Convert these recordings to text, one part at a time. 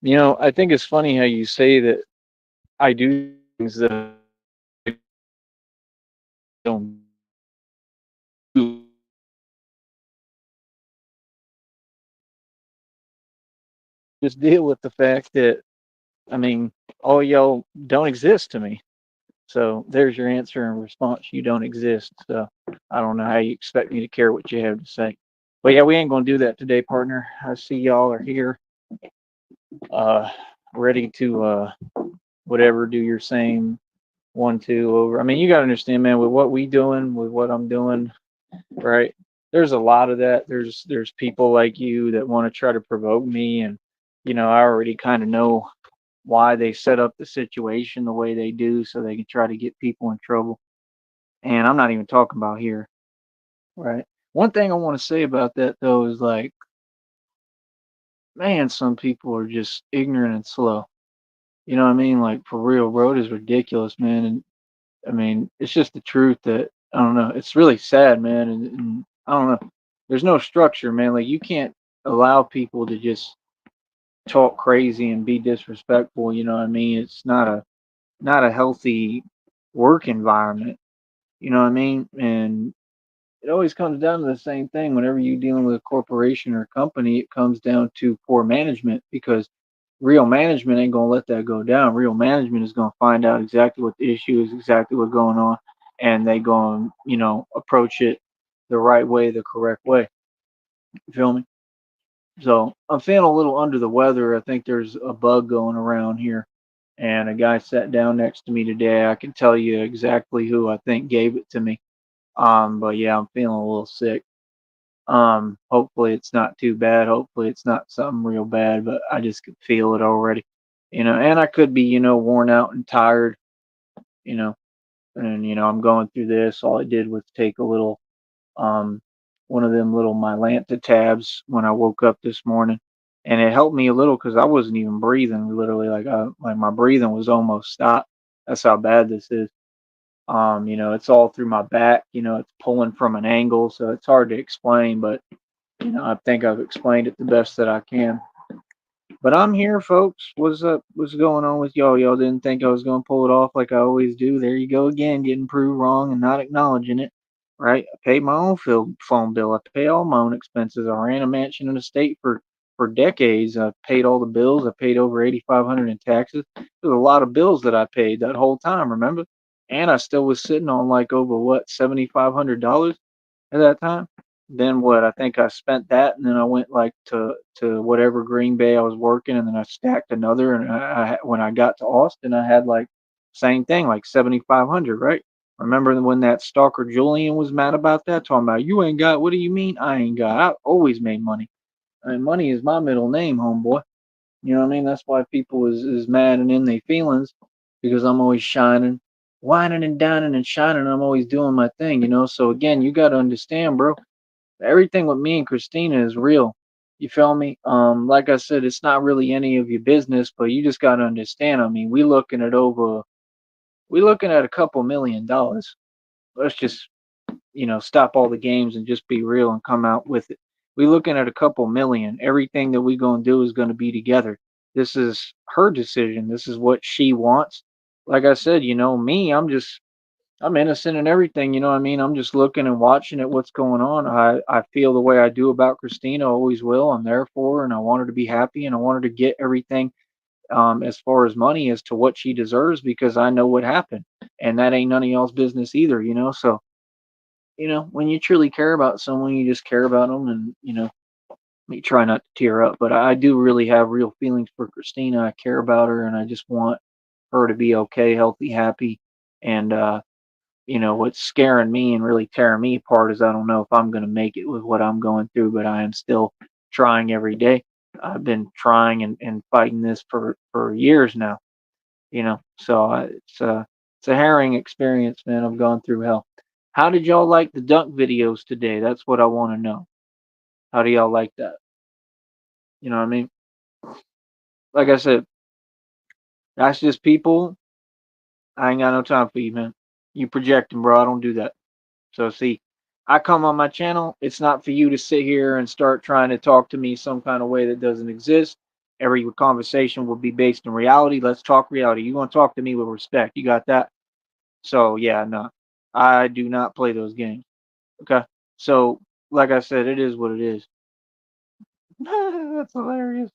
I think it's funny how you say that I do things that I don't do. Just deal with the fact that, I mean, all y'all don't exist to me. So there's your answer and response. You don't exist. So I don't know how you expect me to care what you have to say. But yeah, we ain't gonna do that today, partner. I see y'all are here, uh, ready to whatever do your same 1, 2 over. I mean, you gotta understand, man, with what we doing, with what I'm doing, right? There's a lot of that. There's people like you that want to try to provoke me, and I already kind of know why they set up the situation the way they do, so they can try to get people in trouble. And I'm not even talking about here, right? One thing I want to say about that though is like, man, some people are just ignorant and slow. You know what I mean? Like for real, bro, it is ridiculous, man. And I mean, it's just the truth that I don't know. It's really sad, man. And I don't know. There's no structure, man. Like you can't allow people to just talk crazy and be disrespectful. You know what I mean? It's not a healthy work environment. You know what I mean? And it always comes down to the same thing. Whenever you're dealing with a corporation or a company, it comes down to poor management because real management ain't gonna let that go down. Real management is gonna find out exactly what the issue is, exactly what's going on, and they gonna, approach it the right way, the correct way. You feel me? So I'm feeling a little under the weather. I think there's a bug going around here. And a guy sat down next to me today. I can tell you exactly who I think gave it to me. But yeah, I'm feeling a little sick. Hopefully it's not too bad. Hopefully it's not something real bad, but I just could feel it already. And I could be, worn out and tired, you know, and I'm going through this. All I did was take a little um one of them little Mylanta tabs when I woke up this morning. And it helped me a little because I wasn't even breathing literally like my breathing was almost stopped. That's how bad this is. It's all through my back, it's pulling from an angle, so it's hard to explain, but I think I've explained it the best that I can. But I'm here, folks. What's up? What's going on with y'all? Y'all didn't think I was going to pull it off like I always do. There you go again, getting proved wrong and not acknowledging it. Right? I paid my own phone bill. I pay all my own expenses. I ran a mansion in the state for decades. I paid all the bills. I paid over 8,500 in taxes. There's a lot of bills that I paid that whole time. Remember? And I still was sitting on like over what $7,500 at that time. Then what? I think I spent that, and then I went like to whatever Green Bay I was working, and then I stacked another. And when I got to Austin, I had like same thing, like 7,500. Right? Remember when that stalker Julian was mad about that, talking about you ain't got. What do you mean I ain't got? I always made money. I mean, money is my middle name, homeboy. You know what I mean? That's why people is mad and in their feelings because I'm always shining, whining and dining and shining. I'm always doing my thing, So again, you got to understand, bro. Everything with me and Christina is real. You feel me? Like I said, it's not really any of your business, but you just got to understand. I mean, we looking at a couple $1 million. Let's just stop all the games and just be real and come out with it. We looking at a couple million. Everything that we gonna do is gonna be together. This is her decision. This is what she wants. Like I said, me, I'm innocent in everything, you know what I mean? I'm just looking and watching at what's going on. I feel the way I do about Christina, always will. I'm there for her and I want her to be happy and I want her to get everything as far as money as to what she deserves because I know what happened. And that ain't none of y'all's business either, So when you truly care about someone, you just care about them, and you try not to tear up. But I do really have real feelings for Christina. I care about her, and I just want her to be okay, healthy, happy. And what's scaring me and really tearing me apart is I don't know if I'm going to make it with what I'm going through, but I am still trying every day. I've been trying and fighting this for years now. So it's a harrowing experience, man. I've gone through hell. How did y'all like the dunk videos today? That's what I want to know. How do y'all like that? You know what I mean? Like I said, that's just people. I ain't got no time for you, man. You projecting, bro. I don't do that. So see, I come on my channel. It's not for you to sit here and start trying to talk to me some kind of way that doesn't exist. Every conversation will be based in reality. Let's talk reality. You gonna talk to me with respect. You got that? So yeah, no, I do not play those games. Okay. So like I said, it is what it is. That's hilarious.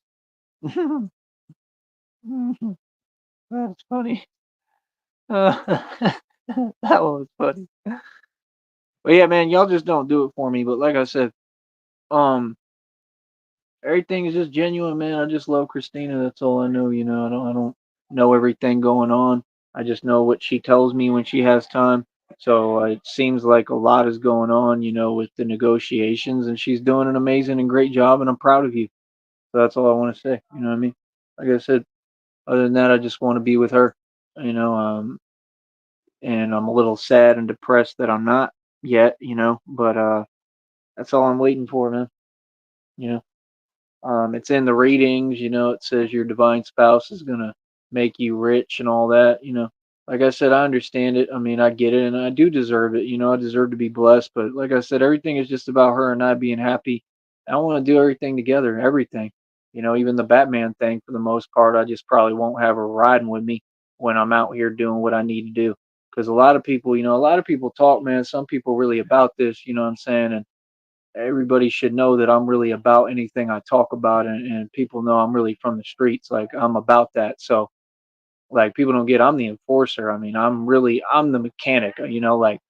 That's funny. That one was funny. But yeah, man, y'all just don't do it for me. But like I said, um, everything is just genuine, man. I just love Christina. That's all I know. I don't know everything going on. I just know what she tells me when she has time. So it seems like a lot is going on, with the negotiations, and she's doing an amazing and great job, and I'm proud of you. So that's all I want to say. You know what I mean? Like I said, other than that, I just want to be with her. You know, um, and I'm a little sad and depressed that I'm not yet. But that's all I'm waiting for, man. You know. It's in the readings, it says your divine spouse is gonna make you rich and all that. Like I said, I understand it. I mean, I get it, and I do deserve it. I deserve to be blessed. But like I said, everything is just about her and I being happy. I want to do everything together, everything. Even the Batman thing for the most part. I just probably won't have her riding with me when I'm out here doing what I need to do. Because a lot of people talk, man. Some people really about this. You know what I'm saying? And everybody should know that I'm really about anything I talk about, and people know I'm really from the streets. Like I'm about that. So like people don't get I'm the enforcer. I mean, I'm the mechanic, like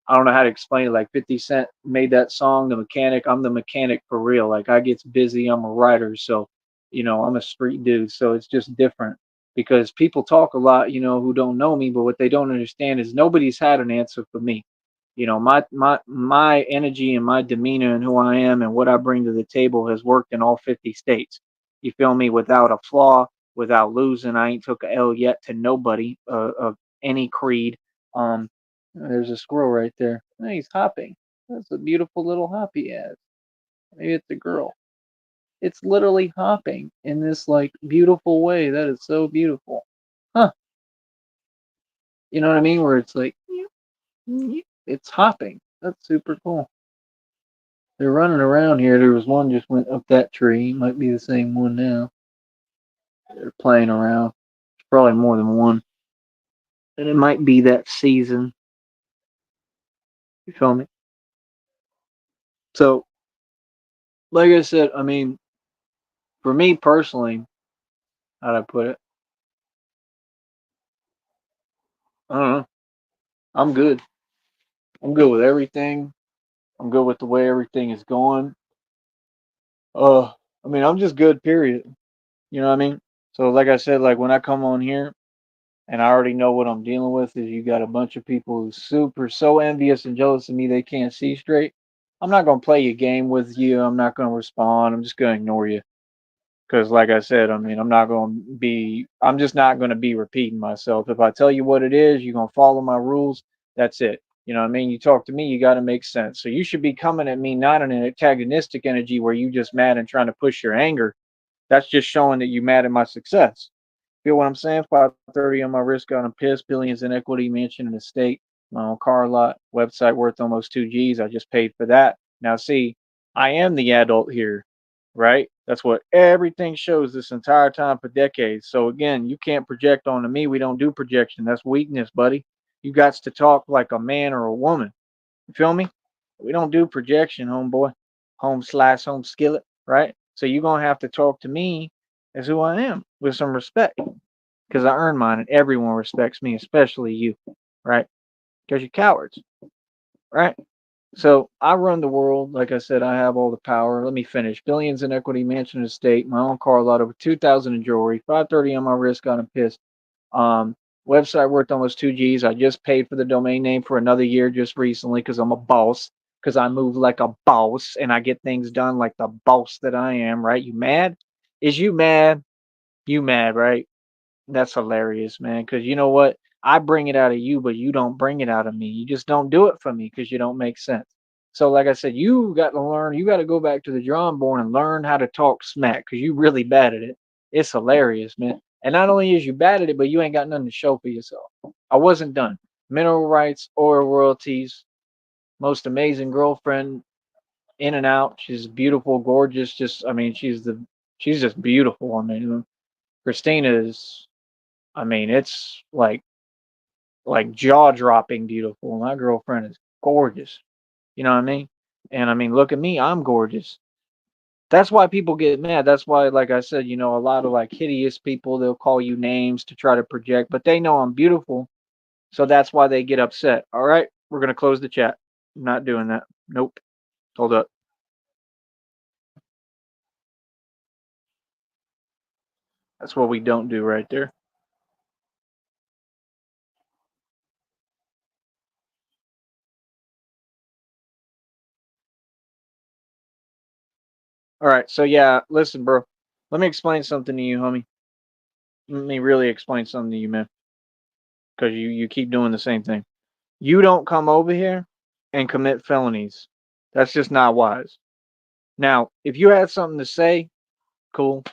I don't know how to explain it. Like 50 Cent made that song, The Mechanic. I'm the mechanic for real. Like I gets busy, I'm a writer, so I'm a street dude. So it's just different because people talk a lot, who don't know me, but what they don't understand is nobody's had an answer for me. My energy and my demeanor and who I am and what I bring to the table has worked in all 50 states. You feel me? Without a flaw, without losing. I ain't took a L yet to nobody of any creed. There's a squirrel right there. Oh, he's hopping. That's a beautiful little hop he has. Maybe it's a girl. It's literally hopping in this like beautiful way. That is so beautiful. Huh. You know what I mean? Where it's like it's hopping. That's super cool. They're running around here. There was one just went up that tree. Might be the same one now. They're playing around. There's probably more than one. And it might be that season. You feel me? So, like I said, I mean, for me personally, how'd I put it? I don't know. I'm good. I'm good with everything. I'm good with the way everything is going. Uh, I mean, I'm just good, period. You know what I mean? So, like I said, like when I come on here and I already know what I'm dealing with, is you got a bunch of people who's super so envious and jealous of me they can't see straight. I'm not gonna play a game with you. I'm not gonna respond. I'm just gonna ignore you. Because, like I said, I mean, I'm just not going to be repeating myself. If I tell you what it is, you're going to follow my rules. That's it. You know what I mean? You talk to me, you got to make sense. So you should be coming at me not in an antagonistic energy where you just mad and trying to push your anger. That's just showing that you mad at my success. Feel what I'm saying? 530 on my wrist, got him pissed. Billions in equity, mansion and estate, my own car lot, website worth almost 2 G's. I just paid for that. Now, see, I am the adult here, right? That's what everything shows this entire time for decades. So again, you can't project onto me. We don't do projection. That's weakness, buddy. You got to talk like a man or a woman. You feel me? We don't do projection, homeboy. Home skillet, right? So you're gonna have to talk to me as who I am with some respect. Because I earn mine and everyone respects me, especially you, right? Because you're cowards, right? So I run the world. Like I said, I have all the power. Let me finish. Billions in equity, mansion estate, my own car lot, over 2,000 in jewelry, 530 on my wrist, got him pissed. Um, Website worth almost 2 G's. I just paid for the domain name for another year just recently because I'm a boss. Because I move like a boss and I get things done like the boss that I am, right? You mad? Is you mad? You mad, right? That's hilarious, man. Because you know what? I bring it out of you, but you don't bring it out of me. You just don't do it for me because you don't make sense. So, like I said, you got to learn. You got to go back to the drawing board and learn how to talk smack because you really bad at it. It's hilarious, man. And not only is you bad at it, but you ain't got nothing to show for yourself. I wasn't done. Mineral rights, oil royalties, most amazing girlfriend, in and out. She's beautiful, gorgeous. Just, I mean, she's the She's just beautiful. I mean, Christina is. I mean, it's like jaw dropping beautiful. My girlfriend is gorgeous. You know what I mean? And I mean, look at me. I'm gorgeous. That's why people get mad. That's why, like I said, a lot of like hideous people, they'll call you names to try to project, but they know I'm beautiful. So that's why they get upset. All right, we're gonna close the chat. I'm not doing that. Nope. Hold up. That's what we don't do right there. All right. So yeah, listen, bro. Let me explain something to you, homie. Let me really explain something to you, man. Because you keep doing the same thing. You don't come over here and commit felonies. That's just not wise. Now, if you had something to say, cool.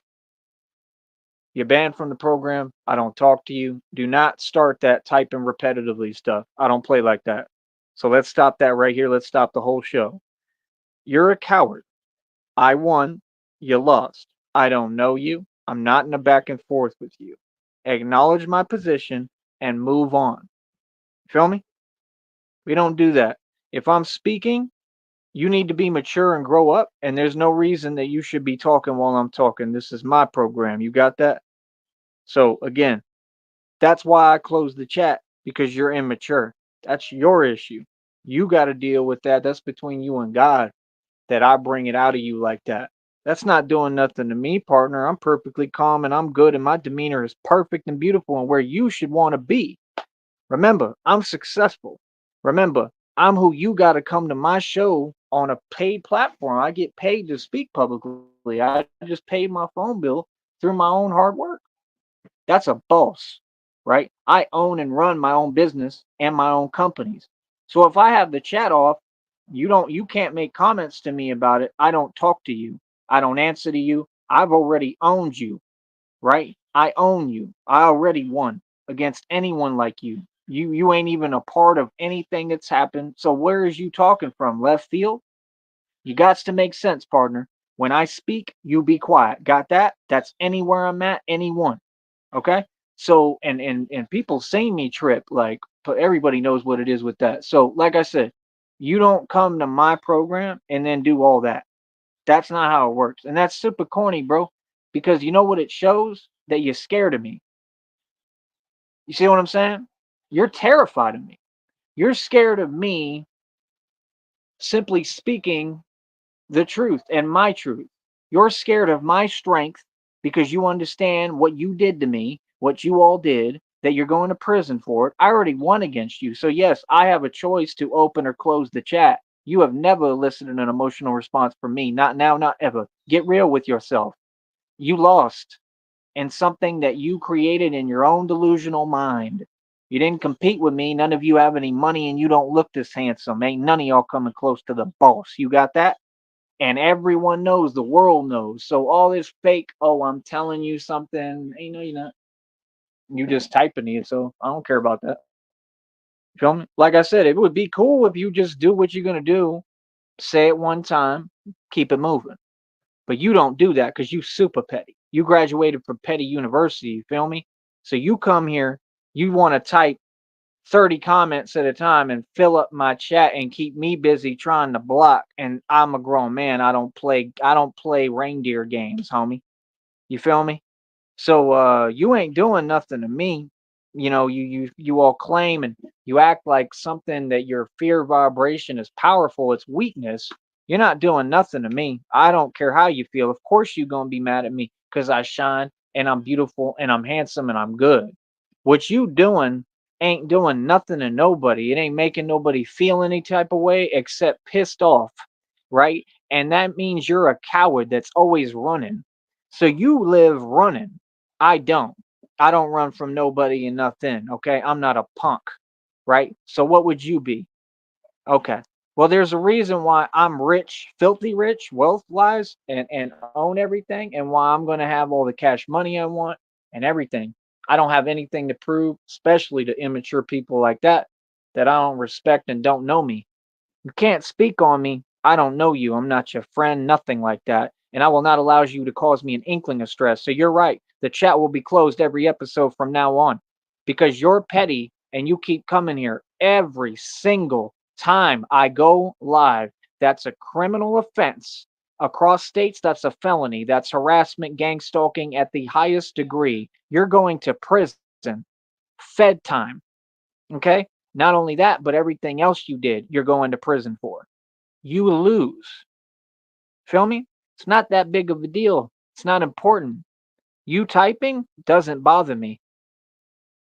You're banned from the program. I don't talk to you. Do not start that typing repetitively stuff. I don't play like that. So let's stop that right here. Let's stop the whole show. You're a coward. I won. You lost. I don't know you. I'm not in a back and forth with you. Acknowledge my position and move on. Feel me? We don't do that. If I'm speaking, you need to be mature and grow up, and there's no reason that you should be talking while I'm talking. This is my program. You got that? So, again, that's why I closed the chat because you're immature. That's your issue. You got to deal with that. That's between you and God that I bring it out of you like that. That's not doing nothing to me, partner. I'm perfectly calm and I'm good, and my demeanor is perfect and beautiful and where you should want to be. Remember, I'm successful. Remember, I'm who you got to come to my show on a paid platform. I get paid to speak publicly. I just paid my phone bill through my own hard work. That's a boss, right? I own and run my own business and my own companies. So if I have the chat off, you can't make comments to me about it. I don't talk to you. I don't answer to you. I've already owned you, right? I own you. I already won against anyone like you. You ain't even a part of anything that's happened. So where is you talking from? Left field? You got to make sense, partner. When I speak, you be quiet. Got that? That's anywhere I'm at, anyone. Okay. So and people see me trip like, but everybody knows what it is with that. So like I said, you don't come to my program and then do all that. That's not how it works. And that's super corny, bro. Because you know what it shows? That you're scared of me. You see what I'm saying? You're terrified of me. You're scared of me simply speaking the truth and my truth. You're scared of my strength because you understand what you did to me, what you all did, that you're going to prison for it. I already won against you. So, yes, I have a choice to open or close the chat. You have never elicited an emotional response from me. Not now, not ever. Get real with yourself. You lost in something that you created in your own delusional mind. You didn't compete with me. None of you have any money and you don't look this handsome. Ain't none of y'all coming close to the boss. You got that? And everyone knows, the world knows. So all this fake, oh, I'm telling you something, you know, you're not. You just typing it, so I don't care about that. You feel me? Like I said, it would be cool if you just do what you're gonna do, say it one time, keep it moving. But you don't do that because you super petty. You graduated from petty university, you feel me? So you come here, you want to type 30 comments at a time and fill up my chat and keep me busy trying to block, and I'm a grown man. I don't play reindeer games, homie. You feel me? So you ain't doing nothing to me. You all claim and you act like something that your fear vibration is powerful, it's weakness. You're not doing nothing to me. I don't care how you feel. Of course you're gonna be mad at me because I shine and I'm beautiful and I'm handsome and I'm good. What you doing ain't doing nothing to nobody. It ain't making nobody feel any type of way except pissed off, right? And that means you're a coward that's always running. So you live running. I don't. I don't run from nobody and nothing. Okay. I'm not a punk. Right. So what would you be? Okay. Well, there's a reason why I'm rich, filthy rich, wealth wise, and own everything, and why I'm going to have all the cash money I want and everything. I don't have anything to prove, especially to immature people like that I don't respect and don't know me. You can't speak on me. I don't know you. I'm not your friend, nothing like that. and I will not allow you to cause me an inkling of stress. So you're right. The chat will be closed every episode from now on because you're petty and you keep coming here every single time I go live. That's a criminal offense. Across states, that's a felony. That's harassment, gang stalking at the highest degree. You're going to prison, fed time. Okay? Not only that, but everything else you did, you're going to prison for. You lose. Feel me? It's not that big of a deal. It's not important. You typing doesn't bother me.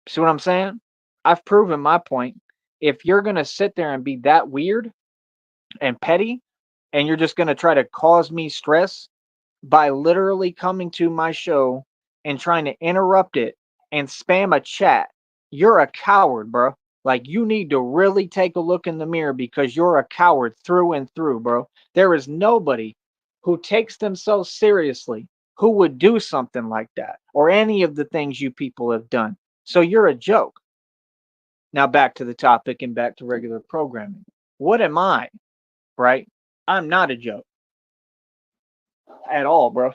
See what I'm saying? I've proven my point. If you're going to sit there and be that weird and petty, and you're just going to try to cause me stress by literally coming to my show and trying to interrupt it and spam a chat, you're a coward, bro. Like, you need to really take a look in the mirror because you're a coward through and through, bro. There is nobody who takes themselves seriously who would do something like that or any of the things you people have done. So you're a joke. Now back to the topic and back to regular programming. What am I, right? I'm not a joke at all, bro.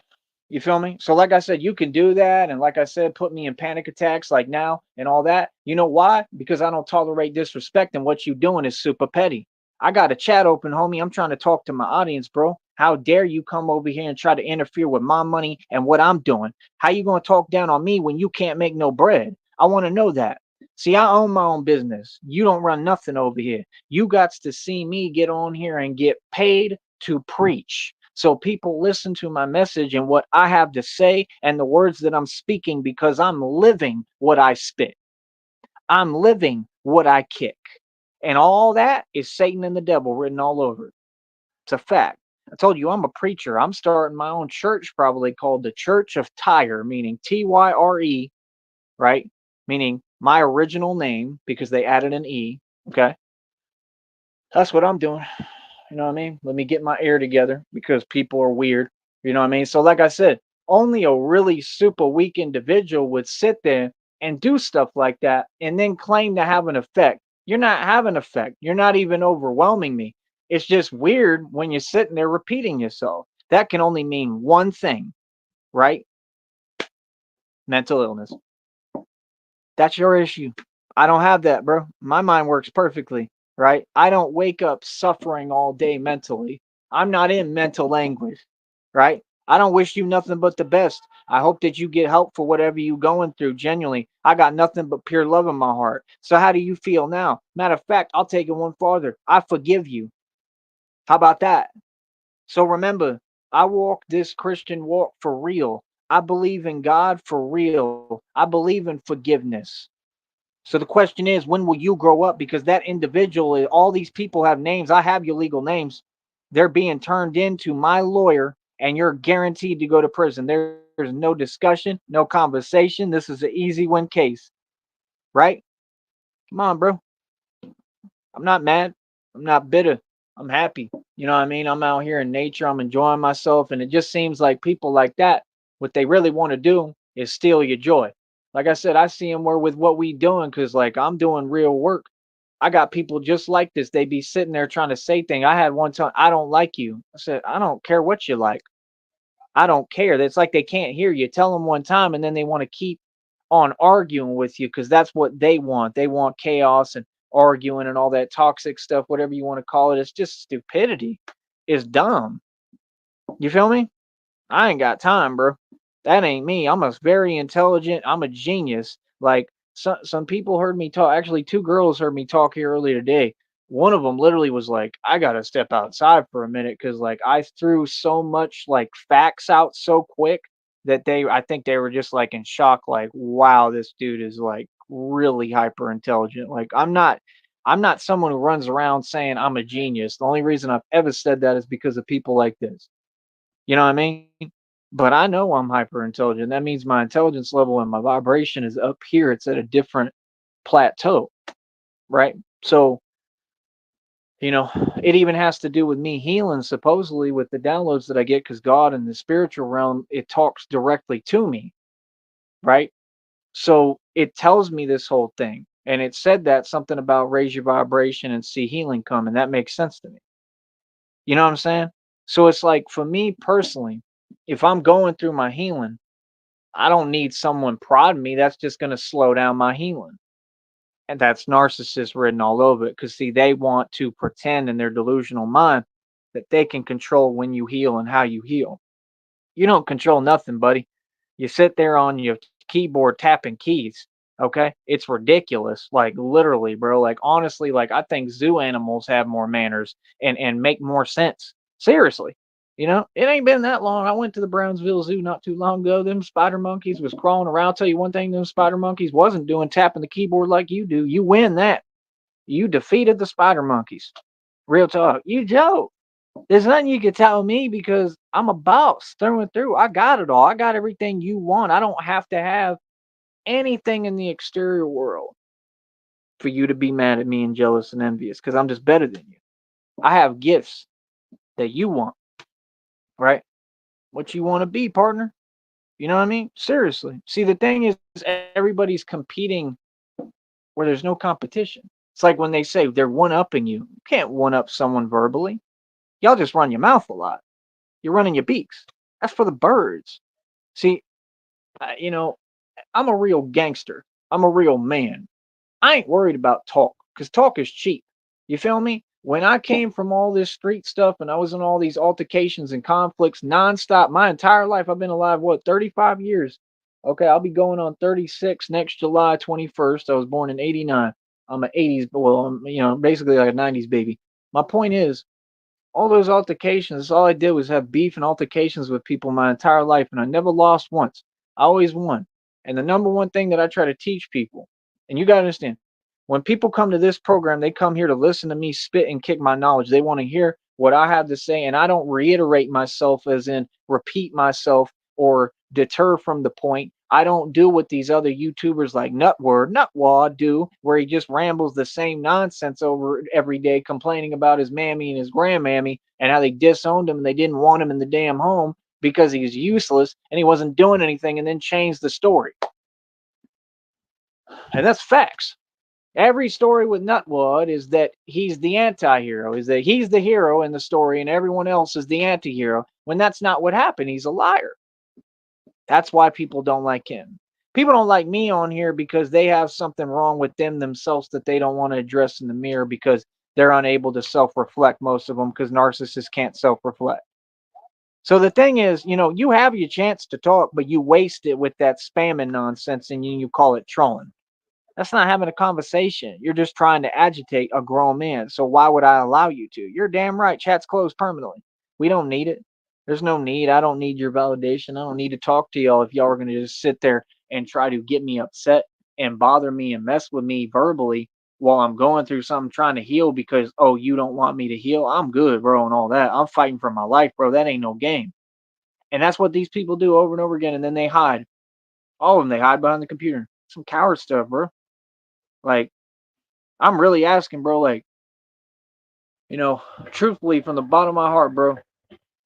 You feel me? So, like I said, you can do that. And like I said, put me in panic attacks like now and all that. You know why? Because I don't tolerate disrespect. And what you doing is super petty. I got a chat open, homie. I'm trying to talk to my audience, bro. How dare you come over here and try to interfere with my money and what I'm doing? How you going to talk down on me when you can't make no bread? I want to know that. See, I own my own business. You don't run nothing over here. You got to see me get on here and get paid to preach. So people listen to my message and what I have to say and the words that I'm speaking because I'm living what I spit. I'm living what I kick. And all that is Satan and the devil written all over it. It's a fact. I told you I'm a preacher. I'm starting my own church, probably called the Church of Tyre, meaning Tyre, right? Meaning my original name because they added an E. Okay. That's what I'm doing. You know what I mean? Let me get my air together because people are weird. You know what I mean? So, like I said, only a really super weak individual would sit there and do stuff like that and then claim to have an effect. You're not having effect. You're not even overwhelming me. It's just weird when you're sitting there repeating yourself. That can only mean one thing, right? Mental illness. That's your issue. I don't have that, bro. My mind works perfectly, right? I don't wake up suffering all day mentally. I'm not in mental anguish, right? I don't wish you nothing but the best. I hope that you get help for whatever you going through. Genuinely, I got nothing but pure love in my heart. So how do you feel now? Matter of fact, I'll take it one farther. I forgive you. How about that? So remember, I walk this Christian walk for real. I believe in God for real. I believe in forgiveness. So the question is, when will you grow up? Because that individual, all these people have names. I have your legal names. They're being turned into my lawyer, and you're guaranteed to go to prison. There's no discussion, no conversation. This is an easy win case, right? Come on, bro. I'm not mad. I'm not bitter. I'm happy. You know what I mean? I'm out here in nature. I'm enjoying myself. And it just seems like people like that, what they really want to do is steal your joy. Like I said, I see them where with what we doing because like I'm doing real work. I got people just like this. They be sitting there trying to say things. I had one time, I don't like you. I said, I don't care what you like. I don't care. It's like they can't hear you. Tell them one time and then they want to keep on arguing with you because that's what they want. They want chaos and arguing and all that toxic stuff, whatever you want to call it. It's just stupidity. It's dumb. You feel me? I ain't got time, bro. That ain't me. I'm a very intelligent. I'm a genius. Like some people heard me talk. Actually, two girls heard me talk here earlier today. One of them literally was like, "I gotta step outside for a minute because like I threw so much like facts out so quick that I think they were just like in shock. Like, wow, this dude is like really hyper intelligent. Like I'm not someone who runs around saying I'm a genius. The only reason I've ever said that is because of people like this. You know what I mean? But I know I'm hyper intelligent. That means my intelligence level and my vibration is up here. It's at a different plateau, right? So, you know, it even has to do with me healing, supposedly, with the downloads that I get because God in the spiritual realm, it talks directly to me, right? So it tells me this whole thing. And it said that something about raise your vibration and see healing come. And that makes sense to me. You know what I'm saying? So it's like for me personally, If I'm going through my healing, I don't need someone prodding me. That's just going to slow down my healing. And that's narcissist written all over it. Because, see, they want to pretend in their delusional mind that they can control when you heal and how you heal. You don't control nothing, buddy. You sit there on your keyboard tapping keys. Okay. It's ridiculous. Like, literally, bro. Like, honestly, like, I think zoo animals have more manners and make more sense. Seriously. It ain't been that long. I went to the Brownsville Zoo not too long ago. Them spider monkeys was crawling around. I'll tell you one thing, them spider monkeys wasn't doing tapping the keyboard like you do. You win that. You defeated the spider monkeys. Real talk. You joke. There's nothing you can tell me because I'm a boss through and through. I got it all. I got everything you want. I don't have to have anything in the exterior world for you to be mad at me and jealous and envious because I'm just better than you. I have gifts that you want, right? What you want to be, partner. You know what I mean? Seriously. See, the thing is, everybody's competing where there's no competition. It's like when they say they're one upping you. You can't one up someone verbally. Y'all just run your mouth a lot. You're running your beaks. That's for the birds. See, I'm a real gangster. I'm a real man. I ain't worried about talk because talk is cheap. You feel me? When I came from all this street stuff and I was in all these altercations and conflicts nonstop, my entire life, I've been alive, 35 years? Okay, I'll be going on 36 next July 21st. I was born in 89. I'm an 80s, well, I'm, basically like a 90s baby. My point is, all those altercations, all I did was have beef and altercations with people my entire life, and I never lost once. I always won. And the number one thing that I try to teach people, and you got to understand, when people come to this program, they come here to listen to me spit and kick my knowledge. They want to hear what I have to say, and I don't reiterate myself as in repeat myself or deter from the point. I don't do what these other YouTubers like Nutwad do, where he just rambles the same nonsense over every day, complaining about his mammy and his grandmammy and how they disowned him and they didn't want him in the damn home because he's useless and he wasn't doing anything, and then changed the story. And that's facts. Every story with Nutwad is that he's the anti-hero, is that he's the hero in the story and everyone else is the anti-hero, when that's not what happened. He's a liar. That's why people don't like him. People don't like me on here because they have something wrong with them themselves that they don't want to address in the mirror because they're unable to self-reflect, most of them, because narcissists can't self-reflect. So the thing is, you have your chance to talk, but you waste it with that spamming nonsense and you call it trolling. That's not having a conversation. You're just trying to agitate a grown man. So why would I allow you to? You're damn right. Chat's closed permanently. We don't need it. There's no need. I don't need your validation. I don't need to talk to y'all if y'all are going to just sit there and try to get me upset and bother me and mess with me verbally while I'm going through something trying to heal because, oh, you don't want me to heal. I'm good, bro, and all that. I'm fighting for my life, bro. That ain't no game. And that's what these people do over and over again. And then they hide. All of them, they hide behind the computer. Some coward stuff, bro. Like, I'm really asking, bro, like, truthfully, from the bottom of my heart, bro,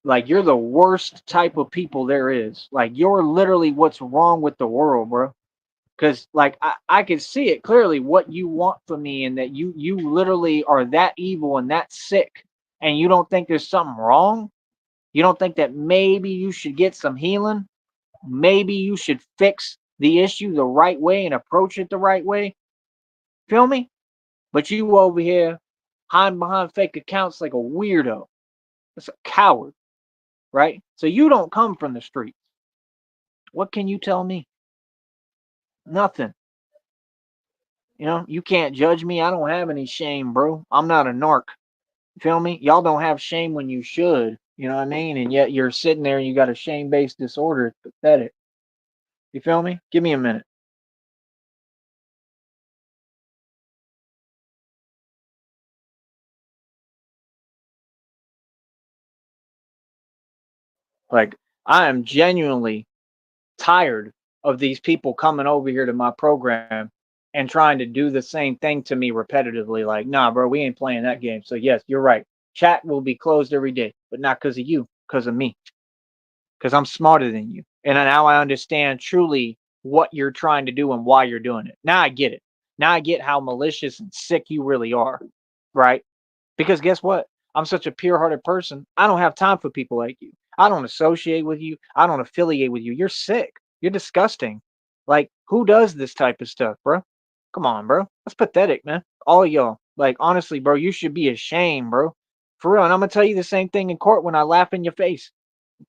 like, you're the worst type of people there is. Like, you're literally what's wrong with the world, bro. Because, like, I can see it clearly what you want from me and that you literally are that evil and that sick and you don't think there's something wrong. You don't think that maybe you should get some healing. Maybe you should fix the issue the right way and approach it the right way. Feel me? But you over here hiding behind fake accounts like a weirdo. That's a coward, right? So you don't come from the streets. What can you tell me? Nothing. You can't judge me. I don't have any shame, bro. I'm not a narc. Feel me? Y'all don't have shame when you should. You know what I mean? And yet you're sitting there and you got a shame-based disorder. It's pathetic. You feel me? Give me a minute. Like, I am genuinely tired of these people coming over here to my program and trying to do the same thing to me repetitively. Like, nah, bro, we ain't playing that game. So yes, you're right. Chat will be closed every day, but not because of you, because of me. Because I'm smarter than you. And now I understand truly what you're trying to do and why you're doing it. Now I get it. Now I get how malicious and sick you really are. Right? Because guess what? I'm such a pure hearted person. I don't have time for people like you. I don't associate with you. I don't affiliate with you. You're sick. You're disgusting. Like, who does this type of stuff, bro? Come on, bro. That's pathetic, man. All y'all. Like, honestly, bro, you should be ashamed, bro. For real. And I'm gonna tell you the same thing in court when I laugh in your face.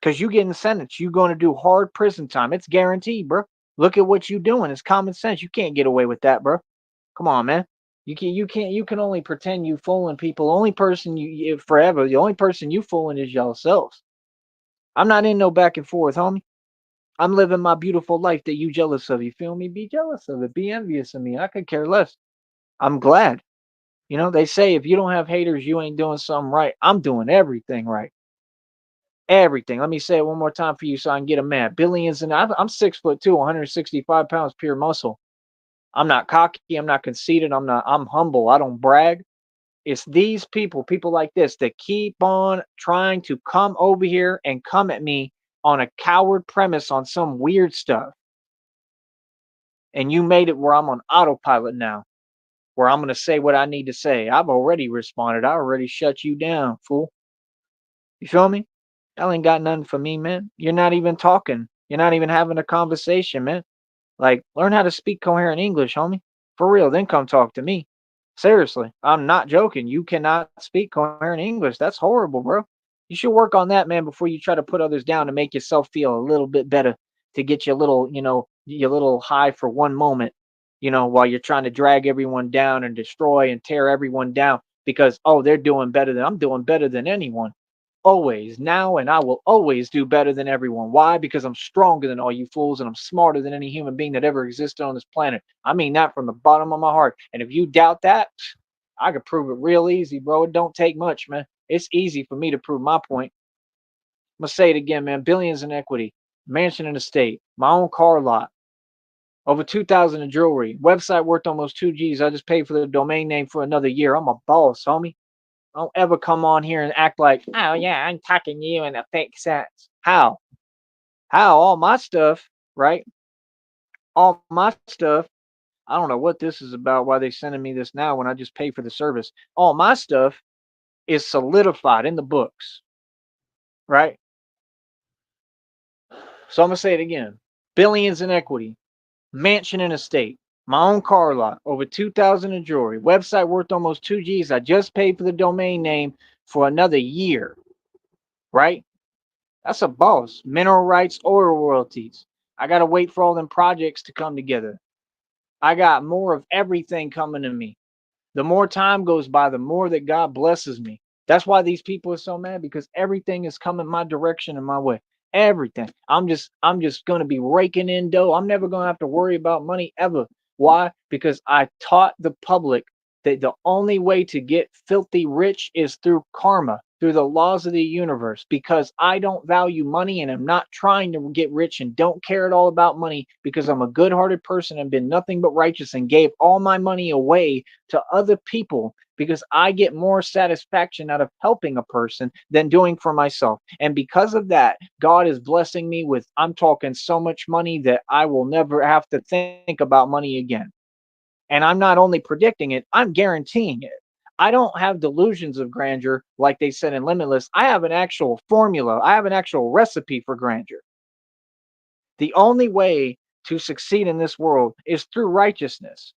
Cause you getting sentenced. You gonna do hard prison time. It's guaranteed, bro. Look at what you doing. It's common sense. You can't get away with that, bro. Come on, man. You can only pretend you fooling people. Only person you forever. The only person you fooling is yourselves. I'm not in no back and forth, homie. I'm living my beautiful life that you jealous of. You feel me? Be jealous of it. Be envious of me. I could care less. I'm glad. You know, they say if you don't have haters, you ain't doing something right. I'm doing everything right. Everything. Let me say it one more time for you so I can get them mad. Billions and I'm 6'2", 165 pounds, pure muscle. I'm not cocky. I'm not conceited. I'm humble. I don't brag. It's these people, people like this, that keep on trying to come over here and come at me on a coward premise on some weird stuff. And you made it where I'm on autopilot now, where I'm going to say what I need to say. I've already responded. I already shut you down, fool. You feel me? Y'all ain't got nothing for me, man. You're not even talking. You're not even having a conversation, man. Like, learn how to speak coherent English, homie. For real, then come talk to me. Seriously, I'm not joking. You cannot speak coherent English. That's horrible, bro. You should work on that, man, before you try to put others down to make yourself feel a little bit better, to get your little, your little high for one moment, while you're trying to drag everyone down and destroy and tear everyone down because, oh, they're doing better than I'm doing better than anyone. Always, now, and I will always do better than everyone. Why? Because I'm stronger than all you fools and I'm smarter than any human being that ever existed on this planet. I mean that from the bottom of my heart. And if you doubt that, I could prove it real easy, bro. It don't take much, man. It's easy for me to prove my point. I'm gonna say it again, man. Billions in equity, mansion and estate, my own car lot, over 2,000 in jewelry, website worth almost 2 G's. I just paid for the domain name for another year. I'm a boss, homie. Don't ever come on here and act like, oh yeah, I'm talking to you in a fake sense. How? How? All my stuff, right? All my stuff. I don't know what this is about. Why they sending me this now when I just pay for the service? All my stuff is solidified in the books, right? So I'm gonna say it again. Billions in equity, mansion and estate, my own car lot, over 2,000 in jewelry, website worth almost 2 G's. I just paid for the domain name for another year, right? That's a boss. Mineral rights, oil royalties. I gotta wait for all them projects to come together. I got more of everything coming to me. The more time goes by, the more that God blesses me. That's why these people are so mad, because everything is coming my direction and my way. Everything. I'm just gonna be raking in dough. I'm never gonna have to worry about money ever. Why? Because I taught the public that the only way to get filthy rich is through karma, through the laws of the universe. Because I don't value money and am not trying to get rich and don't care at all about money, because I'm a good hearted person and been nothing but righteous and gave all my money away to other people, because I get more satisfaction out of helping a person than doing for myself. And because of that, God is blessing me with, I'm talking so much money that I will never have to think about money again. And I'm not only predicting it, I'm guaranteeing it. I don't have delusions of grandeur like they said in Limitless. I have an actual formula. I have an actual recipe for grandeur. The only way to succeed in this world is through righteousness.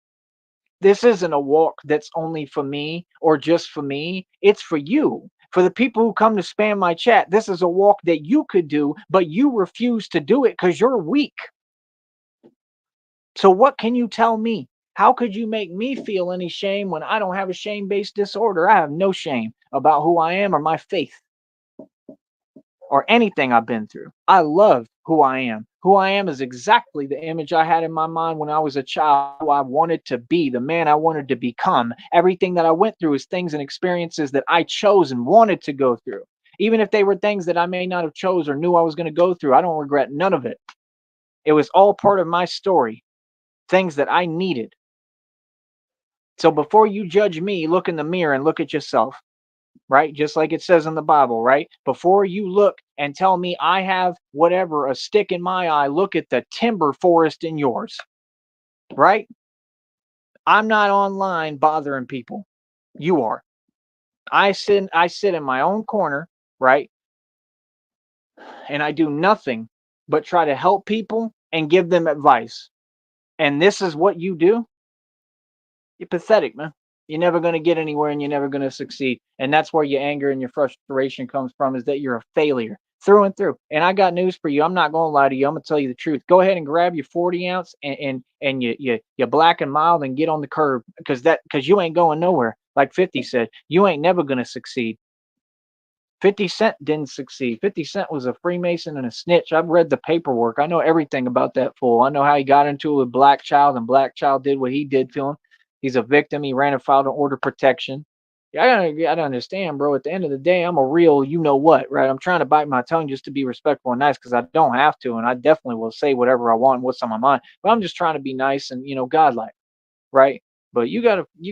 This isn't a walk that's only for me or just for me. It's for you. For the people who come to spam my chat, this is a walk that you could do, but you refuse to do it because you're weak. So, what can you tell me? How could you make me feel any shame when I don't have a shame based disorder? I have no shame about who I am or my faith or anything I've been through. I love who I am. Who I am is exactly the image I had in my mind when I was a child, who I wanted to be, the man I wanted to become. Everything that I went through is things and experiences that I chose and wanted to go through. Even if they were things that I may not have chose or knew I was going to go through, I don't regret none of it. It was all part of my story, things that I needed. So before you judge me, look in the mirror and look at yourself, right? Just like it says in the Bible, right? Before you look and tell me I have whatever, a stick in my eye, look at the timber forest in yours, right? I'm not online bothering people. You are. I sit in my own corner, right? and I do nothing but try to help people and give them advice. And this is what you do, you're pathetic, man. You're never going to get anywhere and you're never going to succeed. And that's where your anger and your frustration comes from, is that you're a failure through and through. And I got news for you. I'm not going to lie to you. I'm going to tell you the truth. Go ahead and grab your 40 ounce and you black and mild and get on the curb, because you ain't going nowhere. Like 50 said, you ain't never going to succeed. 50 Cent didn't succeed. 50 Cent was a Freemason and a snitch. I've read the paperwork. I know everything about that fool. I know how he got into it with Black Child, and Black Child did what he did to him. He's a victim. He ran afoul of order protection. Yeah, I gotta understand, bro. At the end of the day, I'm a real you know what, right? I'm trying to bite my tongue just to be respectful and nice, because I don't have to, and I definitely will say whatever I want and what's on my mind. But I'm just trying to be nice and godlike, right? But you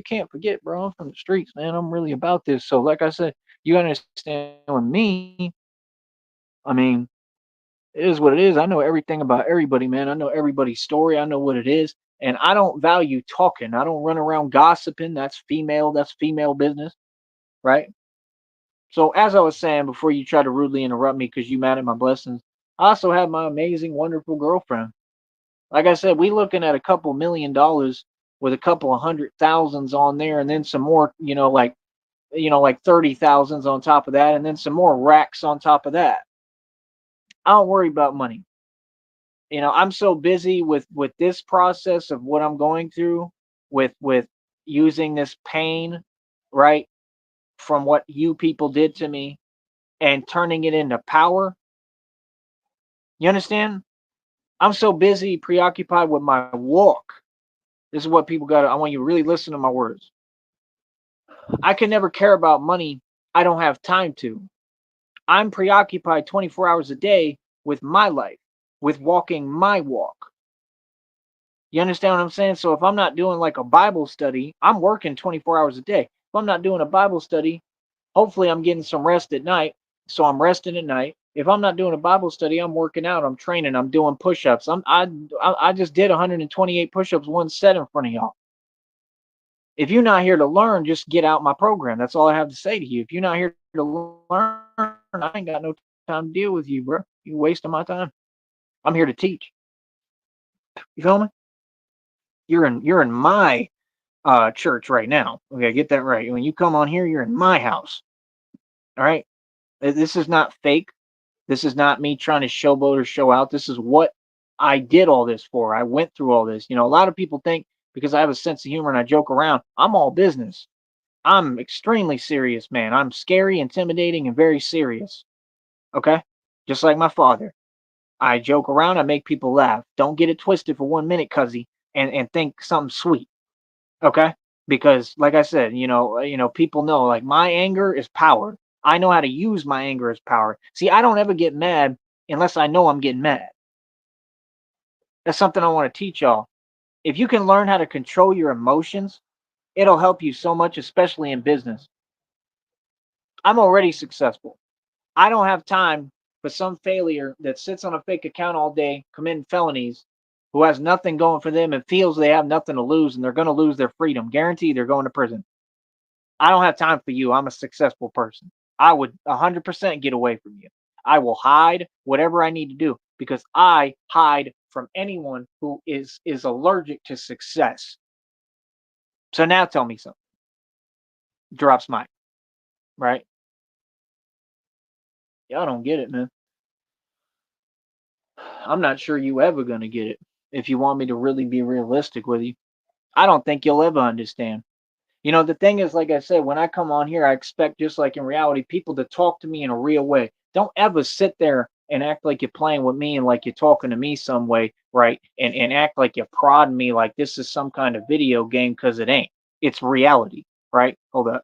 can't forget, bro. I'm from the streets, man. I'm really about this. So, like I said, you understand with me. I mean, it is what it is. I know everything about everybody, man. I know everybody's story. I know what it is. And I don't value talking. I don't run around gossiping. That's female business, right? So as I was saying before you try to rudely interrupt me because you mad at my blessings, I also have my amazing, wonderful girlfriend. Like I said, we looking at a couple $1 million with a couple of 100,000s on there, and then some more, like 30,000s on top of that, and then some more racks on top of that. I don't worry about money. I'm so busy with this process of what I'm going through, with using this pain, right, from what you people did to me, and turning it into power. You understand? I'm so busy preoccupied with my walk. This is what people got to, I want you to really listen to my words. I can never care about money. I don't have time to. I'm preoccupied 24 hours a day with my life, with walking my walk. You understand what I'm saying? So if I'm not doing like a Bible study, I'm working 24 hours a day. If I'm not doing a Bible study, hopefully I'm getting some rest at night. So I'm resting at night. If I'm not doing a Bible study, I'm working out, I'm training, I'm doing push-ups. I just did 128 push-ups, one set in front of y'all. If you're not here to learn, just get out my program. That's all I have to say to you. If you're not here to learn, I ain't got no time to deal with you, bro. You're wasting my time. I'm here to teach. You feel me? You're in my church right now. Okay, get that right. When you come on here, you're in my house. All right. This is not fake. This is not me trying to showboat or show out. This is what I did all this for. I went through all this. A lot of people think because I have a sense of humor and I joke around, I'm all business. I'm extremely serious, man. I'm scary, intimidating, and very serious. Okay? Just like my father. I joke around, I make people laugh. Don't get it twisted for 1 minute, cuzzy, and think something sweet. Okay? Because like I said, people know like my anger is power. I know how to use my anger as power. See, I don't ever get mad unless I know I'm getting mad. That's something I want to teach y'all. If you can learn how to control your emotions, it'll help you so much, especially in business. I'm already successful. I don't have time for some failure that sits on a fake account all day, committing felonies, who has nothing going for them and feels they have nothing to lose and they're going to lose their freedom. Guaranteed they're going to prison. I don't have time for you. I'm a successful person. I would 100% get away from you. I will hide whatever I need to do because I hide from anyone who is allergic to success. So now tell me something. Drops mic, right? Y'all don't get it, man. I'm not sure you ever gonna get it if you want me to really be realistic with you. I don't think you'll ever understand. The thing is, like I said, when I come on here, I expect, just like in reality, people to talk to me in a real way. Don't ever sit there and act like you're playing with me and like you're talking to me some way, right? And act like you're prodding me like this is some kind of video game, because it ain't. It's reality, right? Hold up.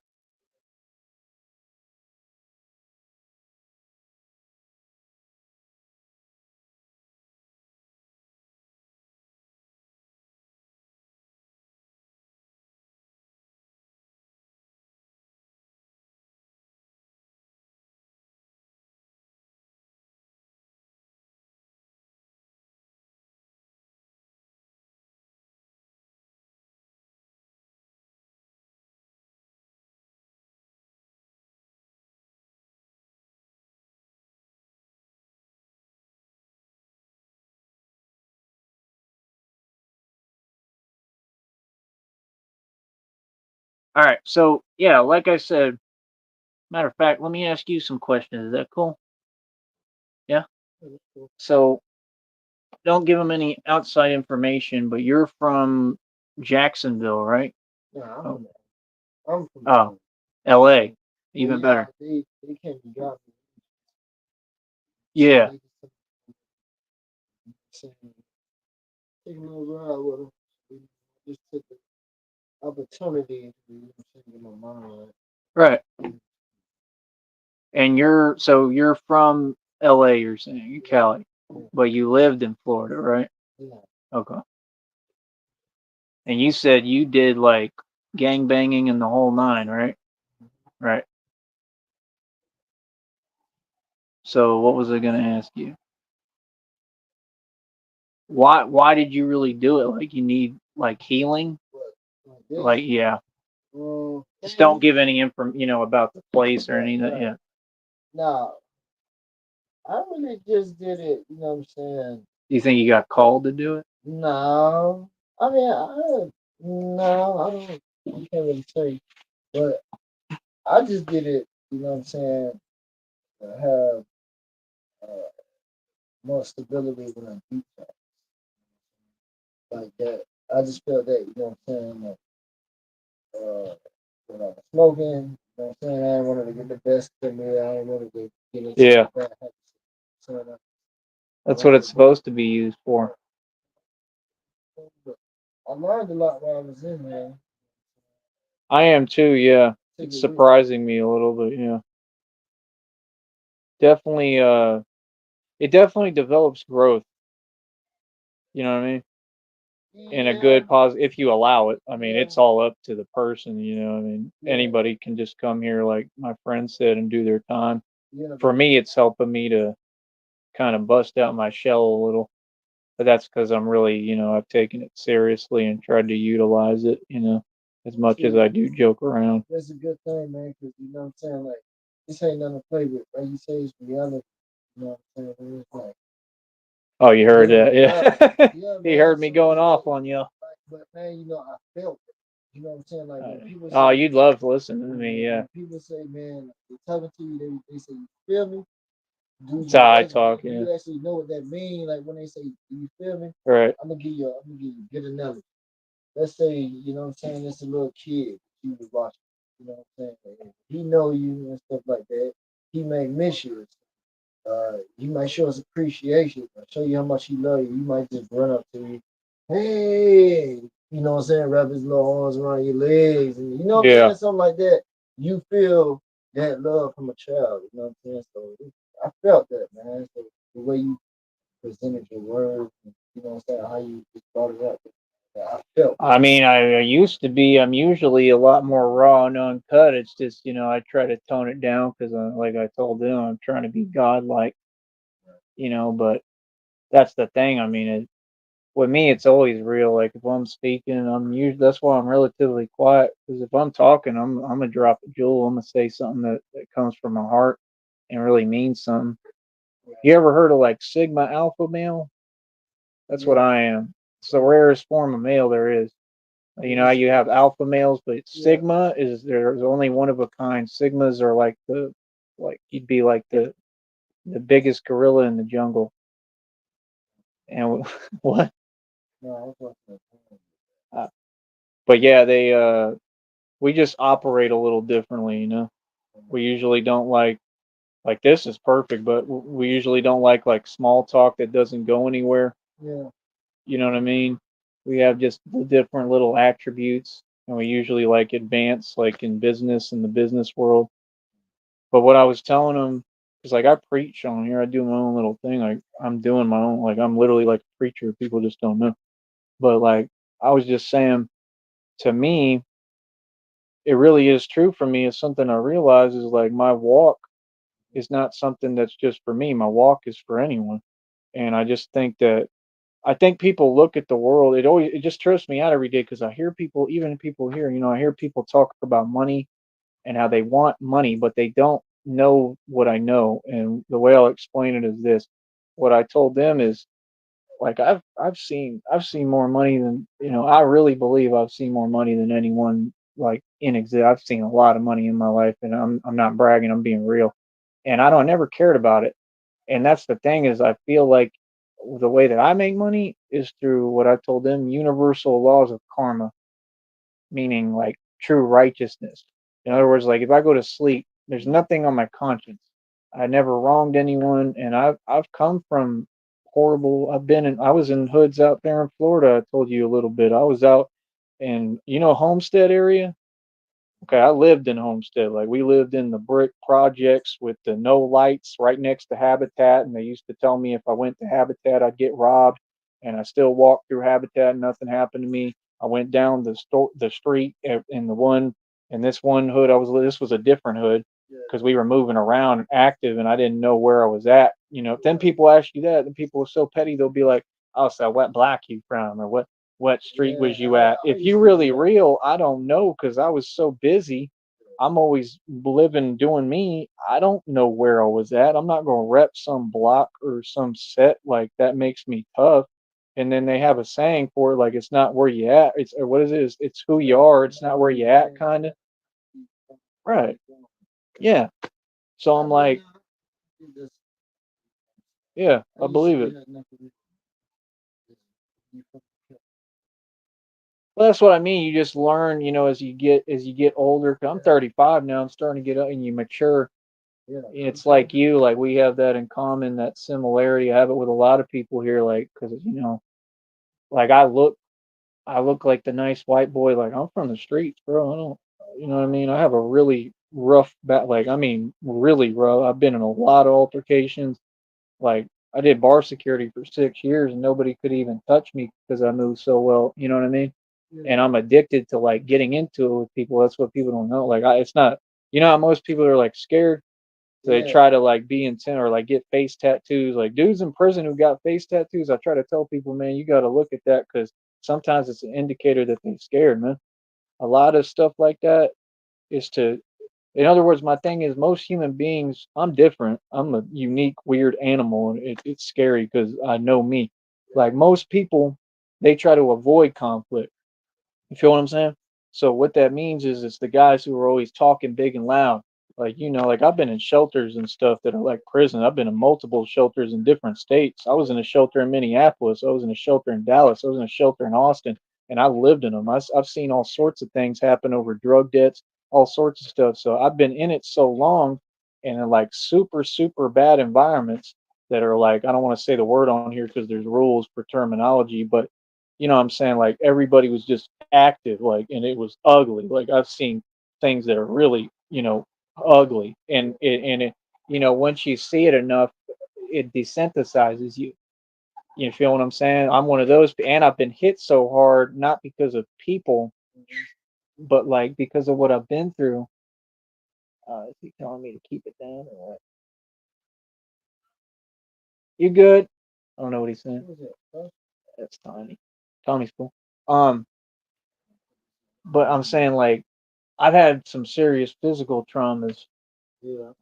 All right. So yeah, like I said, matter of fact, let me ask you some questions. Is that cool? Yeah. Yeah, that's cool. So don't give them any outside information, but you're from Jacksonville, right? Nah, Oh, I'm from oh, L.A. but Even yeah, better. they came to drop me. So Yeah. they just saying, take a little ride with them. Just took the opportunity to, get my mind right. Right. And you're from L.A. You're saying Cali, Yeah, but you lived in Florida, right? yeah. Okay. And you said you did like gang banging and the whole nine, right? Right. So what was I gonna ask you? Why did you really do it? Like you need like healing? But like this, Like yeah. Just don't man, give any info, about the place or right, anything. right. Yeah. Nah, I really just did it. You know what I'm saying? Do you think you got called to do it? No, I mean, no, I don't. I can't really say, but I just did it. You know what I'm saying? To have uh, more stability when I do that, like that. I just felt that. You know what I'm saying? Like, when I was smoking, you know what I'm saying? I didn't want to get the best of me. I didn't want to get into Yeah. bad habits. So I That's what wanted it's supposed to be used for. but I learned a lot while I was in there. I am too, yeah. Took It's it with me. surprising me a little bit, yeah. Definitely it definitely develops growth, you know what I mean? In a Yeah, good positive if you allow it. I mean, yeah, it's all up to the person, I mean, yeah, anybody can just come here like my friend said and do their time. yeah, For me, it's helping me to kind of bust out my shell a little. But that's because I'm really, I've taken it seriously and tried to utilize it, as much as too. I do joke around. That's a good thing, man, because you know what I'm saying? Like, this ain't nothing to play with. Like you say, it's reality. You know what I'm saying? And it's like, Oh, you heard dealing that? with God. Yeah. Yeah, He man. heard me So going it's like, off on you. but man, I felt it. You know what I'm saying? Like, when people Oh, say, you'd love to listen to me, yeah. when people say, man, they talking to you, they say, you feel me? That's how I talk, Do yeah. you actually know what that means? Like when they say, "Do you feel me?" Right. I'm gonna give you a good analogy. Let's say, you know what I'm saying, it's a little kid you was watching. You know what I'm saying? And he know you and stuff like that. He may miss you. He might show us appreciation, or show you how much he love you. He might just run up to you, hey, you know what I'm saying, wrap his little arms around your legs, and you know what I'm Yeah. saying, something like that. You feel that love from a child. You know what I'm saying? So I felt that, man. So the way you presented your words, and, you know what I'm saying, how you just brought it up, yeah, I felt. I mean, I used to be. I'm usually a lot more raw and uncut. It's just, I try to tone it down because, like I told them, I'm trying to be godlike, But that's the thing. I mean, with me, it's always real. Like if I'm speaking, I'm usually that's why I'm relatively quiet. Because if I'm talking, I'm gonna drop a jewel. I'm gonna say something that comes from my heart and really means something. You ever heard of like Sigma Alpha male? That's what Yeah, I am. It's the rarest form of male there is. You know how it's, you have alpha males, but yeah, Sigma is there's only one of a kind. Sigmas are like you'd be like the biggest gorilla in the jungle. And what? no, I was watching that. Uh, but yeah, they we just operate a little differently. We usually don't like this is perfect, but we usually don't like small talk that doesn't go anywhere. Yeah, You know what I mean? We have just the different little attributes, and we usually like advance, like in business in the business world. But what I was telling them is like I preach on here, I do my own little thing. Like I'm doing my own, like I'm literally like a preacher. People just don't know. But like I was just saying, to me, it really is true for me. It's something I realize is like my walk is not something that's just for me. My walk is for anyone. And I just think that I think people look at the world. It just trips me out every day because I hear people, even people here, I hear people talk about money and how they want money, but they don't know what I know. And the way I'll explain it is this: what I told them is like I've seen more money than I really believe I've seen more money than anyone like I've seen a lot of money in my life, and I'm not bragging. I'm being real, and I never cared about it. And that's the thing is, I feel like the way that I make money is through what I told them universal laws of karma, meaning like true righteousness. In other words, like if I go to sleep, there's nothing on my conscience. I never wronged anyone, and I've come from horrible. I was in hoods out there in Florida. I told you a little bit. I was out in Homestead area. Okay, I lived in Homestead. Like we lived in the brick projects with the no lights right next to Habitat, and they used to tell me if I went to Habitat I'd get robbed, and I still walked through Habitat and nothing happened to me. I went down the street in this one hood this was a different hood Yeah. because we were moving around active and I didn't know where I was at. Then people ask you that, and people are so petty they'll be like, "Oh, so what block you from, or what street was you at?" If you really real, I don't know because I was so busy. I'm always living doing me. I don't know where I was at. I'm not gonna rep some block or some set like that makes me tough. And then they have a saying for it, like it's not where you at. It's or what is it? It's who you are. It's not where you at, kind of. Right. Yeah. So I'm like, yeah, I believe it. Well, that's what I mean. You just learn, as you get older. 'Cause I'm 35 now. I'm starting to get up, and you mature. It's like you, like we have that in common, that similarity. I have it with a lot of people here, like because like I look like the nice white boy. Like I'm from the streets, bro. I don't, you know what I mean. I have a really rough back, like I mean, really rough. I've been in a lot of altercations. Like I did bar security for 6 years, and nobody could even touch me because I moved so well. You know what I mean? And I'm addicted to like getting into it with people. That's what people don't know. Like it's not, how most people are like scared. So they try to like be intent or like get face tattoos. Like dudes in prison who got face tattoos, I try to tell people, man, you got to look at that because sometimes it's an indicator that they're scared, man. A lot of stuff like that is to, in other words, my thing is most human beings, I'm different. I'm a unique, weird animal. And it's scary because I know me. Like most people, they try to avoid conflict. You feel what I'm saying? So what that means is it's the guys who are always talking big and loud. Like, like I've been in shelters and stuff that are like prison. I've been in multiple shelters in different states. I was in a shelter in Minneapolis. I was in a shelter in Dallas. I was in a shelter in Austin, and I lived in them. I've seen all sorts of things happen over drug debts, all sorts of stuff. So I've been in it so long and in like super, super bad environments that are like, I don't want to say the word on here because there's rules for terminology, but what I'm saying? Like everybody was just active, like, and it was ugly. Like I've seen things that are really, ugly, and once you see it enough, it desensitizes you. You feel what I'm saying? I'm one of those, and I've been hit so hard, not because of people, but like because of what I've been through. Is he telling me to keep it down or what? You good? I don't know what he's saying. That's Tommy. Tommy's cool. Um, but I'm saying like I've had some serious physical traumas,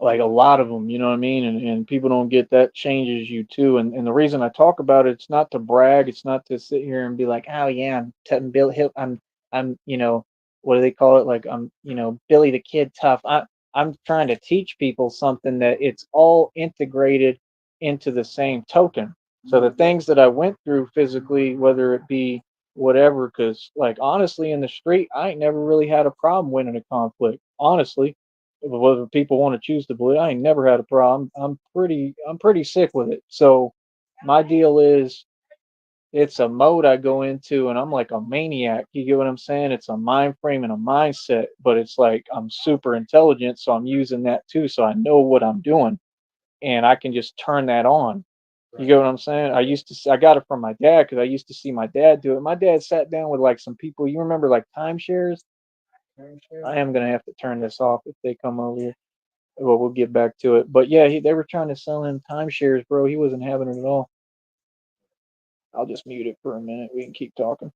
like a lot of them, you know what I mean? And people don't get that changes you too. And the reason I talk about it, it's not to brag, it's not to sit here and be like, oh yeah, I'm Bill Hill, I'm what do they call it? Like I'm Billy the Kid tough. I'm trying to teach people something that it's all integrated into the same token. So the things that I went through physically, whether it be whatever, because like honestly in the street, I ain't never really had a problem winning a conflict. Honestly, whether people want to choose to believe, I ain't never had a problem. I'm pretty sick with it. So my deal is it's a mode I go into and I'm like a maniac. You get what I'm saying? It's a mind frame and a mindset, but it's like I'm super intelligent, so I'm using that too. So I know what I'm doing and I can just turn that on. You get what I'm saying? I got it from my dad because I used to see my dad do it. My dad sat down with like some people. You remember like timeshares? I am gonna have to turn this off if they come over here. Well, we'll get back to it. But yeah, they were trying to sell him timeshares, bro. He wasn't having it at all. I'll just mute it for a minute. We can keep talking.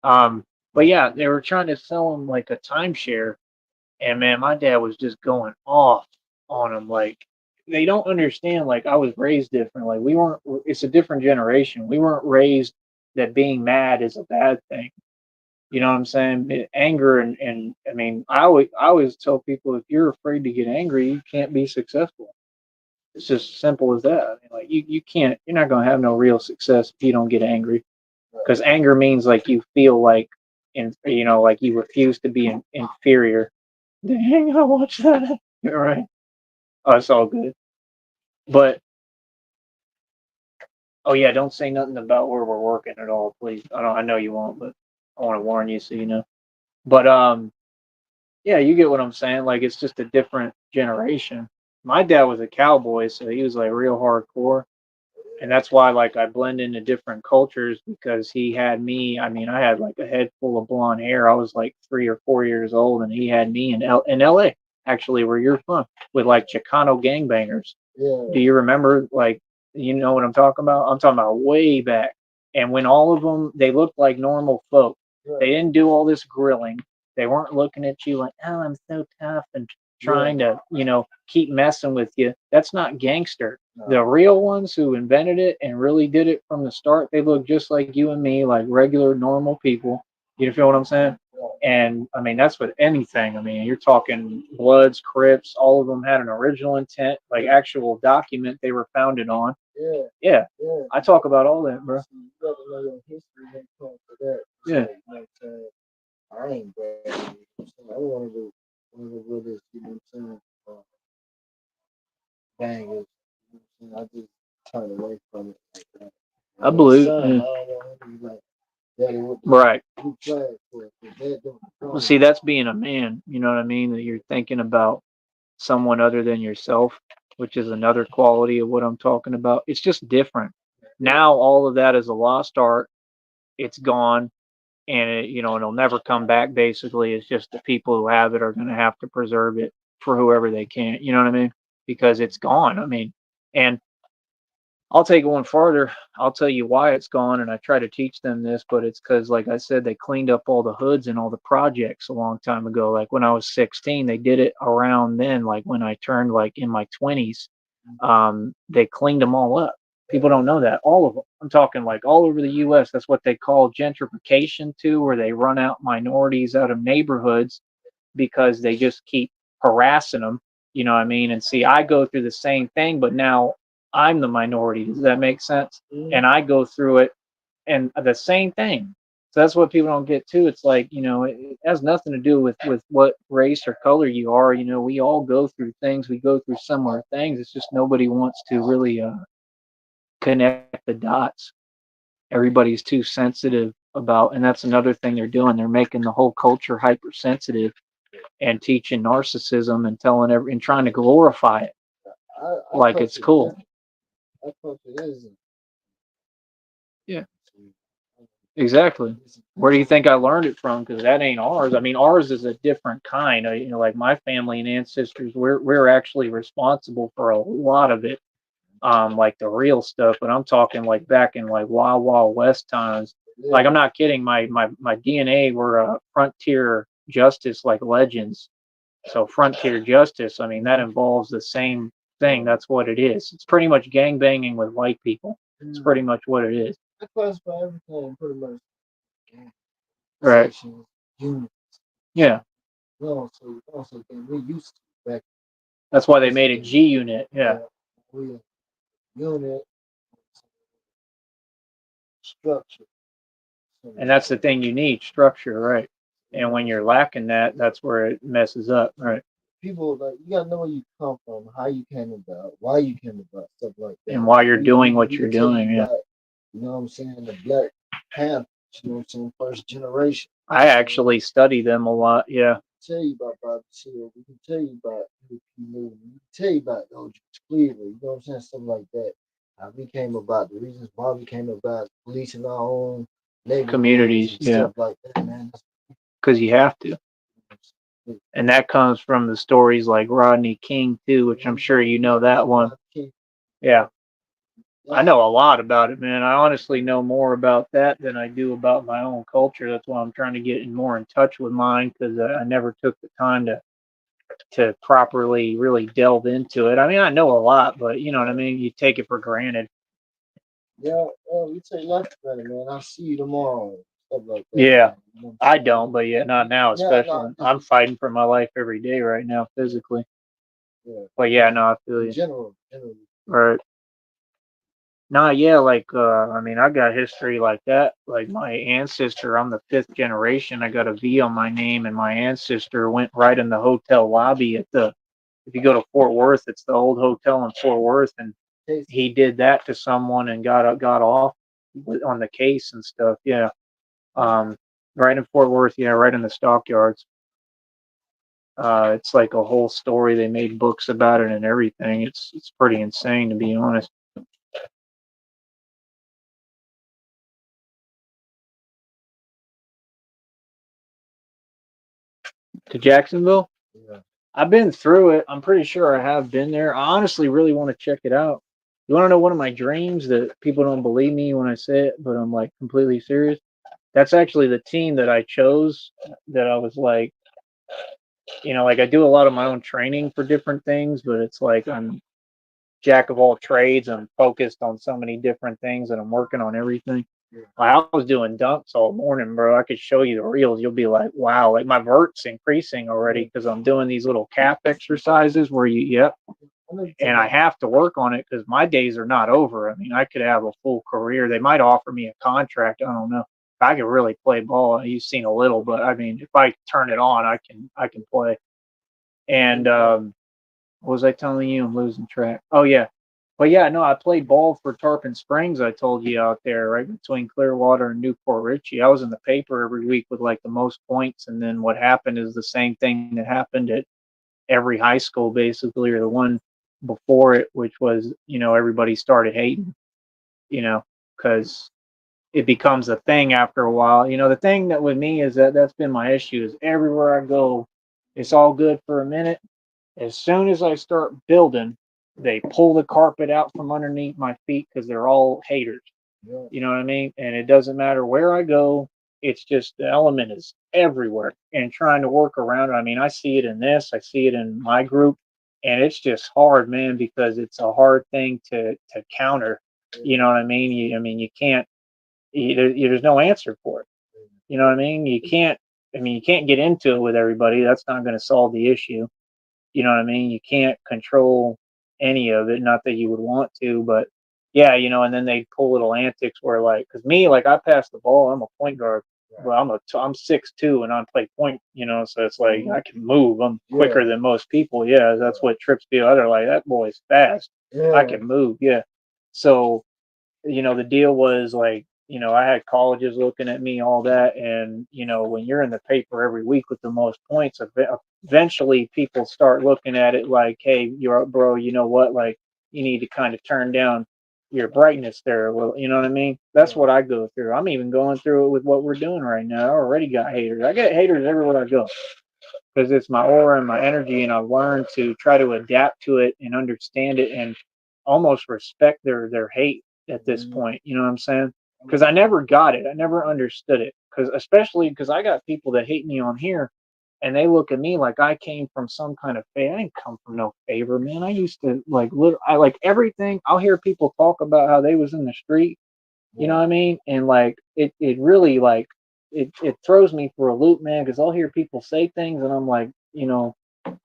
But yeah, they were trying to sell him like a timeshare, and man, my dad was just going off on him. Like they don't understand. Like I was raised different. Like we weren't. It's a different generation. We weren't raised that being mad is a bad thing. You know what I'm saying? Anger and I mean, I always tell people if you're afraid to get angry, you can't be successful. It's just simple as that. I mean, like you can't. You're not gonna have no real success if you don't get angry, because anger means like you feel like, like you refuse to be inferior. Dang, I watched that. You're right. Oh, it's all good. But oh yeah, don't say nothing about where we're working at all, please. I don't. I know you won't, but I want to warn you so you know. But yeah, you get what I'm saying. Like it's just a different generation. My dad was a cowboy, so he was like real hardcore, and that's why like I blend into different cultures because he had me. I mean, I had like a head full of blonde hair. I was like 3 or 4 years old, and he had me in L.A. actually, where you're from, with like Chicano gangbangers. Yeah. Do you remember like you know what I'm talking about? I'm talking about way back. And when all of them they looked like normal folk. They Right. didn't do all this grilling. They weren't looking at you like, "Oh, I'm so tough," and trying to, keep messing with you. That's not gangster. No. The real ones who invented it and really did it from the start, they look just like you and me, like regular normal people. You feel what I'm saying? Right. And I mean, that's with anything. I mean, you're talking Bloods, Crips, all of them had an original intent, like actual document they were founded on. Yeah. Yeah, Yeah. I talk about all that, bro. See, you gotta know your history when it comes to that. Yeah. Like, you know what I'm saying? I ain't bad. You know what I'm saying? I one of the realest, you know what I'm saying, bangers. You know what I'm saying? I just turn away from it like that. I And my believe, son, I yeah. don't want him to be like, Daddy, what the Right. blue flag for? Because Dad don't Well, see, that's being a man. You know what I mean? That you're thinking about someone other than yourself, which is another quality of what I'm talking about. It's just different. Now, all of that is a lost art. It's gone, and it'll never come back. Basically, it's just the people who have it are going to have to preserve it for whoever they can. You know what I mean? Because it's gone. I mean, and I'll take it one farther. I'll tell you why it's gone, and I try to teach them this, but it's because, like I said, they cleaned up all the hoods and all the projects a long time ago. Like when I was 16, they did it around then. Like when I turned like in my 20s, they cleaned them all up. People don't know that. All of them. I'm talking like all over the U.S. That's what they call gentrification too, where they run out minorities out of neighborhoods because they just keep harassing them. You know what I mean? And see, I go through the same thing, but now I'm the minority. Does that make sense? And I go through it and the same thing. So that's what people don't get too. It's like, it has nothing to do with what race or color you are. We all go through things. We go through similar things. It's just nobody wants to really connect the dots. Everybody's too sensitive about, and that's another thing they're doing. They're making the whole culture hypersensitive and teaching narcissism and telling and trying to glorify it like it's cool. I thought it is. Yeah, exactly. Where do you think I learned it from? Because that ain't ours. I mean, ours is a different kind. Like my family and ancestors, we're actually responsible for a lot of it, like the real stuff. But I'm talking like back in like Wild Wild West times. Like I'm not kidding. My DNA were frontier justice like legends. So frontier justice, I mean, that involves the same thing. That's what it is. It's pretty much gang banging with white people. It's pretty much what it is. I classify everything pretty much. Right. Units. Yeah. Also, we used to back. That's why they made a G unit. Yeah. We unit structure. And that's the thing you need, structure, right? And when you're lacking that, that's where it messes up, right? People like you gotta know where you come from, how you came about, why you came about, stuff like that. And why you're doing what you're doing, yeah. You know what I'm saying? The Black Panthers, you know what I'm saying? First generation. I actually study them a lot, yeah. Tell you about Bobby Seale. We can tell you about we can tell you about OJ Cleveland, you know what I'm saying? Stuff like that. How we came about, the reasons why we came about policing our own communities, yeah. Stuff like that, man. Because you have to. And that comes from the stories like Rodney King too, which I'm sure you know that one. Yeah. I know a lot about it, man. I honestly know more about that than I do about my own culture. That's why I'm trying to get more in touch with mine because I never took the time to properly really delve into it. I mean, I know a lot, but you know what I mean. You take it for granted. Yeah, we take life for granted, man. I'll see you tomorrow. Stuff like that, Yeah, man. You know what I I'm saying? don't, but yeah, not now, Yeah, no, especially. I'm fighting for my life every day right now, physically. yeah. But yeah, no, I feel In you. general, generally. Right. Nah, yeah, like I mean, I got history like that. Like my ancestor, I'm the fifth generation. I got a V on my name, and my ancestor went right in the hotel lobby at the. If you go to Fort Worth, it's the old hotel in Fort Worth, and Case, he did that to someone and got off on the case and stuff. Yeah, um, right in Fort Worth. Yeah, right in the stockyards. It's like a whole story. They made books about it and everything. It's pretty insane to be honest. To Jacksonville. yeah. I've been through it. I'm pretty sure I have been there. I honestly really want to check it out. You want to know one of my dreams that people don't believe me when I say it, but I'm like completely serious? That's actually the team that I chose that I was like, like I do a lot of my own training for different things, but it's like I'm jack of all trades. I'm focused on so many different things and I'm working on everything. Yeah. I was doing dunks all morning, bro. I could show you the reels. You'll be like, wow, like my vert's increasing already because I'm doing these little calf exercises where yep. And I have to work on it because my days are not over. I mean, I could have a full career. They might offer me a contract. I don't know. I can really play ball. You've seen a little, but I mean, if I turn it on, I can play. And what was I telling you? I'm losing track. Oh yeah, but yeah, no, I played ball for Tarpon Springs. I told you out there, right between Clearwater and Newport Richie. I was in the paper every week with like the most points, and then what happened is the same thing that happened at every high school, basically, or the one before it, which was everybody started hating, because it becomes a thing after a while. The thing that with me is that's been my issue is everywhere I go, it's all good for a minute. As soon as I start building, they pull the carpet out from underneath my feet because they're all haters. Yeah. You know what I mean? And it doesn't matter where I go. It's just the element is everywhere and trying to work around it. I mean, I see it in this, I see it in my group, and it's just hard, man, because it's a hard thing to counter. You know what I mean? You can't. There's no answer for it. You know what I mean? You can't. I mean, you can't get into it with everybody. That's not going to solve the issue. You know what I mean? You can't control any of it. Not that you would want to, but yeah, and then they pull little antics where like, cause me, like I pass the ball, I'm a point guard. Well, I'm 6'2" and I play point, so it's like I can move. I'm quicker than most people. Yeah, that's what trips people out. They're like, that boy's fast. I can move. Yeah. So the deal was like, I had colleges looking at me, all that. And, when you're in the paper every week with the most points, eventually people start looking at it like, hey, you're bro, you know what? Like, you need to kind of turn down your brightness there. Well, you know what I mean? That's what I go through. I'm even going through it with what we're doing right now. I already got haters. I get haters everywhere I go because it's my aura and my energy. And I've learned to try to adapt to it and understand it and almost respect their hate at this point. You know what I'm saying? Because I never got it. I never understood it. Because especially because I got people that hate me on here, and they look at me like I came from some kind of favor. I didn't come from no favor, man. I used to I like everything. I'll hear people talk about how they was in the street. You know what I mean? And like it really like it throws me for a loop, man. Because I'll hear people say things, and I'm like,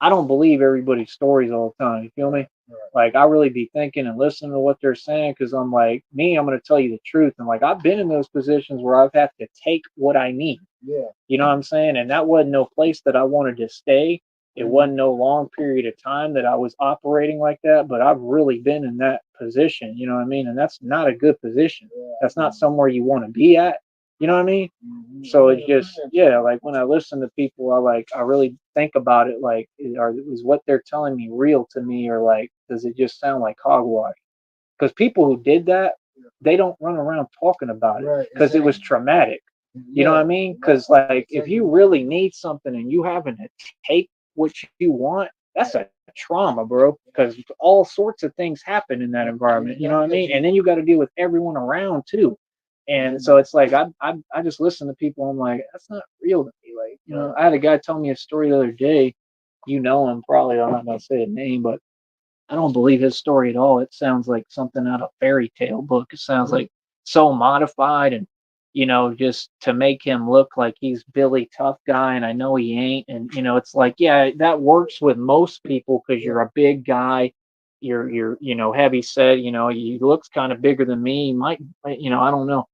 I don't believe everybody's stories all the time. You feel me? Right. Like I really be thinking and listening to what they're saying because I'm like me. I'm going to tell you the truth, and like I've been in those positions where I've had to take what I need. Yeah. You know what I'm saying? And that wasn't no place that I wanted to stay. It wasn't no long period of time that I was operating like that, but I've really been in that position. You know what I mean? And that's not a good position. That's not somewhere you want to be at. You know what I mean? So it's just, yeah, like when I listen to people, I really think about it like, is what they're telling me real to me, or like, does it just sound like hogwash? Because people who did that, they don't run around talking about it because it was traumatic. You know what I mean? Because like, if you really need something and you having to take what you want, that's a trauma, bro, because all sorts of things happen in that environment. You know what I mean? And then you got to deal with everyone around too. And so it's like I just listen to people. I'm like, that's not real to me. Like, you know, I had a guy tell me a story the other day. You know him probably. I'm not gonna say his name, but I don't believe his story at all. It sounds like something out of a fairy tale book. It sounds like so modified and just to make him look like he's Billy Tough Guy, and I know he ain't. And it's like, yeah, that works with most people because you're a big guy, you're heavy set. He looks kind of bigger than me. He might, I don't know.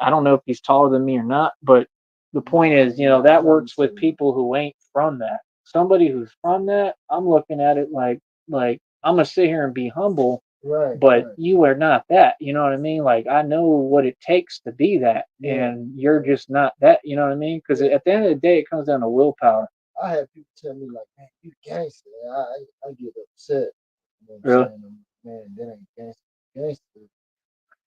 I don't know if he's taller than me or not, but the point is, that works with people who ain't from that. Somebody who's from that, I'm looking at it like I'm gonna sit here and be humble, Right. but Right. you are not that. You know what I mean? Like I know what it takes to be that, Yeah. and you're just not that. You know what I mean? Because at the end of the day, it comes down to willpower. I had people tell me like, man, you gangster. And I get upset. You know what I'm Really? saying? Man, that ain't gangster. Gangster. You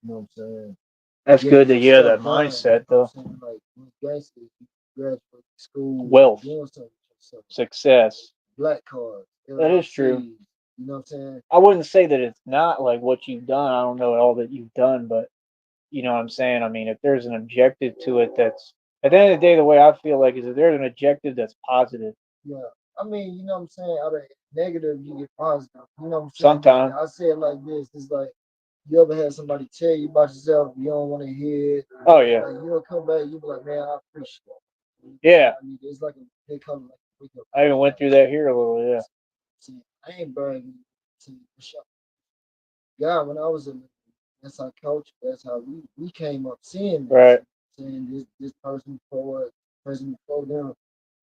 know what I'm saying? That's Getting good to hear yourself that done. mindset, You know though. what I'm saying? Like, when gangster, you graduate school, Wealth, doing something with yourself. success. Black cards, That is true. LLCs. You know what I'm saying? I wouldn't say that it's not like what you've done. I don't know all that you've done, but you know what I'm saying? I mean, if there's an objective to it that's at the end of the day, the way I feel like is if there's an objective that's positive. Yeah. I mean, you know what I'm saying? Out of negative, you get positive. You know what I'm saying? Sometimes. I say it like this. It's like, you ever had somebody tell you about yourself, you don't want to hear it. Oh yeah. Like, you'll come back, you be like, man, I appreciate it. Yeah. I mean, it's like they come like a wake up I even went through that here a little, yeah. See, I ain't bragging to show. God, when I was in, that's our culture. That's how we came up seeing this. Right. Saying this person before them,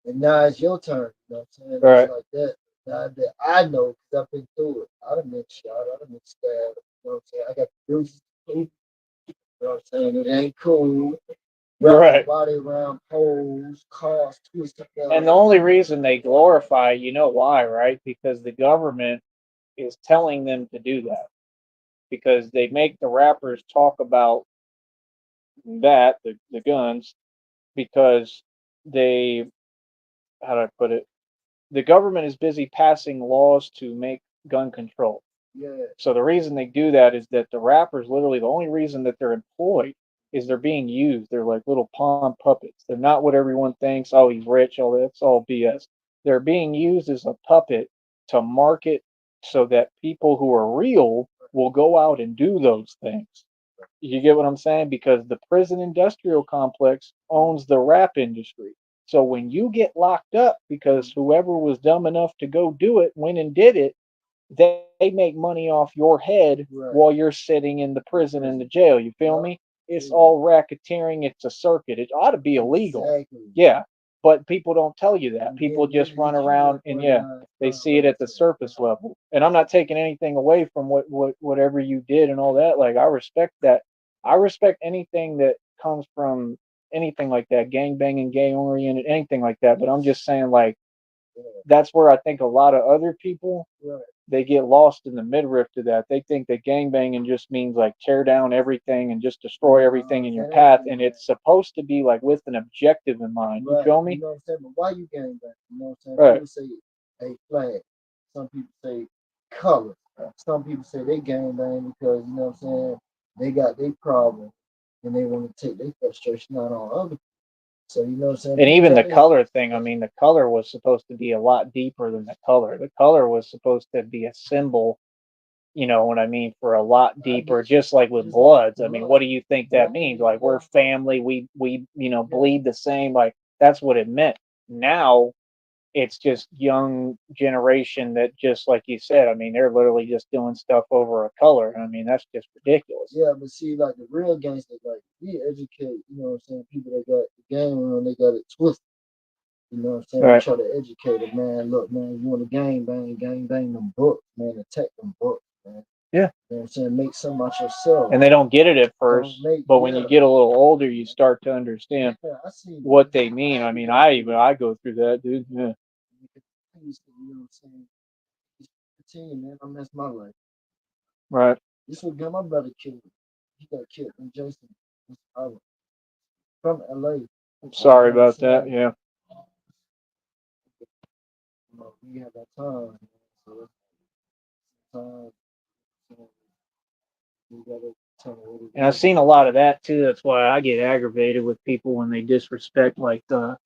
and now it's your turn. You know what I'm saying? Right. It's like that. That I know because I've been through it. I'd have been shot. I'd have been stabbed. You know what I'm saying? I got bruises too. You know what I'm saying? It ain't cool. Right. Body around poles, cars twisted down. And the only reason they glorify, you know why, right? Because the government is telling them to do that. Because they make the rappers talk about that, the guns, because they, how do I put it? The government is busy passing laws to make gun control. Yeah. So the reason they do that is that the rappers, literally, the only reason that they're employed is they're being used. They're like little pawn puppets. They're not what everyone thinks. Oh, he's rich. All that's all BS. They're being used as a puppet to market so that people who are real will go out and do those things. You get what I'm saying? Because the prison industrial complex owns the rap industry. So when you get locked up because whoever was dumb enough to go do it went and did it, they make money off your head while you're sitting in the prison in the jail. You feel me? It's all racketeering. It's a circuit. It ought to be illegal. Exactly. Yeah. But people don't tell you that. People just run around and they see it at the surface level. And I'm not taking anything away from whatever you did and all that. Like I respect that. I respect anything that comes from anything like that, gang banging, gay oriented, anything like that. But I'm just saying like that's where I think a lot of other people they get lost in the midriff to that. They think that gangbanging just means like tear down everything and just destroy everything in your path, and it's supposed to be like with an objective in mind. You feel me? You know what I'm saying? But why you gangbang? You know what I'm saying? Right. People say they flag. Some people say color. Some people say they gangbang because you know what I'm saying. They got their problem and they want to take their frustration out on other people. So you know what I'm saying? And even the color thing, I mean, the color was supposed to be a lot deeper than the color. The color was supposed to be a symbol, you know what I mean, for a lot deeper, just like with Bloods. I mean, what do you think that means? Like we're family, we bleed the same, like that's what it meant. Now it's just young generation that just like you said, I mean, they're literally just doing stuff over a color. I mean, that's just ridiculous. Yeah, but see, like the real gangsters, like we educate, you know what I'm saying, people that got the game on, they got it twisted. You know what I'm saying? Right. We try to educate it, man. Look, man, you want to gang bang them books, man, attack them books, man. Yeah. You know what I'm saying? Make something out yourself. And they don't get it at first, but when you get a little older, you start to understand what they mean. I mean, I go through that, dude. Yeah. You know what I'm saying? Continue, man. I messed my life. Right. This what got my brother killed. He got killed in Jason. From LA. I'm sorry about that. Yeah. we have that time. So sometimes we gotta tell them what And I've it is. seen a lot of that too. That's why I get aggravated with people when they disrespect like the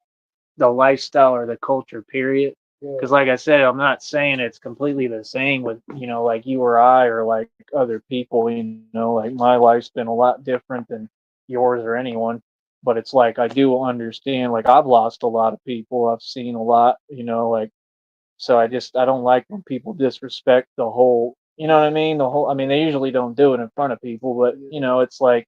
lifestyle or the culture, period. Yeah, Because like I said, I'm not saying it's completely the same with, like you or I or like other people, like my life's been a lot different than yours or anyone. But it's like I do understand, like I've lost a lot of people. I've seen a lot, like so I don't like when people disrespect the whole, you know what I mean? I mean, they usually don't do it in front of people, but yeah, it's like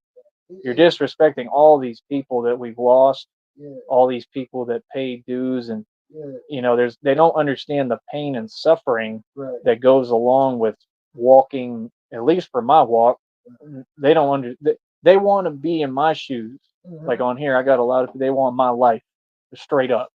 it, you're it, disrespecting all these people that we've lost, yeah, all these people that pay dues, and yeah, they don't understand the pain and suffering right. that goes along with walking, at least for my walk. They don't they want to be in my shoes. Like Mm-hmm. on here, I got a lot of, they want my life straight up.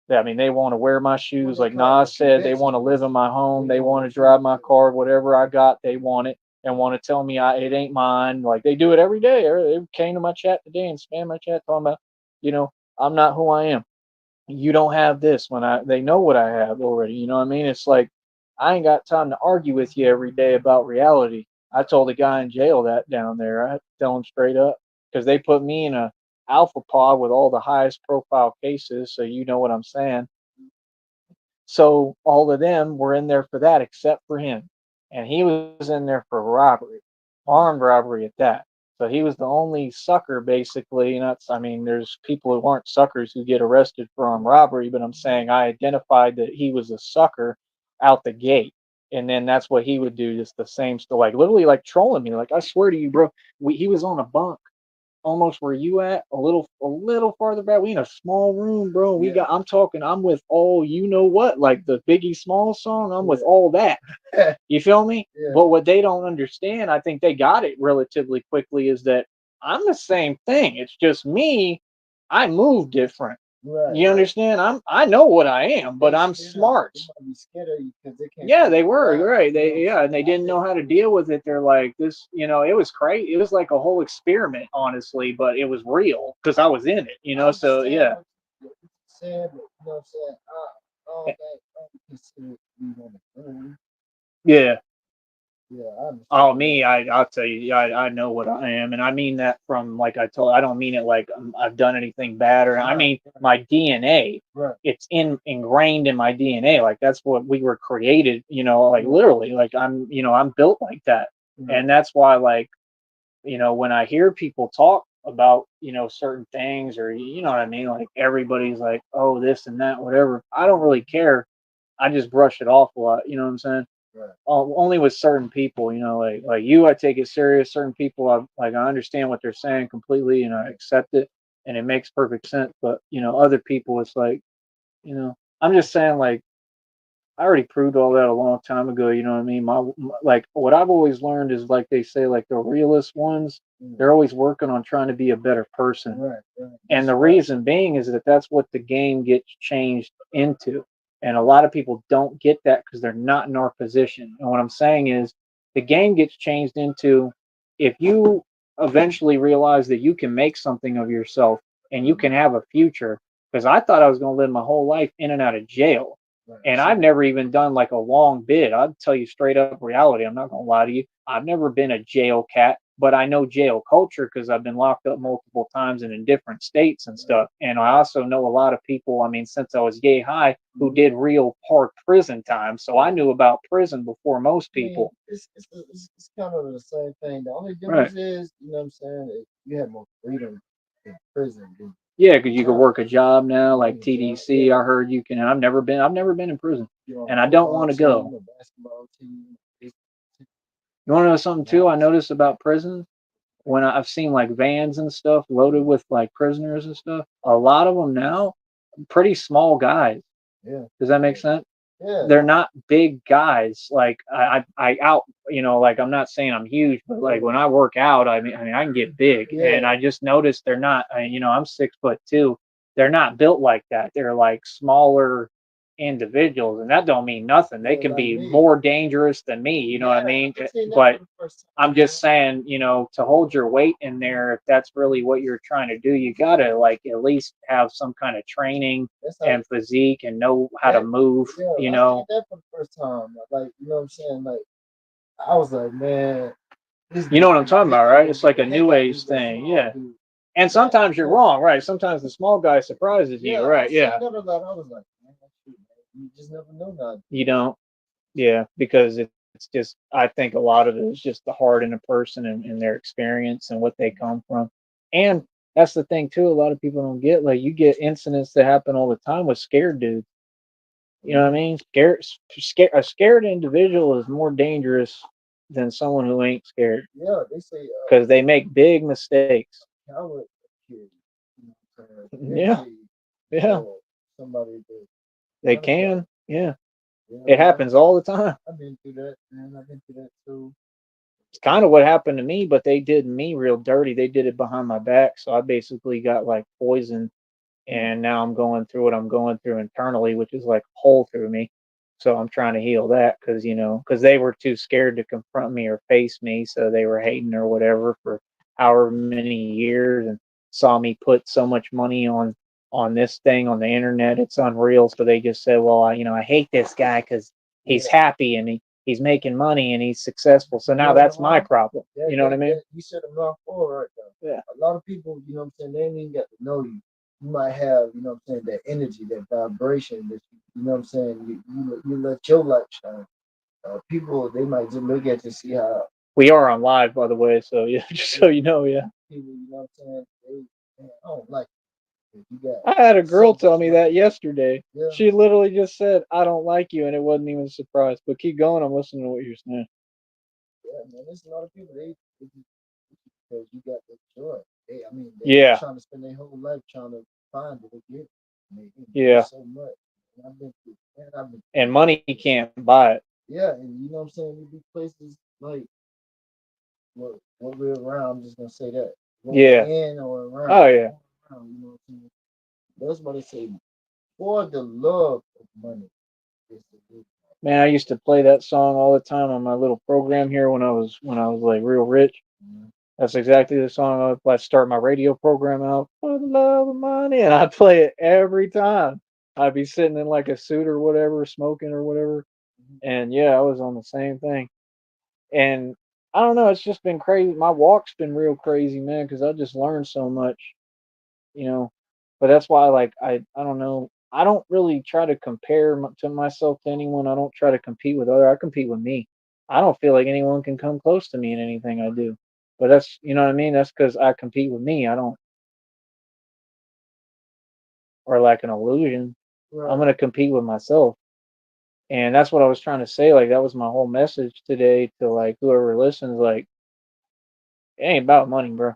I mean, they want to wear my What shoes. they Like call Nas it, said, they want conviction. to live in my home. They They want want to to drive feel my it. car, whatever I got, they want it and want to tell me it ain't mine. Like they do it every day. They came to my chat today and spammed my chat talking about, you know, I'm not who I am. You don't have this when they know what I have already. You know what I mean? It's like I ain't got time to argue with you every day about reality. I told the guy in jail that down there. I had to tell him straight up because they put me in a alpha pod with all the highest profile cases. So you know what I'm saying. So all of them were in there for that except for him. And he was in there for robbery, armed robbery at that. So he was the only sucker basically. Not, I mean, there's people who aren't suckers who get arrested for armed robbery, but I'm saying I identified that he was a sucker out the gate. And then that's what he would do, just the same stuff, like literally like trolling me. Like I swear to you, bro, he was on a bunk almost where you at, a little farther back. We in a small room, bro. Yeah, I'm with all you know what, like the Biggie Small song. I'm with yeah, all that. You feel me? yeah, But what they don't understand, I think they got it relatively quickly, is that I'm the same thing. It's just me. I move different. right, You right. understand? I know what I am, but They I'm scared. smart. They might be scared of you because they can't Yeah, figure they you were. You're out. right. You know what I'm And they saying? I didn't know think, how to deal with it. They're like this, it was crazy. It was like a whole experiment, honestly, but it was real because I was in it, I so understand yeah. what you're saying, but you know what I'm saying? I don't think I don't consider you on the phone. Yeah. Yeah, I Oh, understand me, that. I'll tell you, yeah, I know what I am, and I mean that from like I don't mean it like I've done anything bad, or I Right, mean my DNA. right, It's ingrained in my DNA. Like that's what we were created, like right, literally. Like I'm built like that, right, and that's why like when I hear people talk about certain things, or you know what I mean, like everybody's like, oh, this and that, whatever. I don't really care. I just brush it off a lot. You know what I'm saying? right. Only with certain people, like you, I take it serious. Certain people, I understand what they're saying completely, and I accept it, and it makes perfect sense. But other people, it's like, I'm just saying, like I already proved all that a long time ago. You know what I mean? Like what I've always learned is like they say, like the realest ones, Mm, they're always working on trying to be a better person. right, right. And That's the right. reason being is that that's what the game gets changed into. And a lot of people don't get that because they're not in our position. And what I'm saying is the game gets changed into, if you eventually realize that you can make something of yourself and you Mm, can have a future. Because I thought I was going to live my whole life in and out of jail. right. And I've So, never even done like a long bid. I'll tell you straight up reality. I'm not going to lie to you. I've never been a jail cat, but I know jail culture because I've been locked up multiple times and in different states and right. stuff. And I also know a lot of people, I mean, since I was yay high, who Mhm. did real hard prison time. So I Right. knew about prison before most I mean, people. it's kind of the same thing. The only Right. difference is, you know what I'm saying, is you have more freedom in prison than Yeah, because you could jail. work a job now, like Working a job, TDC. yeah. I heard you can. I've never been in prison, You're on and a I don't football want to team, go. a basketball team, baseball team. You want to know something too? I Nice. noticed about prisons when I've seen like vans and stuff loaded with like prisoners and stuff. A lot of them now, pretty small guys. Yeah, Does that make yeah, sense? yeah. They're not big guys. Like I out, like I'm not saying I'm huge, but like Yeah. when I work out, I mean I can get big, and Yeah, I just noticed they're not. I'm 6'2". They're not built like that. They're like smaller. individuals, and that don't mean nothing. They Yeah, can like be me. more dangerous than me. You know what I mean? I've seen that But for the first time, I'm just saying, you know, to hold your weight in there, if that's really what you're trying to do, you gotta like at least have some kind of training That's how, and physique and know how to that, move. yeah, You I know, seen that for the first time. Like, you know what I'm saying? Like, I was like, man, this you know what I'm dude, talking this about, dude right? gonna It's beat like the a heck new out age this little thing, small yeah. dude. And That, sometimes you're yeah, wrong, right? Sometimes the small guy surprises you, yeah, I right? seen Yeah, that a lot. I was like, man, shoot, man, you just never know now. you don't. Yeah, because it's just, I think a lot of it is just the heart in a person and their experience and what they come from. And that's the thing too, a lot of people don't get, like you get incidents that happen all the time with scared dudes. You know what I mean? A scared individual is more dangerous than someone who ain't scared Yeah, they say because they make big mistakes. coward kid. You know what I'm saying? Yeah, Eventually, yeah, somebody that they kind of got, can. Yeah, yeah, it man, happens all the time. I've been through that, man. I've been through that too. It's kind of what happened to me, but they did me real dirty. They did it behind my back, so I basically got like poisoned, and now I'm going through what I'm going through internally, which is like a hole through me. So I'm trying to heal that because because they were too scared to confront me or face me, so they were hating or whatever for however many years, and saw me put so much money on this thing on the internet. It's unreal. So they just said, well, I hate this guy because he's Yeah, happy and he's making money and he's successful. So now you know that's my what? problem. That, You know what I that, mean? that, you said a mouthful right there. Yeah. A lot of people, you know what I'm saying, they ain't even got to know you. You might have, you know what I'm saying, that energy, that vibration that you know what I'm saying, you let your light shine. People, they might just look at you, see how We are on live, by the way. So yeah, just so you know, yeah. people, you know what I'm saying, man, I don't like it. You got I had a girl so tell much me light. that yesterday. Yeah, She literally just said, "I don't like you," and it wasn't even a surprise. But keep going. I'm listening to what you're saying. yeah, man. There's a lot of people, they just, because you got the joy. They Yeah, trying to spend their whole life trying to find it again. yeah. There's so much. And I've been through, man, I've been And money can't buy it. yeah, and you know what I'm saying? You be places like what we're around, I'm just gonna say that. What we're Yeah. in or around, Oh yeah. you know what I'm saying? That's what they say. For the love of money is the root. Man, I used to play that song all the time on my little program here when I was like real rich. Mhm. That's exactly the song I would play. Start my radio program out for the love of money, and I'd play it every time. I'd be sitting in like a suit or whatever, smoking or whatever, Mhm. and yeah, I was on the same thing. And I don't know, it's just been crazy. My walk's been real crazy, man, because I just learned so much, you know. But that's why, like, I don't know. I don't really try to compare to myself to anyone. I don't try to compete with other. I compete with me. I don't feel like anyone can come close to me in anything I do. But that's, you know what I mean. That's because I compete with me. I don't, or like an illusion. I'm Right. gonna compete with myself, and that's what I was trying to say. Like that was my whole message today to like whoever listens. Like it ain't about money, bro.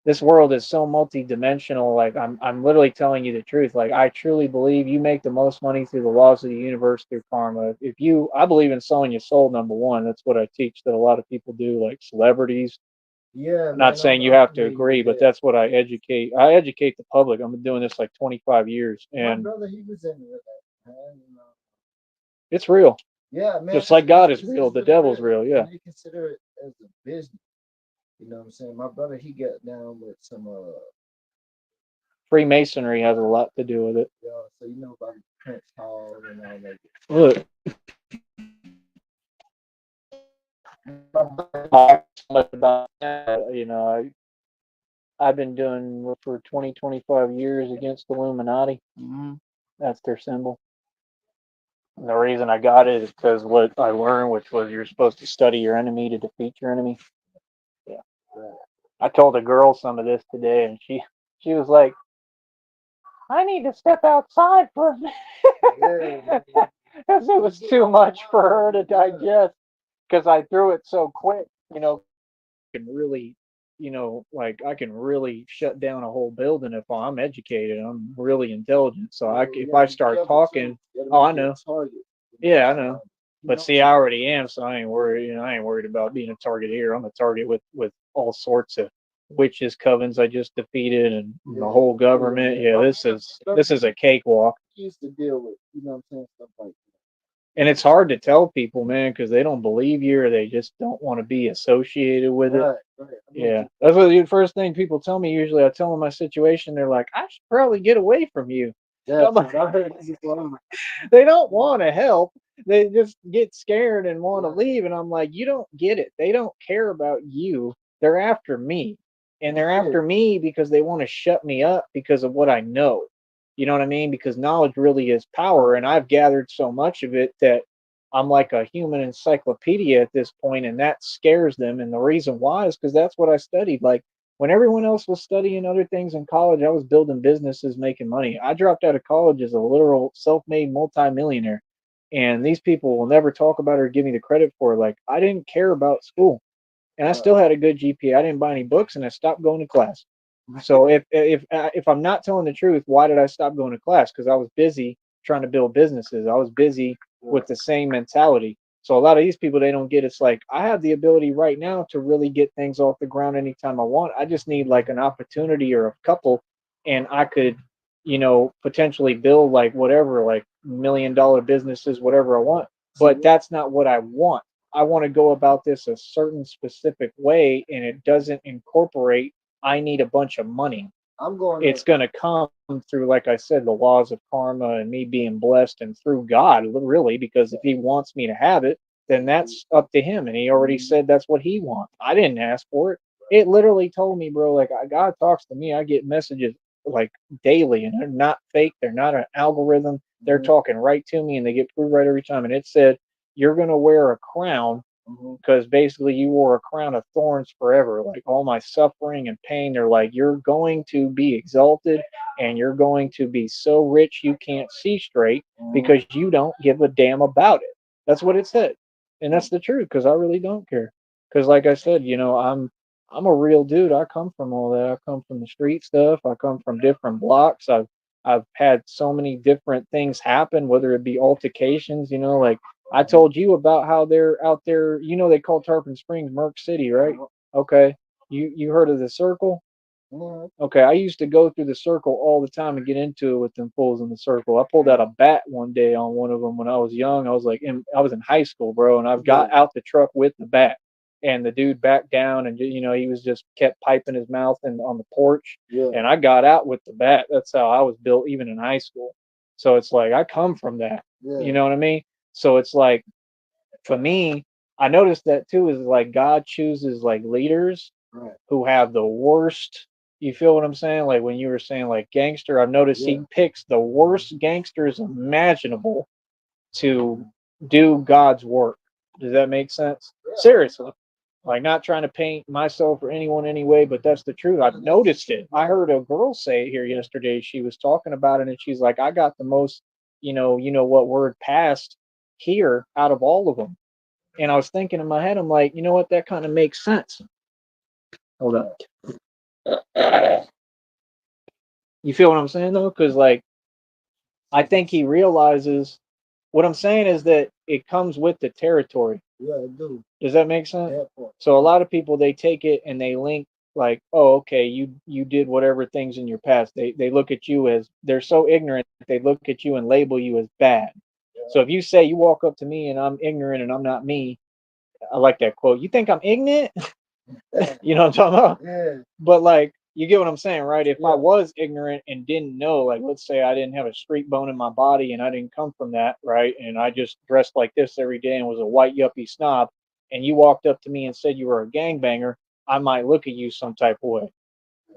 This world is so multi-dimensional. Like I'm literally telling you the truth. Like I truly believe you make the most money through the laws of the universe through karma. I believe in selling your soul, number one. That's what I teach that a lot of people do, like celebrities. Yeah, I'm not man, saying you I'm have to familiar agree, with but that. that's what I educate. I educate the public. I've been doing this like 25 years, My and brother, he was into that, man. it's real. Yeah, man, Just like God is real, it's the really devil's real. real. Yeah. And they consider it as a business. You know what I'm saying? My brother, he got down with some Freemasonry has a lot to do with it. so you know about Prince Hall and all that. Look, much about I've been doing what, for 20, 25 years against the Illuminati. Mm-hmm. That's their symbol. And the reason I got it is because what I learned, which was you're supposed to study your enemy to defeat your enemy. Yeah. Right. I told a girl some of this today, and she was like, "I need to step outside for a minute," Yeah, because it was too much for her to digest. Because I threw it so quick, can really, like I can really shut down a whole building if I'm educated. I'm really intelligent. So if I start talking, oh, I know. Target. Yeah, I know. But see, I already am, so I ain't worried. I ain't worried about being a target here. I'm a target with all sorts of witches covens I just defeated and the whole government. Yeah, this is a cakewalk. used to deal with, you know what I'm saying, stuff like And it's hard to tell people, man, because they don't believe you or they just don't want to be associated with that. it. Right. I mean, Yeah, that's what the first thing people tell me. Usually, I tell them my situation. They're like, "I should probably get away from you." I'm like, I heard this before. I'm like, they don't want to help. They just get scared and want to yeah, leave. And I'm like, you don't get it. They don't care about you. They're after me. And they're that's it. after me because they want to shut me up because of what I know. You know what I mean? Because knowledge really is power. And I've gathered so much of it that I'm like a human encyclopedia at this point, and that scares them. And the reason why is because that's what I studied. Like when everyone else was studying other things in college, I was building businesses, making money. I dropped out of college as a literal self-made multimillionaire. And these people will never talk about it or give me the credit for it. Like I didn't care about school, and I Right. still had a good GPA. I didn't buy any books, and I stopped going to class. So if I'm not telling the truth, why did I stop going to class? Because I was busy trying to build businesses. I was busy with the same mentality. So a lot of these people they don't get it's like I have the ability right now to really get things off the ground anytime I want. I just need like an opportunity or a couple, and I could, potentially build like whatever, like $1 million businesses, whatever I want. But that's not what I want. I want to go about this a certain specific way, and it doesn't incorporate I need a bunch of money. I'm going It's to, going to come through, like I said, the laws of karma and me being blessed and through God, really, because if He wants me to have it, then that's up to Him. And He already said that's what He wants. I didn't ask for it. It literally told me, bro, like God talks to me. I get messages like daily, and they're not fake. They're not an algorithm. They're talking right to me, and they get proved right every time. And it said, you're going to wear a crown because basically you wore a crown of thorns forever. Like all my suffering and pain, they're like, you're going to be exalted and you're going to be so rich you can't see straight because you don't give a damn about it. That's what it said. And that's the truth because I really don't care. Because like I said, I'm a real dude. I come from all that. I come from the street stuff. I come from different blocks. I've had so many different things happen, whether it be altercations, like I told you about how they're out there. They call Tarpon Springs Merc City, right? Okay. You heard of the circle? Mhm. Okay, I used to go through the circle all the time and get into it with them fools in the circle. I pulled out a bat one day on one of them when I was young. I was in high school, bro, and I got out the truck with the bat. And the dude backed down, and he was just kept piping his mouth and on the porch. Yeah, And I got out with the bat. That's how I was built, even in high school. So it's like I come from that. You yeah, know what I mean? So it's like for me, I noticed that too. Is like God chooses like leaders right, who have the worst. You feel what I'm saying? Like when you were saying like gangster, I've noticed yeah, he picks the worst gangsters imaginable to do God's work. Does that make sense? Seriously. Like not trying to paint myself or anyone anyway, but that's the truth. I've noticed it. I heard a girl say it here yesterday. She was talking about it and she's like, I got the most, what word passed here out of all of them. And I was thinking in my head, I'm like, you know what? That kind of makes sense. Hold up. You feel what I'm saying though? Because like I think he realizes what I'm saying is that it comes with the territory. yeah, I do. Does that make sense? That part. So a lot of people they take it and they link like, oh, okay, you did whatever things in your past. They look at you as they're so ignorant they look at you and label you as bad. So if you say you walk up to me and I'm ignorant and I'm not me, I like that quote. You think I'm ignorant? You know what I'm talking about? Yeah, But like, you get what I'm saying, right? If I yeah, was ignorant and didn't know, like, let's say I didn't have a street bone in my body and I didn't come from that, right? And I just dressed like this every day and was a white yuppie snob, and you walked up to me and said you were a gangbanger, I might look at you some type of way.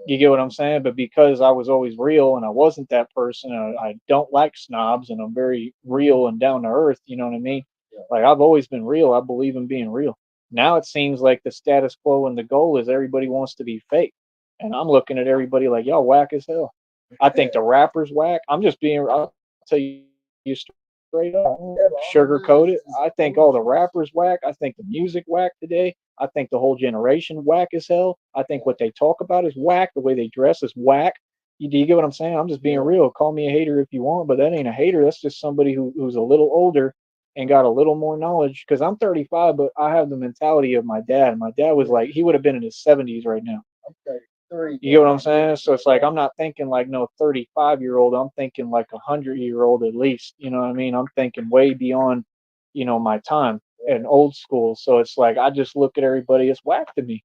You get what I'm saying? But because I was always real and I wasn't that person, I don't like snobs and I'm very real and down to earth. You know what I mean? yeah. Like I've always been real. I believe in being real. Now it seems like the status quo and the goal is everybody wants to be fake. And I'm looking at everybody like, y'all whack as hell. I think the rappers whack. I'll tell you straight up, Yeah, but all sugar it coated. is I think all the rappers whack. I think the music whack today. I think the whole generation whack as hell. I think what they talk about is whack. The way they dress is whack. Do you get what I'm saying? I'm just being yeah, real. Call me a hater if you want, but that ain't a hater. That's just somebody who's a little older and got a little more knowledge. Because I'm 35, but I have the mentality of my dad. My dad was yeah. like, he would have been in his 70s right now. Okay. three. You get what I'm saying? So it's like I'm not thinking like no 35-year-old. I'm thinking like 100-year-old at least. You know what I mean? I'm thinking way beyond, my time and old school. So it's like I just look at everybody as whack to me.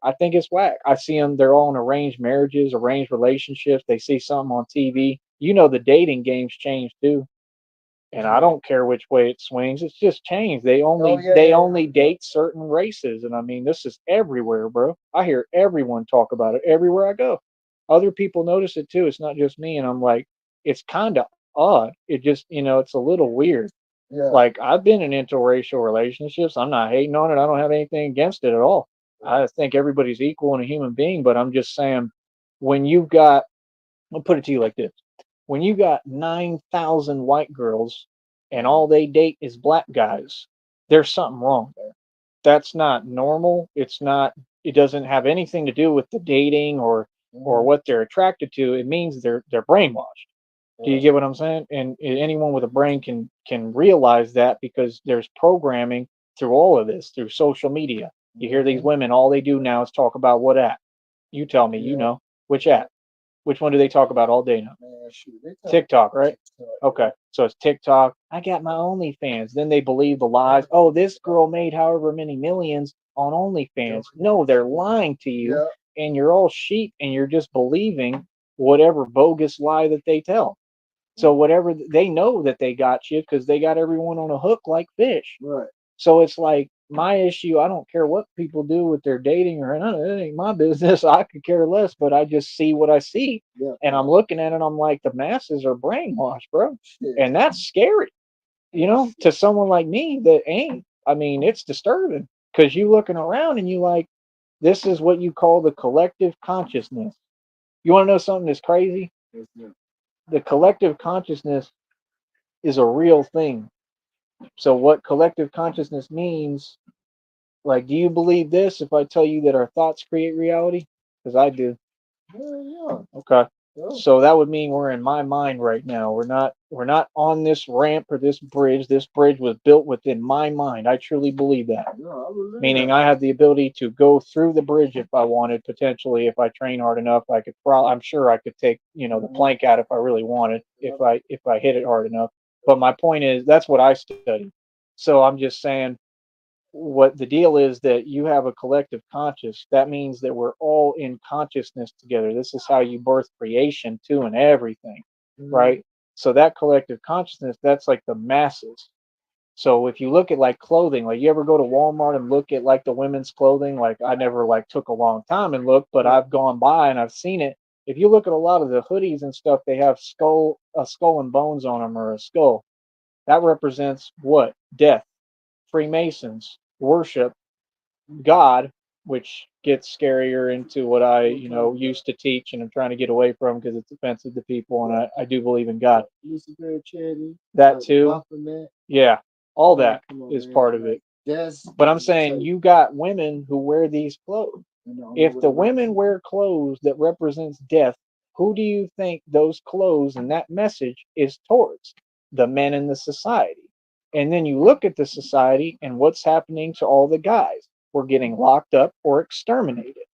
I think it's whack. I see them; they're all in arranged marriages, arranged relationships. They see something on TV. The dating game's changed too, and I don't care which way it swings. It's just changed. They only Oh, yeah, they yeah. only date certain races, and I mean this is everywhere, bro. I hear everyone talk about it everywhere I go. Other people notice it too. It's not just me, and I'm like, it's kind of odd. It just it's a little weird. Yeah. Like I've been in interracial relationships. I'm not hating on it. I don't have anything against it at all. I think everybody's equal and a human being, but I'm just saying when you've got I'll put it to you like this. When you got 9,000 white girls and all they date is black guys, there's something wrong there. That's not normal. It doesn't have anything to do with the dating or what they're attracted to. It means they're brainwashed. Do you get what I'm saying? And anyone with a brain can realize that because there's programming through all of this, through social media. You hear these women, all they do now is talk about what app? You tell me, which app? Which one do they talk about all day now? Man, shoot, they talk TikTok, right? TikTok. Okay. So it's TikTok. I got my OnlyFans. Then they believe the lies. Oh, this girl made however many millions on OnlyFans. No, they're lying to you Yeah. and you're all sheep and you're just believing whatever bogus lie that they tell. So whatever they know that they got you because they got everyone on a hook like fish. Right. So it's like my issue. I don't care what people do with their dating or none of it ain't my business. I could care less, but I just see what I see, Yeah. and I'm looking at it. I'm like, the masses are brainwashed, bro, Shit. and that's scary. To someone like me that ain't. I mean, it's disturbing because you looking around and you like, this is what you call the collective consciousness. You want to know something that's crazy? Yeah. The collective consciousness is a real thing. So what collective consciousness means, like, do you believe this if I tell you that our thoughts create reality? Because I do. Yeah. Okay. Yeah. So that would mean we're in my mind right now. We're not on this ramp or this bridge. This bridge was built within my mind. I truly believe that. Yeah, I believe Meaning that. I have the ability to go through the bridge if I wanted, potentially if I train hard enough. I could probably I'm sure I could take, the plank out if I really wanted, if I hit it hard enough. But my point is that's what I study. So I'm just saying what the deal is that you have a collective conscious. That means that we're all in consciousness together. This is how you birth creation too and everything, right? So that collective consciousness, that's like the masses. So if you look at like clothing, like you ever go to Walmart and look at like the women's clothing, like I never like took a long time and looked, but I've gone by and I've seen it. If you look at a lot of the hoodies and stuff, they have a skull and bones on them or a skull. That represents what? Death. Freemasons worship God, which gets scarier into what I, used to teach and I'm trying to get away from because it's offensive to people and I do believe in God. Lucifer charity. That too. Baphomet. Yeah. All that Come on, is man. part of it. But I'm saying you got women who wear these clothes. If the women wear clothes that represents death, who do you think those clothes and that message is towards? The men in the society. And then you look at the society and what's happening to all the guys. We're getting locked up or exterminated.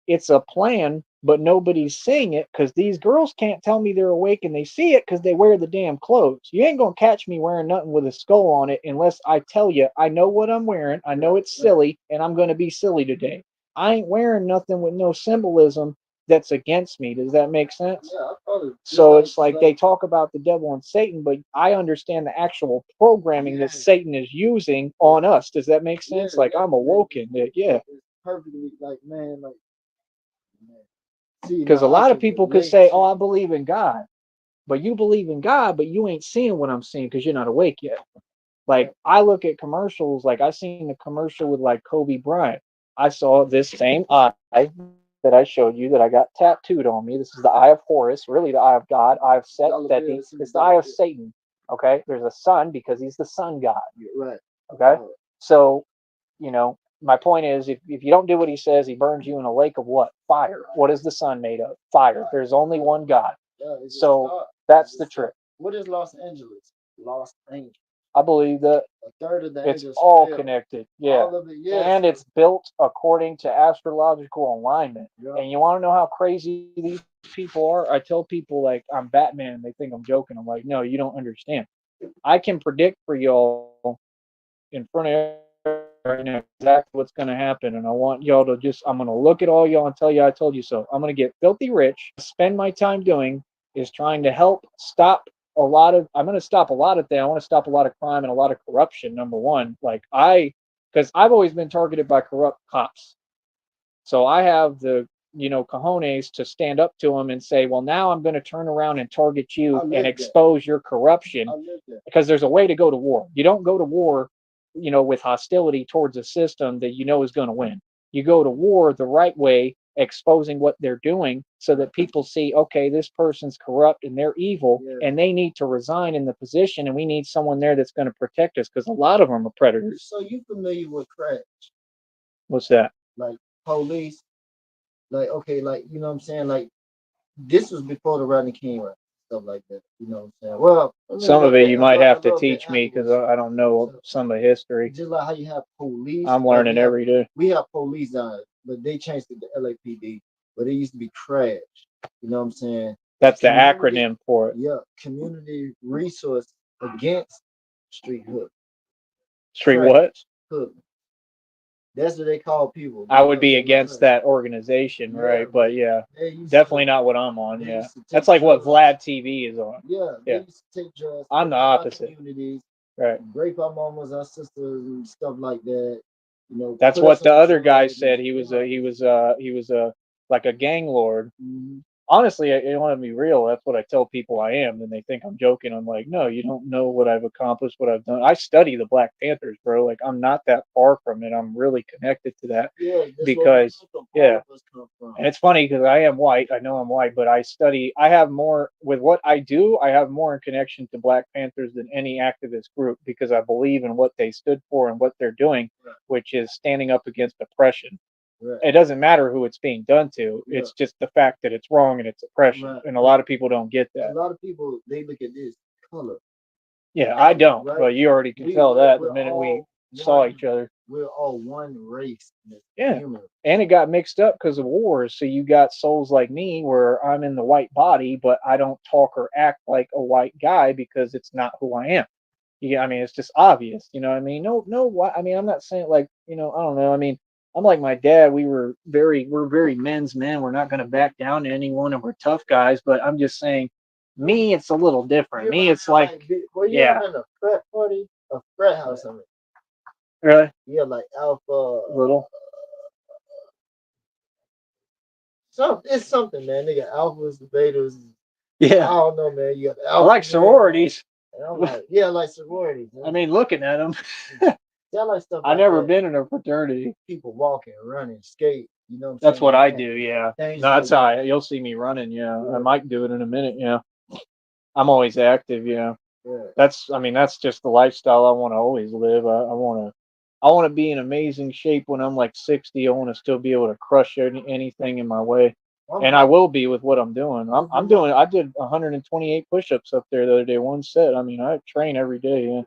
It's a plan, but nobody's seeing it because these girls can't tell me they're awake and they see it because they wear the damn clothes. You ain't gonna catch me wearing nothing with a skull on it unless I tell you I know what I'm wearing. I know it's silly and I'm gonna be silly today. I ain't wearing nothing with no symbolism that's against me. Does that make sense? Yeah, I probably. So it's like they talk about the devil and Satan, but I understand the actual programming that Satan is using on us. Does that make sense? Like I'm awoken. Yeah. It's perfectly like man, like man. See, Because a now I lot of can people could relate say, to "Oh, I believe in God," but you believe in God, but you ain't seeing what I'm seeing because you're not awake yet. Like I look at commercials, like I seen the commercial with like Kobe Bryant. I saw this same eye that I showed you that I got tattooed on me. This is the eye of Horus, really the eye of God. Eye of Set. It's the eye of Satan. Okay, there's a sun because he's the sun god. right. Okay, so my point is, if you don't do what he says, he burns you in a lake of what? Fire. What is the sun made of? Fire. There's only one God. Yeah, it's a So star. that's the trick. What is Los Angeles? Los Angeles. I believe that. A third of the It's angels all fell. connected. Yeah. All of it, yes. And it's built according to astrological alignment. Yeah. And you want to know how crazy these people are? I tell people like I'm Batman and they think I'm joking. I'm like, no, you don't understand. I can predict for y'all in front of everybody right now exactly what's going to happen. And I want y'all to just, I'm going to look at all y'all and tell you I told you so. I'm going to get filthy rich. Spend my time doing is trying to help stop I'm going to stop a lot of things. I want to stop a lot of crime and a lot of corruption, number one. Because I've always been targeted by corrupt cops. So I have the, cojones to stand up to them and say, well, now I'm going to turn around and target you and expose your corruption because there's a way to go to war. You don't go to war, with hostility towards a system that you know is going to win. You go to war the right way, exposing what they're doing so that people see, okay, this person's corrupt and they're evil and they need to resign in the position and we need someone there that's going to protect us because a lot of them are predators. So you familiar with Crash? What's that? Like police? Like, okay, like, you know what I'm saying? Like, this was before the Rodney King rap, stuff like that. You know what I'm saying? Well, some of it you might have to teach me because I don't know some of the history. Just like how you have police. I'm learning every day. We have police on, but they changed it to LAPD, but it used to be Crash. You know what I'm saying? That's the acronym for it. Yeah, community resource against street hood. Street what? Hood. That's what they call people. I would be against that organization, right? But yeah, definitely not what I'm on. Yeah, that's like what Vlad TV is on. Yeah, they used to take drugs. I'm the opposite. Communities, right? Rape our mamas, our sisters, and stuff like that. You know, that's what the other guy said. He was like a gang lord. Mm-hmm. Honestly, I want to be real. That's what I tell people I am, and they think I'm joking. I'm like, no, you don't know what I've accomplished, what I've done. I study the Black Panthers, bro. Like, I'm not that far from it. I'm really connected to that because, and it's funny because I am white. I know I'm white, but I have more with what I do. I have more in connection to Black Panthers than any activist group because I believe in what they stood for and what they're doing, which is standing up against oppression. Right. It doesn't matter who it's being done to. Yeah. It's just the fact that it's wrong and it's oppression. Right. And a lot of people don't get that. A lot of people, they look at this color. Yeah, I don't. Right? But you already can tell that the minute we saw each other. We're all one race. Yeah. Human. And it got mixed up because of wars. So you got souls like me where I'm in the white body, but I don't talk or act like a white guy because it's not who I am. Yeah, I mean, it's just obvious. You know what I mean? No, I mean, I'm not saying like, I don't know. I mean, I'm like my dad. We're very men's men. We're not going to back down to anyone, and we're tough guys. But I'm just saying, me, it's a little different. Me, it's like, yeah. In a frat party, a frat house. I mean. Really? Yeah, like Alpha. Little. It's something, man. They got alphas, betas. Yeah. I don't know, man. You got alpha, I like sororities. And I'm like, yeah, I like sororities. Man. I mean, looking at them. I like stuff. I've never been in a fraternity. People walking, running, skate. You know what I'm That's saying? what I do. Yeah. No, that's how you'll see me running. Yeah. I might do it in a minute. Yeah. I'm always active. Yeah. That's just the lifestyle I want to always live. I want to be in amazing shape when I'm like 60. I want to still be able to crush anything in my way. And I will be with what I'm doing. I did 128 push-ups up there the other day, one set. I mean, I train every day. Yeah.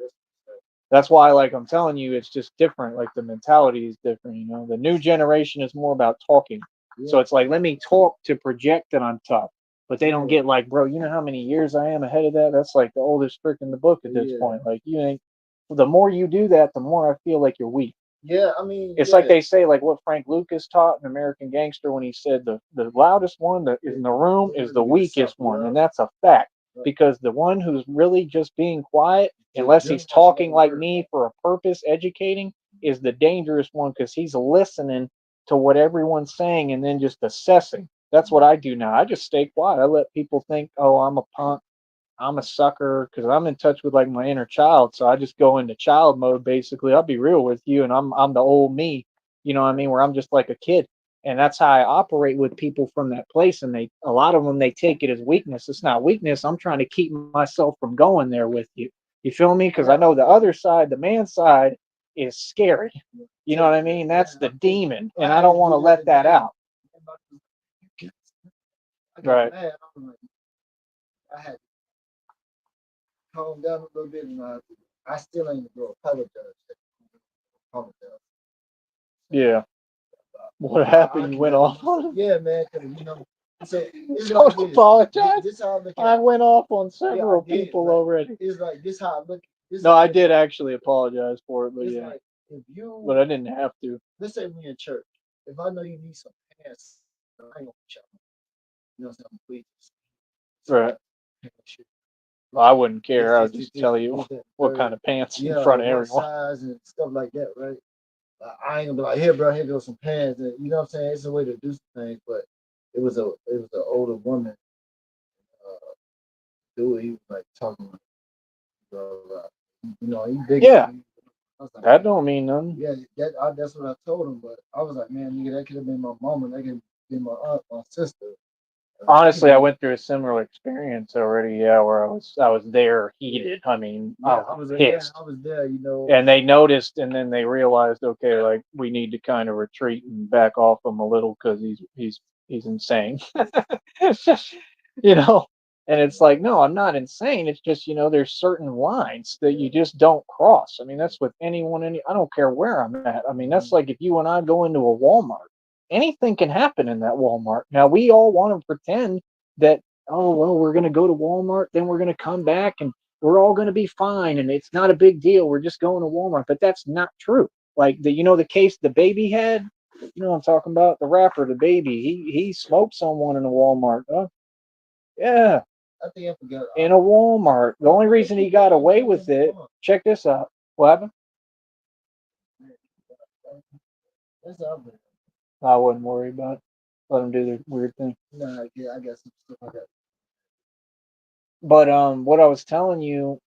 That's why, like I'm telling you, it's just different. Like the mentality is different. The new generation is more about talking. Yeah. So it's like, let me talk to project that I'm tough. But they don't get like, bro, you know how many years I am ahead of that? That's like the oldest trick in the book at this point. Like the more you do that, the more I feel like you're weak. Yeah, I mean, it's like they say, like what Frank Lucas taught in American Gangster when he said the loudest one that is in the room is the weakest one, and that's a fact. Because the one who's really just being quiet, unless he's talking like me for a purpose, educating, is the dangerous one because he's listening to what everyone's saying and then just assessing. That's what I do now. I just stay quiet. I let people think, oh, I'm a punk, I'm a sucker, because I'm in touch with like my inner child. So I just go into child mode basically. I'll be real with you, and I'm the old me, you know what I mean, where I'm just like a kid. And that's how I operate with people from that place. And a lot of them, they take it as weakness. It's not weakness. I'm trying to keep myself from going there with you. You feel me? Because I know the other side, the man side, is scary. You know what I mean? That's the demon. And I don't want to let that out. Right. I had calmed down a little bit and I I still ain't gonna apologize. Apologize. Yeah. What I happened? You can went never off on him? Yeah, man, because you know, it's Don't like this. apologize. This how I look I at it. went off on Yeah, I several did, people but already. it's like this how I look. This No, how I I look did at it. actually apologize for it, but It's yeah, like if you but I didn't have to. let's say we in church. If I know you need some pants, I ain't gonna shout. You know what I'm saying? Please. Right. Shit. Well, I wouldn't care. I would This, just tell you this, that, what third. kind of pants in Yeah, front of what everyone. size and stuff like that, right? I ain't gonna be like, here, bro, here goes some pants. And, you know what I'm saying? It's a way to do some things, but it was an older woman. Dude, he was like talking, he bigger Yeah, than me. I was like, that don't mean nothing. yeah, that's what I told him. But I was like, man, nigga, that could have been my mama, that could have been my aunt, my sister. Honestly, I went through a similar experience already. Yeah, where I was there heated. I mean, Yeah, I was yeah, pissed. I was there, And they noticed, and then they realized, okay, like we need to kind of retreat and back off him a little because he's insane. It's just, you know, and it's like, no, I'm not insane. It's just, there's certain lines that you just don't cross. I mean, that's with anyone, I don't care where I'm at. I mean, that's like if you and I go into a Walmart, anything can happen in that Walmart. Now, we all want to pretend that, oh, well, we're going to go to Walmart, then we're going to come back and we're all going to be fine and it's not a big deal. We're just going to Walmart. But that's not true. Like the case the baby had, you know what I'm talking about? The rapper, the baby, he smoked someone in a Walmart. Huh? Yeah, I think I forgot. in a Walmart. The only reason he got away with it, check this out. What happened? That's out there. I wouldn't worry about it. Let them do their weird thing. Nah, yeah, I got some stuff I got. But what I was telling you,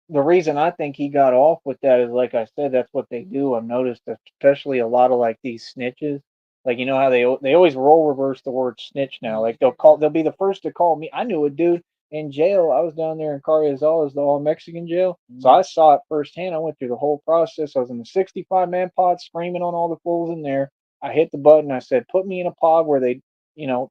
the reason I think he got off with that is like I said, that's what they do. I've noticed, especially a lot of like these snitches. Like how they always role reverse the word snitch now. Like they'll be the first to call me. I knew a dude in jail. I was down there in Carrizales, the all Mexican jail. So I saw it firsthand. I went through the whole process. I was in the 65-man pod screaming on all the fools in there. I hit the button. I said, put me in a pod where they,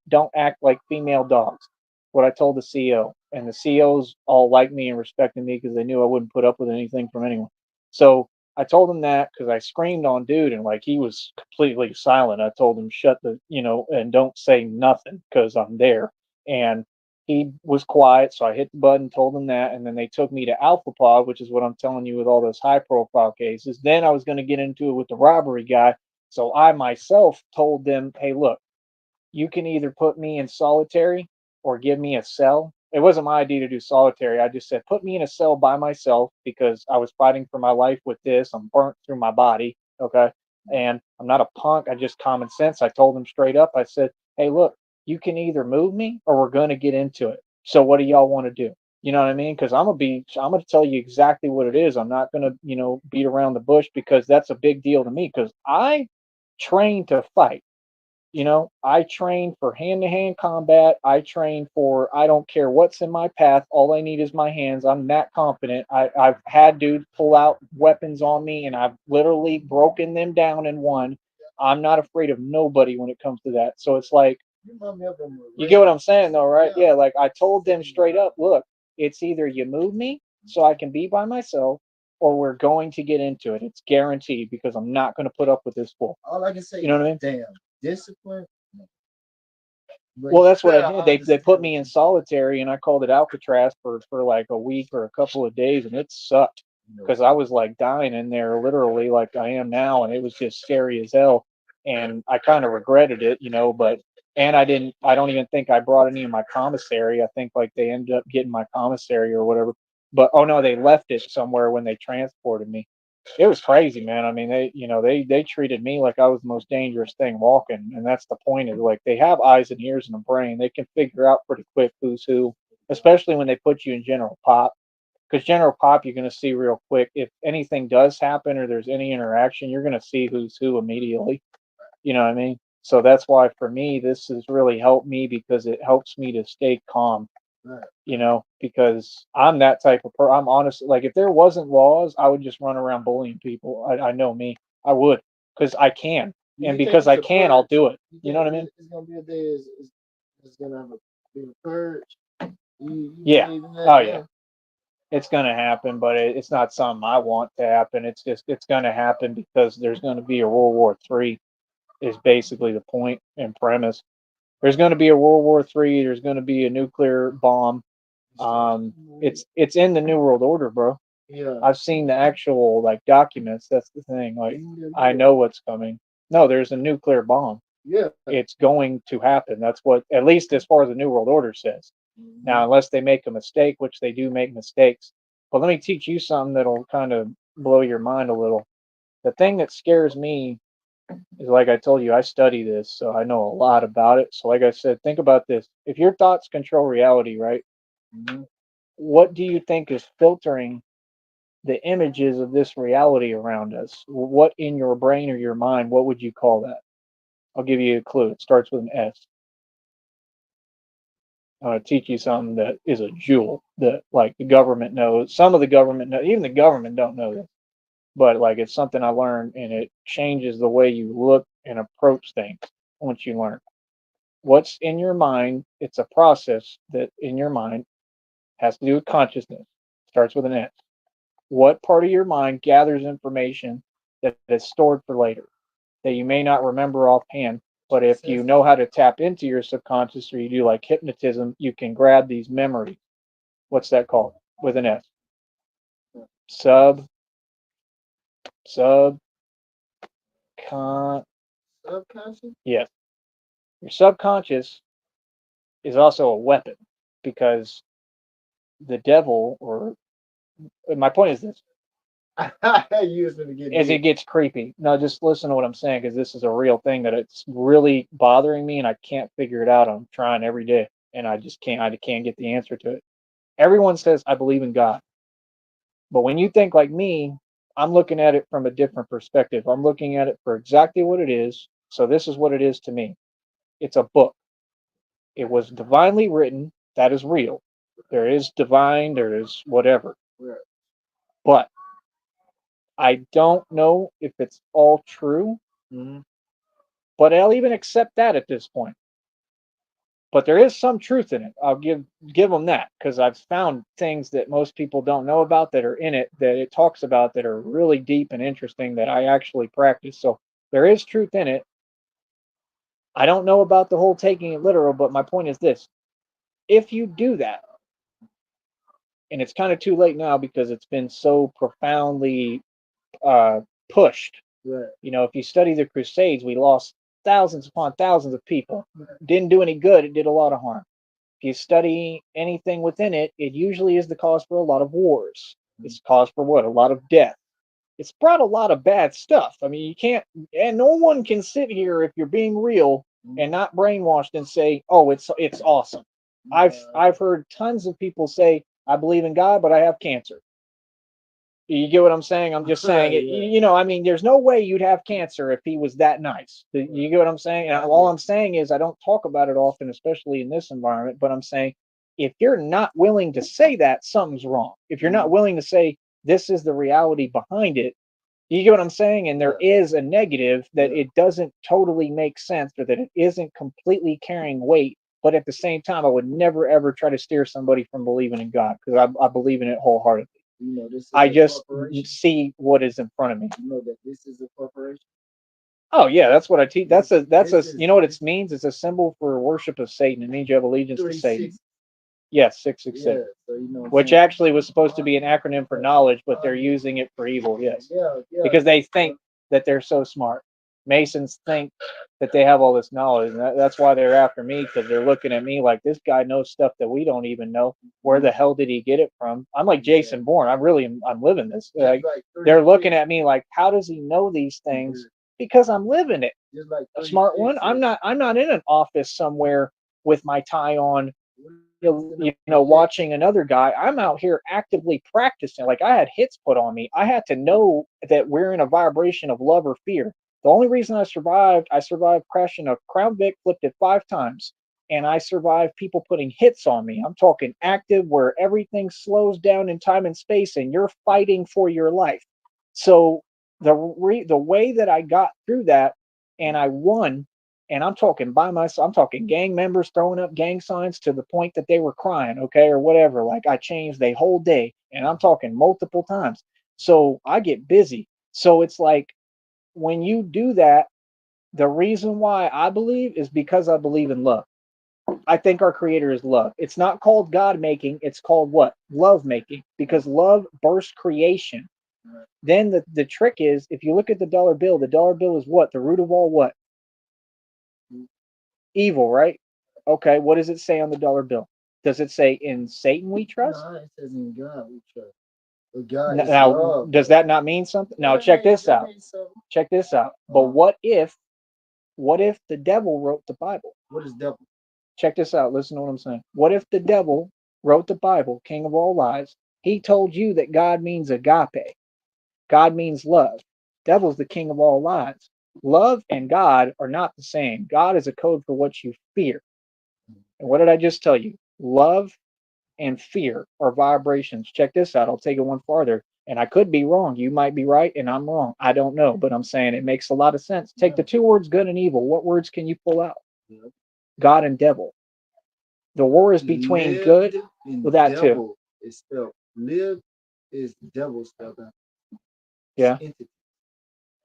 don't act like female dogs. What I told the CEO, and the CEOs all liked me and respected me because they knew I wouldn't put up with anything from anyone. So I told him that because I screamed on dude and like he was completely silent. I told him shut the, and don't say nothing because I'm there. And he was quiet, so I hit the button, told him that, and then they took me to Alpha Pod, which is what I'm telling you with all those high profile cases. Then I was going to get into it with the robbery guy. So I myself told them, hey, look, you can either put me in solitary or give me a cell. It wasn't my idea to do solitary. I just said, put me in a cell by myself because I was fighting for my life with this. I'm burnt through my body. Okay. And I'm not a punk. I just common sense. I told them straight up. I said, hey, look, you can either move me or we're going to get into it. So what do y'all want to do? You know what I mean? Because I'm going to tell you exactly what it is. I'm not going to, beat around the bush because that's a big deal to me because I train to fight. I train for hand to hand combat. I train for, I don't care what's in my path. All I need is my hands. I'm that confident. I've had dudes pull out weapons on me and I've literally broken them down and won. I'm not afraid of nobody when it comes to that. So it's like, you get what I'm saying though, right? Yeah. Like I told them straight up, look, it's either you move me so I can be by myself or we're going to get into it. It's guaranteed because I'm not going to put up with this fool. All I can say, you know what I mean? Damn, discipline. Well, that's what I did. They put me in solitary, and I called it Alcatraz for like a week or a couple of days, and it sucked because I was like dying in there, literally like I am now, and it was just scary as hell. And I kind of regretted it, but and I don't even think I brought any of my commissary. I think like they ended up getting my commissary or whatever. But oh no, they left it somewhere when they transported me. It was crazy, man. I mean, they treated me like I was the most dangerous thing walking, and that's the point. Is like they have eyes and ears and a brain. They can figure out pretty quick who's who, especially when they put you in general pop. Because general pop, you're going to see real quick if anything does happen or there's any interaction, you're going to see who's who immediately. You know what I mean? So that's why for me, this has really helped me because it helps me to stay calm because I'm that type of person. I'm honest. Like if there wasn't laws, I would just run around bullying people. I know me. I would because I can, and because I can, I'll do it. You know what I mean? It's gonna be a day. It's gonna have be a purge. Yeah. Oh yeah. it's going to happen, but it's not something I want to happen. It's just it's going to happen because there's going to be a World War III. Is basically the point and premise. There's going to be a World War III. There's going to be a nuclear bomb. It's in the New World Order, bro. Yeah. I've seen the actual like documents. That's the thing. Like I know what's coming. No, there's a nuclear bomb. Yeah. It's going to happen. That's what, at least as far as the New World Order says. Now, unless they make a mistake, which they do make mistakes. But let me teach you something that'll kind of blow your mind a little. The thing that scares me is, like I told you, I study this, so I know a lot about it. So, like I said, think about this. If your thoughts control reality, right? What do you think is filtering the images of this reality around us? What in your brain or your mind, what would you call that? I'll give you a clue. It starts with an S. I want to teach you something that is a jewel that like the government knows. Some of the government know, even the government don't know this, but like it's something I learned and it changes the way you look and approach things once you learn. What's in your mind, it's a process that in your mind has to do with consciousness. Starts with an S. What part of your mind gathers information that is stored for later that you may not remember offhand? But if you know how to tap into your subconscious or you do like hypnotism, you can grab these memories. What's that called? With an S. Sub, sub, con. Subconscious? Yes. Your subconscious is also a weapon because the devil, or my point is this, You was gonna get as it deep. gets creepy. No, just listen to what I'm saying because this is a real thing that it's really bothering me and I can't figure it out. I'm trying every day and I just can't. I can't get the answer to it. Everyone says I believe in God, but when you think like me, I'm looking at it from a different perspective. I'm looking at it for exactly what it is. So this is what it is to me. It's a book. It was divinely written. That is real. There is divine. There is whatever. Right. But I don't know if it's all true. But I'll even accept that at this point. But there is some truth in it. I'll give them that because I've found things that most people don't know about that are in it that it talks about that are really deep and interesting that I actually practice. So there is truth in it. I don't know about the whole taking it literal, but my point is this: if you do that, and it's kind of too late now because it's been so profoundly uh, pushed. Right. You know, if you study the Crusades, we lost thousands upon thousands of people. Didn't do any good. It did a lot of harm. If you study anything within it, it usually is the cause for a lot of wars. It's cause for what? A lot of death. It's brought a lot of bad stuff. I mean, you can't, and no one can sit here if you're being real and not brainwashed and say, "Oh, it's awesome." I've heard tons of people say, "I believe in God, but I have cancer." You get what I'm saying? I'm just saying it. Yeah. You know, I mean, there's no way you'd have cancer if he was that nice. You get what I'm saying? And all I'm saying is I don't talk about it often, especially in this environment. But I'm saying if you're not willing to say that, something's wrong. If you're not willing to say this is the reality behind it, you get what I'm saying? And there is a negative that it doesn't totally make sense or that it isn't completely carrying weight. But at the same time, I would never ever try to steer somebody from believing in God because I believe in it wholeheartedly. You know, this is I a just corporation. see what is in front of me. You know that this is a corporation. Oh yeah, that's what I teach. That's a This you know what it is means? It's a symbol for worship of Satan. It means you have allegiance to Satan. 36. Yes, Yeah. 666. So you know what I'm Which saying? actually was supposed to be an acronym for knowledge, but they're using it for evil. Yes, Yeah. Yeah. because they think that they're so smart. Masons think that they have all this knowledge, and that's why they're after me because they're looking at me like this guy knows stuff that we don't even know. Where the hell did he get it from? I'm like Jason Bourne. I'm living this. Like, Just like they're 36. looking at me like, how does he know these things? Because I'm living it. Just like A smart 36 one. is- I'm not in an office somewhere with my tie on, you watching another guy. I'm out here actively practicing. Like I had hits put on me. I had to know that we're in a vibration of love or fear. The only reason I survived crashing a Crown Vic, flipped it 5 times, and I survived people putting hits on me. I'm talking active where everything slows down in time and space and you're fighting for your life. So the way that I got through that and I won, and I'm talking by myself, I'm talking gang members throwing up gang signs to the point that they were crying, okay, or whatever. Like I changed the whole day. and I'm talking multiple times. So I get busy. So it's like when you do that, the reason why I believe is because I believe in love. I think our creator is love. It's not called God making, it's called what? Love making, because love burst creation. Then the trick is, if you look at the dollar bill is what? The root of all what? Evil, right? Okay, what does it say on the dollar bill? Does it say in Satan we trust? No, it says in God we trust. But God is Now, love. does that not mean something? Now, check this out. Check this out. But what if the devil wrote the Bible? What is devil? Check this out. Listen to what I'm saying. What if the devil wrote the Bible, king of all lies? He told you that God means agape. God means love. Devil's the king of all lies. Love and God are not the same. God is a code for what you fear. And what did I just tell you? Love and fear are vibrations. Check this out. I'll take it one farther. And I could be wrong. You might be right, and I'm wrong. I don't know, but I'm saying it makes a lot of sense. Take the two words good and evil. What words can you pull out? God and devil. The war is between Lived good. Well, that too. devil is spelled. Live is devil spelled out. Yeah. Entity.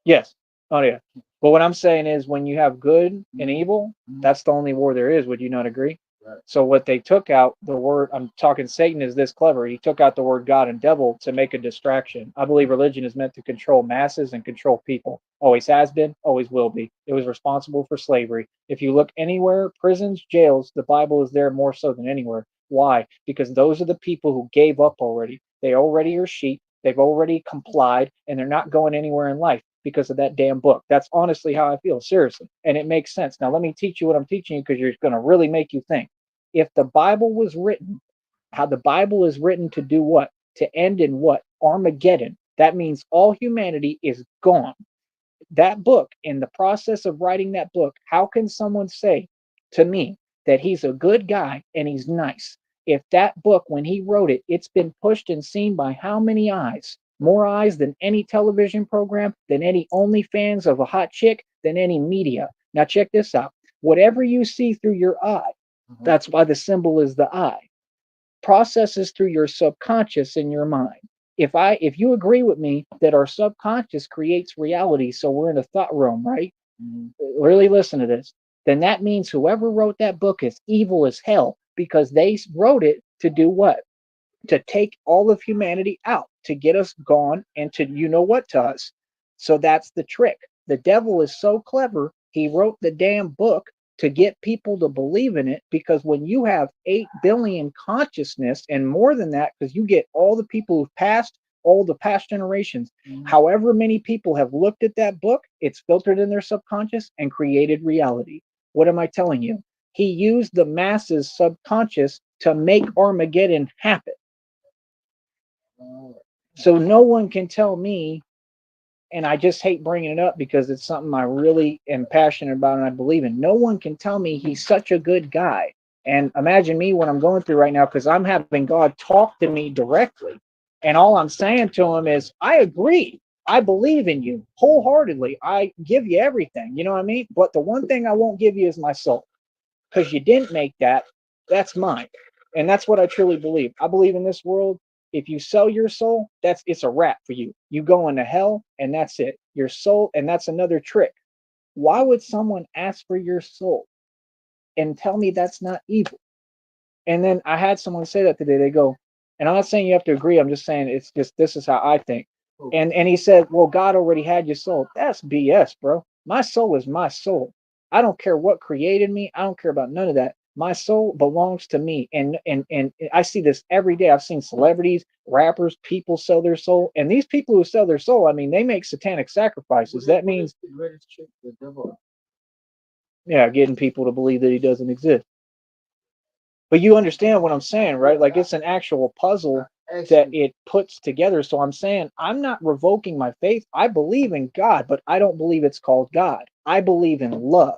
Yes. Oh, yeah. But what I'm saying is when you have good and evil, that's the only war there is. Would you not agree? Right. So what they took out, the word, I'm talking Satan is this clever. He took out the word God and devil to make a distraction. I believe religion is meant to control masses and control people. Always has been, always will be. It was responsible for slavery. If you look anywhere, prisons, jails, the Bible is there more so than anywhere. Why? Because those are the people who gave up already. They already are sheep. They've already complied, and they're not going anywhere in life because of that damn book. That's honestly how I feel, seriously. And it makes sense. Now, let me teach you what I'm teaching you because you're going to really make you think. If the Bible was written, how the Bible is written to do what? To end in what? Armageddon. That means all humanity is gone. That book, in the process of writing that book, how can someone say to me that he's a good guy and he's nice? If that book, when he wrote it, it's been pushed and seen by how many eyes? More eyes than any television program, than any OnlyFans of a hot chick, than any media. Now, check this out. Whatever you see through your eye, that's why the symbol is the eye, processes through your subconscious in your mind. If you agree with me that our subconscious creates reality, so we're in a thought realm, right? Really listen to this. Then that means whoever wrote that book is evil as hell because they wrote it to do what? To take all of humanity out, to get us gone, and to you know what to us. So that's the trick. The devil is so clever, he wrote the damn book to get people to believe in it because when you have 8 billion consciousness and more than that, because you get all the people who've passed, all the past generations, however many people have looked at that book, it's filtered in their subconscious and created reality. What am I telling you? He used the masses subconscious to make Armageddon happen. So no one can tell me, and I just hate bringing it up because it's something I really am passionate about and I believe in. No one can tell me he's such a good guy. And imagine me what I'm going through right now because I'm having God talk to me directly. And all I'm saying to him is, I agree. I believe in you wholeheartedly. I give you everything. You know what I mean? But the one thing I won't give you is my soul because you didn't make that. That's mine. And that's what I truly believe. I believe in this world. If you sell your soul, it's a wrap for you. You go into hell and that's it. Your soul, and that's another trick. Why would someone ask for your soul and tell me that's not evil? And then I had someone say that today. They go, and I'm not saying you have to agree. I'm just saying it's just this is how I think. And he said, well, God already had your soul. That's BS, bro. My soul is my soul. I don't care what created me. I don't care about none of that. My soul belongs to me. And I see this every day. I've seen celebrities, rappers, people sell their soul. And these people who sell their soul, I mean, they make satanic sacrifices. That means the greatest trick the devil. yeah, getting people to believe that he doesn't exist. But you understand what I'm saying, right? Like it's an actual puzzle that it puts together. So I'm saying I'm not revoking my faith. I believe in God, but I don't believe it's called God. I believe in love.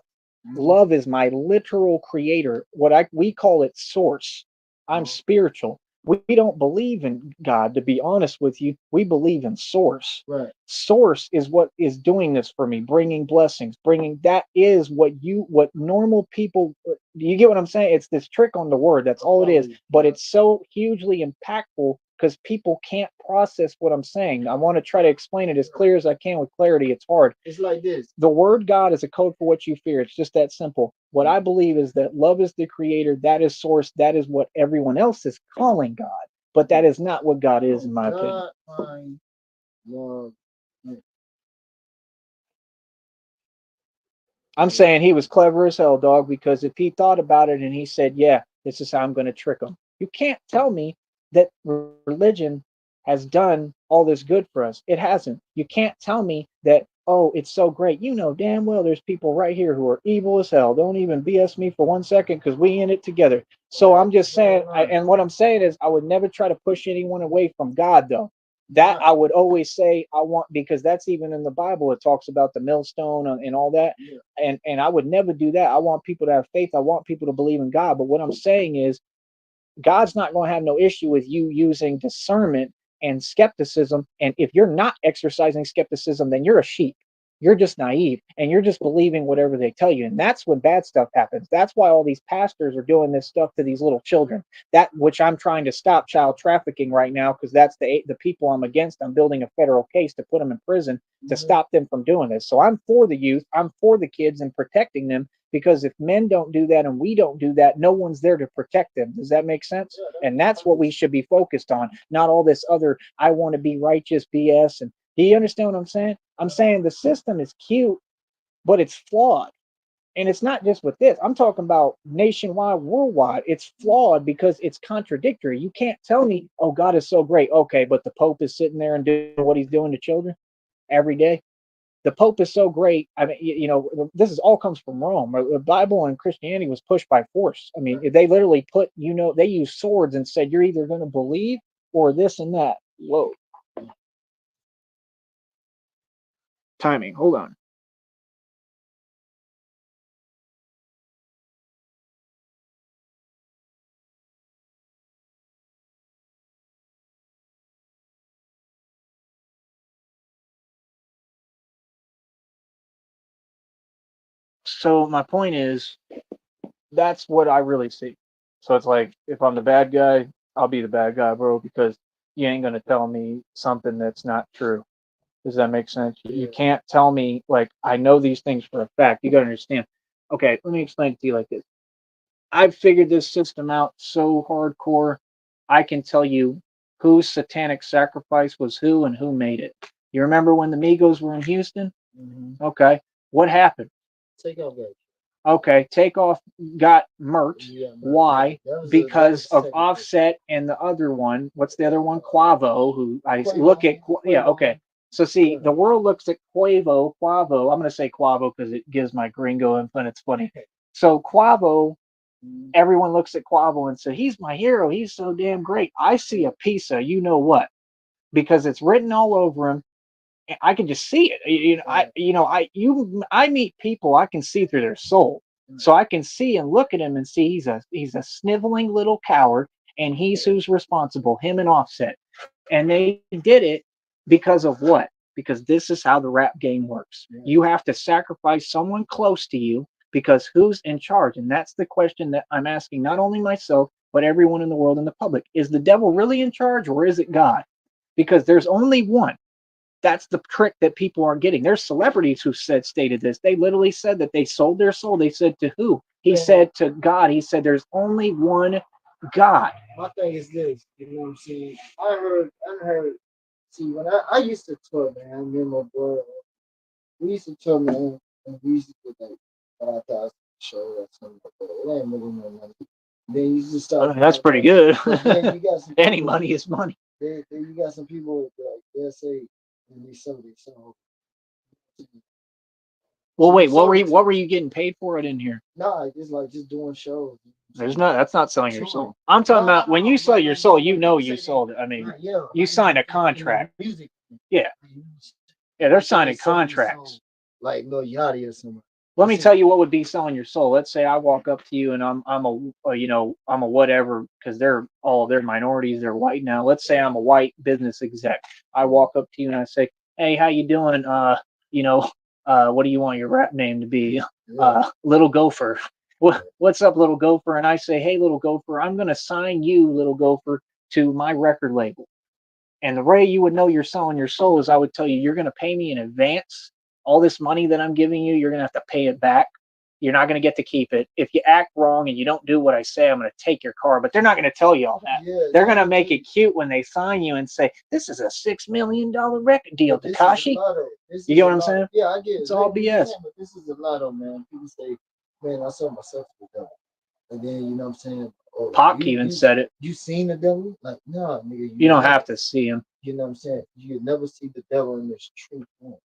Love is my literal creator. We call it source. I'm spiritual. We don't believe in God, to be honest with you. We believe in source. Right. Source is what is doing this for me, bringing blessings, bringing that is what normal people, you get what I'm saying? It's this trick on the word. That's all it is. But it's so hugely impactful because people can't process what I'm saying. I want to try to explain it as clear as I can with clarity. It's hard. It's like this. The word God is a code for what you fear. It's just that simple. What I believe is that love is the creator, that is source, that is what everyone else is calling God. But that is not what God is, in my opinion. God find love. I'm saying he was clever as hell, dog, because if he thought about it and he said, yeah, this is how I'm going to trick them. You can't tell me that religion has done all this good for us. It hasn't. You can't tell me that, oh, it's so great. You know damn well there's people right here who are evil as hell. Don't even BS me for 1 second because we in it together. So I'm just saying, and what I'm saying is I would never try to push anyone away from God, though. That I would always say I want, because that's even in the Bible. It talks about the millstone and all that. And I would never do that. I want people to have faith. I want people to believe in God. But what I'm saying is God's not going to have no issue with you using discernment and skepticism. And if you're not exercising skepticism, then you're a sheep. You're just naive and you're just believing whatever they tell you. And that's when bad stuff happens. That's why all these pastors are doing this stuff to these little children. That which I'm trying to stop, child trafficking, right now, because that's the people I'm against. I'm building a federal case to put them in prison to stop them from doing this. So I'm for the youth. I'm for the kids and protecting them, because if men don't do that and we don't do that, no one's there to protect them. Does that make sense? And that's what we should be focused on, not all this other I want to be righteous BS. And do you understand what I'm saying? I'm saying the system is cute, but it's flawed. And it's not just with this. I'm talking about nationwide, worldwide. It's flawed because it's contradictory. You can't tell me, oh, God is so great. Okay, but the Pope is sitting there and doing what he's doing to children every day. The Pope is so great. I mean, this is all comes from Rome. The Bible and Christianity was pushed by force. I mean, they literally put, they used swords and said, you're either going to believe or this and that. Whoa. Timing. Hold on. So my point is, that's what I really see. So it's like, if I'm the bad guy, I'll be the bad guy, bro, because you ain't gonna tell me something that's not true. Does that make sense? You can't tell me, like, I know these things for a fact. You gotta understand. Okay, let me explain it to you like this. I've figured this system out so hardcore. I can tell you whose satanic sacrifice was who and who made it. You remember when the Migos were in Houston? Okay. What happened? Take off that. Okay, Takeoff got murked. Why? Because of Offset and the other one. What's the other one? Quavo, who I look at. Yeah, okay. So see, the world looks at Quavo. I'm going to say Quavo because it gives my gringo input. It's funny. So Quavo, everyone looks at Quavo and says, he's my hero. He's so damn great. I see a piece of you know what, because it's written all over him. I can just see it. I meet people, I can see through their soul. So I can see and look at him and see he's a sniveling little coward, and he's who's responsible, him and Offset. And they did it because of what? Because this is how the rap game works. You have to sacrifice someone close to you, because who's in charge? And that's the question that I'm asking not only myself, but everyone in the world and the public. Is the devil really in charge, or is it God? Because there's only one. That's the trick that people aren't getting. There's celebrities who stated this. They literally said that they sold their soul. They said to who? He said to God. He said there's only one God. My thing is this, you know what I'm saying? I heard. See, when I used to tour, man, I remember my brother. We used to tour, man, and we used to get like 5,000 show or something like that. It ain't really no money. Then you just start. That's pretty good. Then you got some Any money is money. Then you got some people like they'll say, and they sell their song. Well, wait, what were you getting paid for it in here? Nah, just doing shows. That's not selling your soul. I'm talking about when you sell your soul, you sold it. I mean, you sign a contract. Music. Yeah. Yeah, they're signing contracts. Like Lil Yachty or something. Let me tell you what would be selling your soul. Let's say I walk up to you and I'm a whatever, because they're minorities, they're white now. Let's say I'm a white business exec. I walk up to you and I say, hey, how you doing? You know, what do you want your rap name to be? Yeah, Little Gopher. yeah, What's up, Little Gopher? And I say, hey, Little Gopher, I'm gonna sign you, Little Gopher, to my record label. And the way you would know you're selling your soul is I would tell you, you're going to pay me in advance. All this money that I'm giving you, you're going to have to pay it back. You're not going to get to keep it. If you act wrong and you don't do what I say, I'm going to take your car. But they're not going to tell you all that. yeah. They're going to make it cute when they sign you and say, this is a $6 million record deal, But this is a Takashi. lotto. This You is get a what I'm lotto. saying? Yeah, I get it. It's all What you BS. saying, but this is a lotto, man. People say, man, I saw myself to the devil. And then, you know what I'm saying? Oh, Pac even said it. you seen the devil? Like, no, nigga, You don't never, have to see him. you know what I'm saying? You never see the devil in this true form.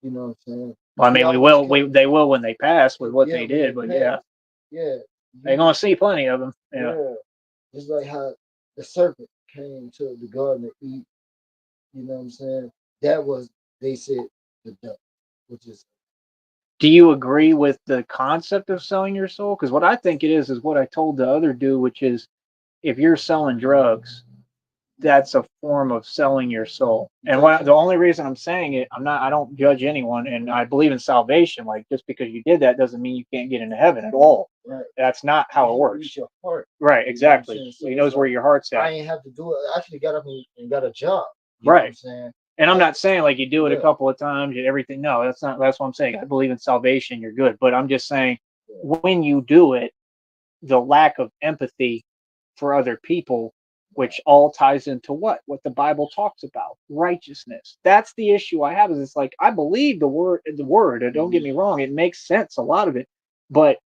You know what I'm saying? Well, I He mean, we always will. come, They will when they pass with what yeah, they when they did. But yeah, pass. Yeah. they're You, going to see plenty of them. Yeah. yeah. It's like how the serpent came to the Garden of Eden. You know what I'm saying? That was, they said, the devil, which is, Do you agree with the concept of selling your soul? Because what I think it is what I told the other dude, which is if you're selling drugs, that's a form of selling your soul. And the only reason I'm saying it, I don't judge anyone, and I believe in salvation. Like just because you did that doesn't mean you can't get into heaven at all. right. That's not how it He works. reached your heart. Right, You know what I'm exactly. saying? So He it's knows where like, your heart's I at. ain't have to do it. I actually got up and got a job. You know what I'm Right. saying? And I'm Like, not saying like you do it a yeah, couple of times and everything. No, that's not. That's what I'm saying. I believe in salvation. You're good. But I'm just saying yeah, when you do it, the lack of empathy for other people, which all ties into what the Bible talks about, righteousness. That's the issue I have. Is it's like I believe the word, and don't get mhm, me wrong, it makes sense, a lot of it, but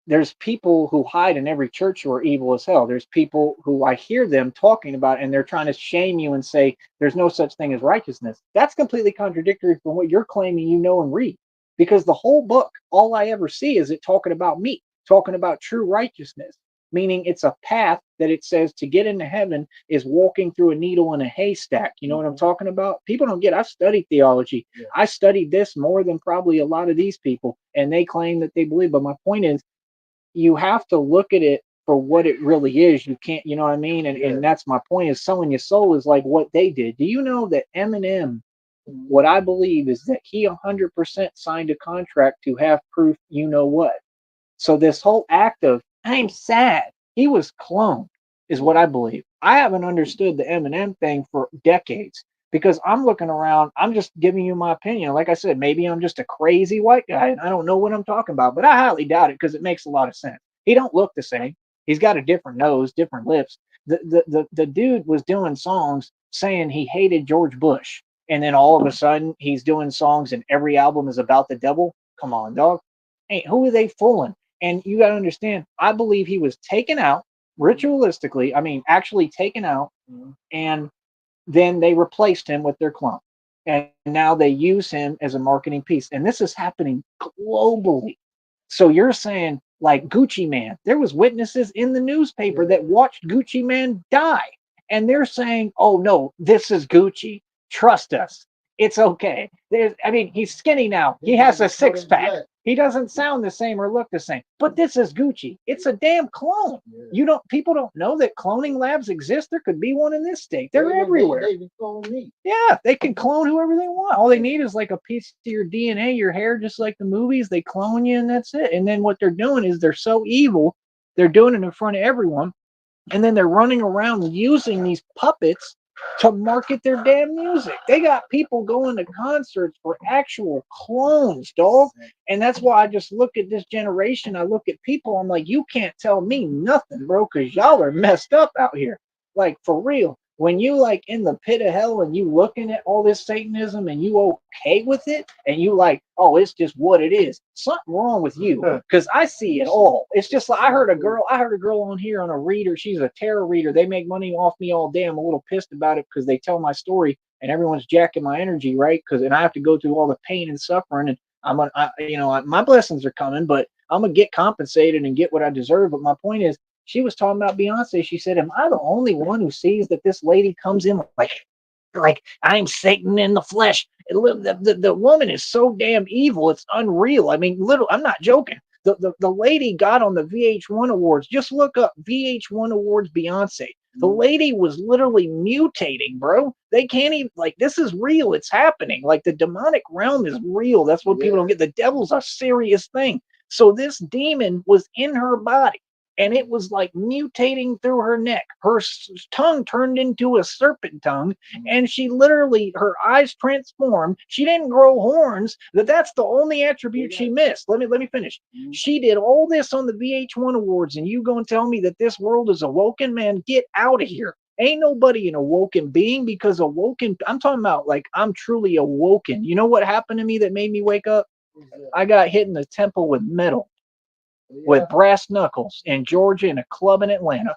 there's people who hide in every church who are evil as hell. There's people who I hear them talking about and they're trying to shame you and say there's no such thing as righteousness. That's completely contradictory from what you're claiming you know and read. Because the whole book, all I ever see is it talking about me, talking about true righteousness, meaning it's a path that it says to get into heaven is walking through a needle in a haystack. You know what I'm talking about? People don't get, I've studied theology. yeah, I studied this more than probably a lot of these people, and they claim that they believe. But my point is, you have to look at it for what it really is. You can't, you know what I mean? And yeah. and that's my point is selling your soul is like what they did. Do you know that Eminem, Mhm. what I believe is that he 100% signed a contract to have proof, you know what? So this whole act of I'm sad, he was cloned, is what I believe. I haven't understood the Eminem thing for decades because I'm looking around. I'm just giving you my opinion. Like I said, maybe I'm just a crazy white guy and I don't know what I'm talking about, but I highly doubt it because it makes a lot of sense. He don't look the same. He's got a different nose, different lips. The dude was doing songs saying he hated George Bush, and then all of a sudden he's doing songs and every album is about the devil. Come on, dog. Hey, who are they fooling? And you got to understand, I believe he was taken out ritualistically. I mean, actually taken out, Mhm. and then they replaced him with their clone. And now they use him as a marketing piece. And this is happening globally. So you're saying like Gucci Man, there was witnesses in the newspaper Yeah, that watched Gucci Man die. And they're saying, oh no, this is Gucci. Trust us. It's okay. I mean, he's skinny now. He this has nigga a was caught six in pack. black. He doesn't sound the same or look the same. But this is Gucci. It's a damn clone. Yeah. People don't know that cloning labs exist. There could be one in this state. They're They everywhere. even cloned me. Yeah, they can clone whoever they want. All they need is like a piece of your DNA, your hair, just like the movies. They clone you and that's it. And then what they're doing is they're so evil, they're doing it in front of everyone. And then they're running around using these puppets to market their damn music. They got people going to concerts for actual clones, dog. And that's why I just look at this generation. I look at people. I'm like, you can't tell me nothing, bro, because y'all are messed up out here. Like, for real. When you like in the pit of hell and you looking at all this Satanism and you okay with it and you like, oh, it's just what it is. Something wrong with you because I see it all. It's just like I heard a girl on here on a reader. She's a tarot reader. They make money off me all day. I'm a little pissed about it because they tell my story and everyone's jacking my energy, right? Because and I have to go through all the pain and suffering and my blessings are coming, but I'm gonna get compensated and get what I deserve. But my point is, she was talking about Beyonce. She said, "Am I the only one who sees that this lady comes in like I'm Satan in the flesh?" The woman is so damn evil. It's unreal. I mean, I'm not joking. The lady got on the VH1 Awards. Just look up VH1 Awards Beyonce. The lady was literally mutating, bro. They can't even, like, this is real. It's happening. Like, the demonic realm is real. That's what people don't get. The devil's a serious thing. So this demon was in her body and it was like mutating through her neck. Her tongue turned into a serpent tongue, and she literally, her eyes transformed. She didn't grow horns. That's the only attribute she missed. Let me finish. She did all this on the VH1 Awards, and you gonna tell me that this world is awoken? Man, get out of here. Ain't nobody an awoken being, because awoken, I'm talking about like I'm truly awoken. You know what happened to me that made me wake up? I got hit in the temple with metal, with brass knuckles in Georgia in a club in Atlanta.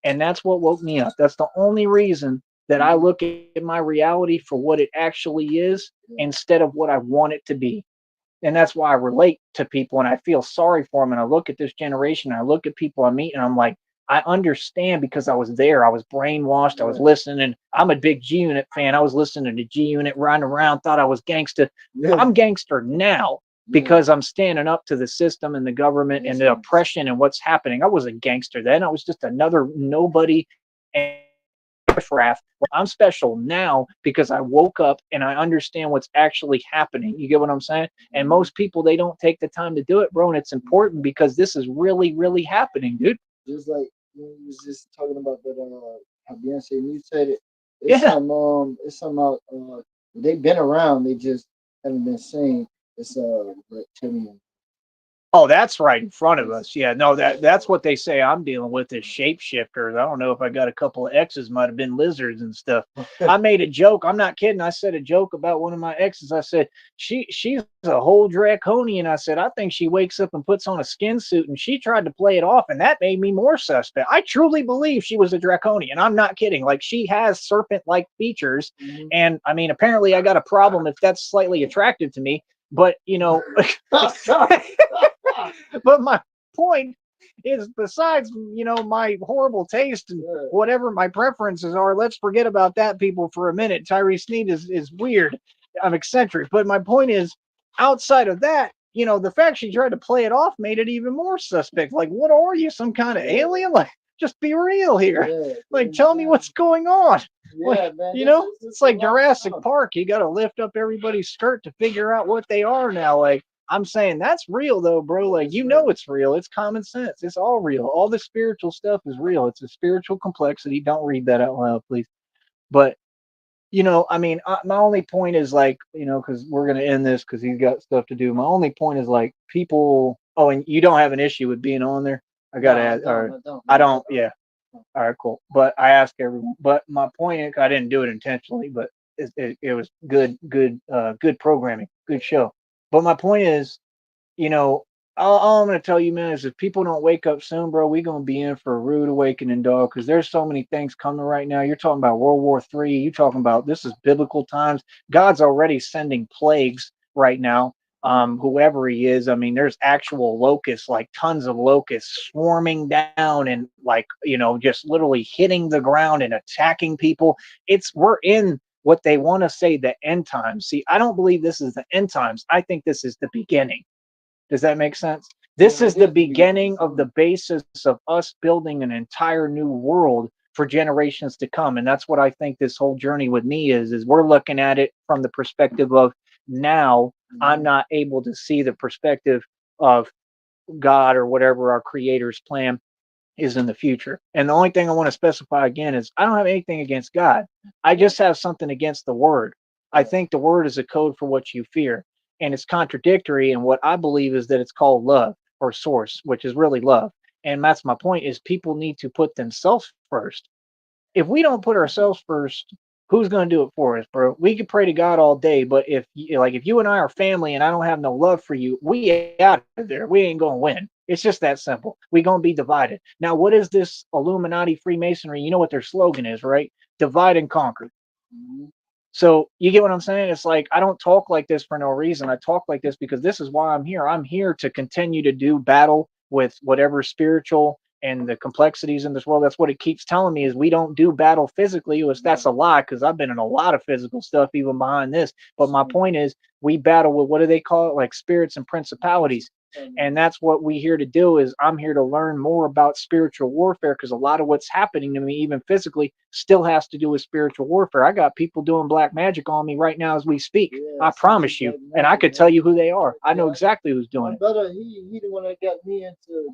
And that's what woke me up. That's the only reason that I look at my reality for what it actually is instead of what I want it to be. And that's why I relate to people and I feel sorry for them. And I look at this generation, I look at people I meet, and I'm like, I understand, because I was there. I was brainwashed. I was listening. I'm a big G Unit fan. I was listening to G Unit, riding around, thought I was gangster. I'm gangster now because I'm standing up to the system and the government and the oppression and what's happening. I was a gangster then. I was just another nobody and riffraff. I'm special now because I woke up and I understand what's actually happening. You get what I'm saying? And most people, they don't take the time to do it, bro. And it's important because this is really, really happening, dude. Just like when you was just talking about that, how Beyonce mutated. It's some out. They've been around. They just haven't been seen. It's reptilian. Oh, that's right in front of us. Yeah, no, that's what they say I'm dealing with is shapeshifters. I don't know if I got a couple of exes, might have been lizards and stuff. I made a joke. I'm not kidding. I said a joke about one of my exes. I said, she's a whole draconian. I said, I think she wakes up and puts on a skin suit, and she tried to play it off, and that made me more suspect. I truly believe she was a draconian. I'm not kidding. Like, she has serpent-like features. And I mean, apparently I got a problem if that's slightly attractive to me. But, you know, but my point is, besides, you know, my horrible taste and whatever my preferences are, let's forget about that, people, for a minute. Tyree Sneed is weird. I'm eccentric. But my point is, outside of that, you know, the fact she tried to play it off made it even more suspect. Like, what are you, some kind of alien? Like, just be real here. Like, tell me what's going on. Like, man, you know, it's like Jurassic Park. You got to lift up everybody's skirt to figure out what they are now. Like, I'm saying that's real though, bro. Like, you know, it's real. It's common sense. It's all real. All the spiritual stuff is real. It's a spiritual complexity. Don't read that out loud, please. But, you know, I mean, my only point is, like, you know, because we're going to end this because he's got stuff to do. My only point is, like, people. Oh, and you don't have an issue with being on there? I got to add. I don't. Yeah. All right, cool. But I ask everyone. But my point is, I didn't do it intentionally, but it was good programming, good show. But my point is, you know, all I'm going to tell you, man, is if people don't wake up soon, bro, we're going to be in for a rude awakening, dog, because there's so many things coming right now. You're talking about World War III. You're talking about, this is biblical times. God's already sending plagues right now. Whoever he is, I mean, there's actual locusts, like tons of locusts swarming down and, like, you know, just literally hitting the ground and attacking people. We're in what they want to say the end times. See, I don't believe this is the end times. I think this is the beginning. Does that make sense? This is the beginning of the basis of us building an entire new world for generations to come. And that's what I think this whole journey with me is we're looking at it from the perspective of, now I'm not able to see the perspective of God or whatever our creator's plan is in the future. And the only thing I want to specify again is, I don't have anything against God. I just have something against the word. I think the word is a code for what you fear. And it's contradictory. And what I believe is that it's called love, or source, which is really love. And that's my point, is people need to put themselves first. If we don't put ourselves first, who's going to do it for us, bro? We can pray to God all day, but if you and I are family and I don't have no love for you, we out of there. We ain't going to win. It's just that simple. We're going to be divided. Now, what is this Illuminati Freemasonry? You know what their slogan is, right? Divide and conquer. So you get what I'm saying? It's like, I don't talk like this for no reason. I talk like this because this is why I'm here. I'm here to continue to do battle with whatever spiritual and the complexities in this world. That's what it keeps telling me, is we don't do battle physically. That's a lie, because I've been in a lot of physical stuff even behind this. But my point is, we battle with, what do they call it? Like spirits and principalities. And that's what we here to do. Is I'm here to learn more about spiritual warfare, because a lot of what's happening to me, even physically, still has to do with spiritual warfare. I got people doing black magic on me right now as we speak. Yeah, I promise you, and I could tell you who they are. I know Yeah. exactly who's My doing it. brother, he the one that got me into.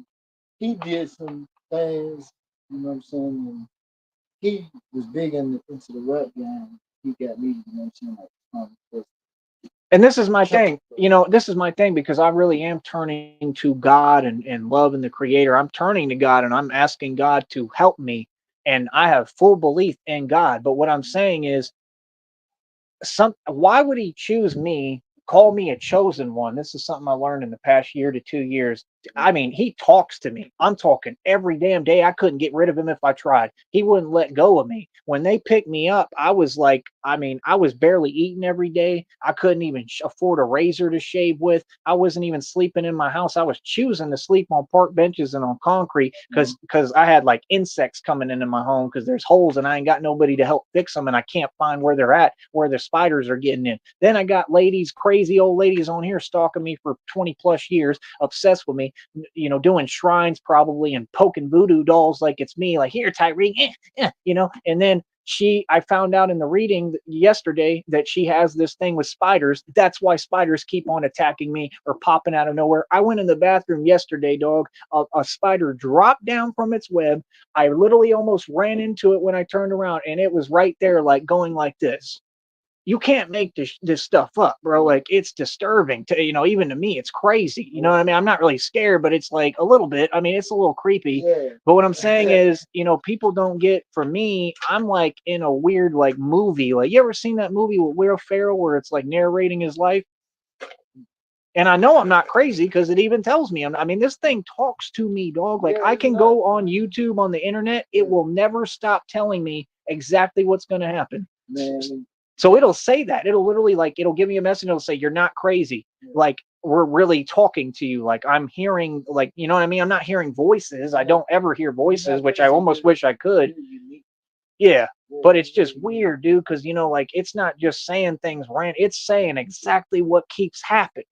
He did some things, you know what I'm saying. And he was big into the rap game. He got me, you know what I'm saying, like And this is my thing, this is my thing, because I really am turning to God and love and the creator. I'm turning to God and I'm asking God to help me. And I have full belief in God. But what I'm saying is, why would he choose me, call me a chosen one? This is something I learned in the past year to 2 years. I mean, he talks to me. I'm talking every damn day. I couldn't get rid of him if I tried. He wouldn't let go of me. When they picked me up, I was like, I mean, I was barely eating every day. I couldn't even afford a razor to shave with. I wasn't even sleeping in my house. I was choosing to sleep on park benches and on concrete because I had like insects coming into my home because there's holes and I ain't got nobody to help fix them, and I can't find where they're at, where the spiders are getting in. Then I got ladies, crazy old ladies on here stalking me for 20 plus years, obsessed with me, doing shrines probably and poking voodoo dolls like it's me, like, here, Tyreek, and then I found out in the reading yesterday that she has this thing with spiders. That's why spiders keep on attacking me or popping out of nowhere. I went in the bathroom yesterday, dog. A spider dropped down from its web. I literally almost ran into it when I turned around, and it was right there, like going like this. You can't make this stuff up, bro. Like, it's disturbing to, even to me, it's crazy. You know what I mean? I'm not really scared, but it's like a little bit. I mean, it's a little creepy. Yeah. But what I'm saying is, people don't get, for me, I'm like in a weird like movie. Like, you ever seen that movie with Will Ferrell where it's like narrating his life? And I know I'm not crazy because it even tells me. I mean, this thing talks to me, dog. Like, Yeah, I can go on YouTube, on the internet. It will never stop telling me exactly what's going to happen. Man. So it'll say that. It'll literally, like, it'll give me a message. It'll say, you're not crazy. Like, we're really talking to you. Like, I'm hearing, like, you know what I mean? I'm not hearing voices. I don't ever hear voices, which I almost wish I could. Yeah. But it's just weird, dude, because, like, it's not just saying things random. It's saying exactly what keeps happening.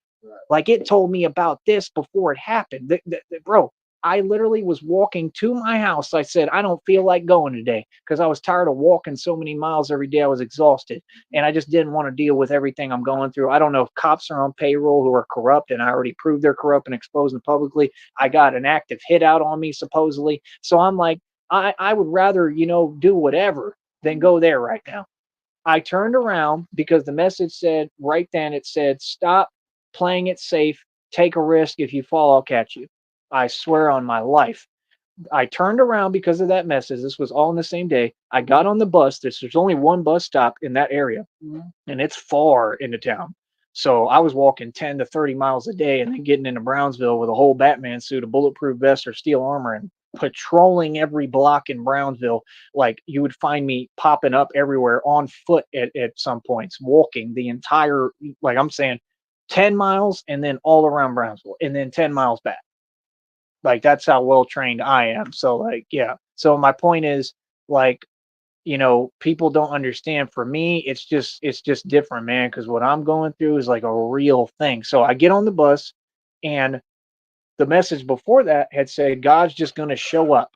Like, it told me about this before it happened. Bro, I literally was walking to my house. I said, I don't feel like going today because I was tired of walking so many miles every day. I was exhausted and I just didn't want to deal with everything I'm going through. I don't know if cops are on payroll who are corrupt, and I already proved they're corrupt and exposed them publicly. I got an active hit out on me, supposedly. So I'm like, I would rather, do whatever than go there right now. I turned around because the message said right then, it said, stop playing it safe. Take a risk. If you fall, I'll catch you. I swear on my life. I turned around because of that message. This was all in the same day. I got on the bus. There's only one bus stop in that area, and it's far into town. So I was walking 10 to 30 miles a day and then getting into Brownsville with a whole Batman suit, a bulletproof vest, or steel armor, and patrolling every block in Brownsville. Like, you would find me popping up everywhere on foot at some points, walking the entire, like I'm saying, 10 miles and then all around Brownsville and then 10 miles back. Like, that's how well trained I am. So, like, yeah. So my point is, like, people don't understand. For me, it's just different, man, because what I'm going through is like a real thing. So I get on the bus, and the message before that had said, God's just going to show up.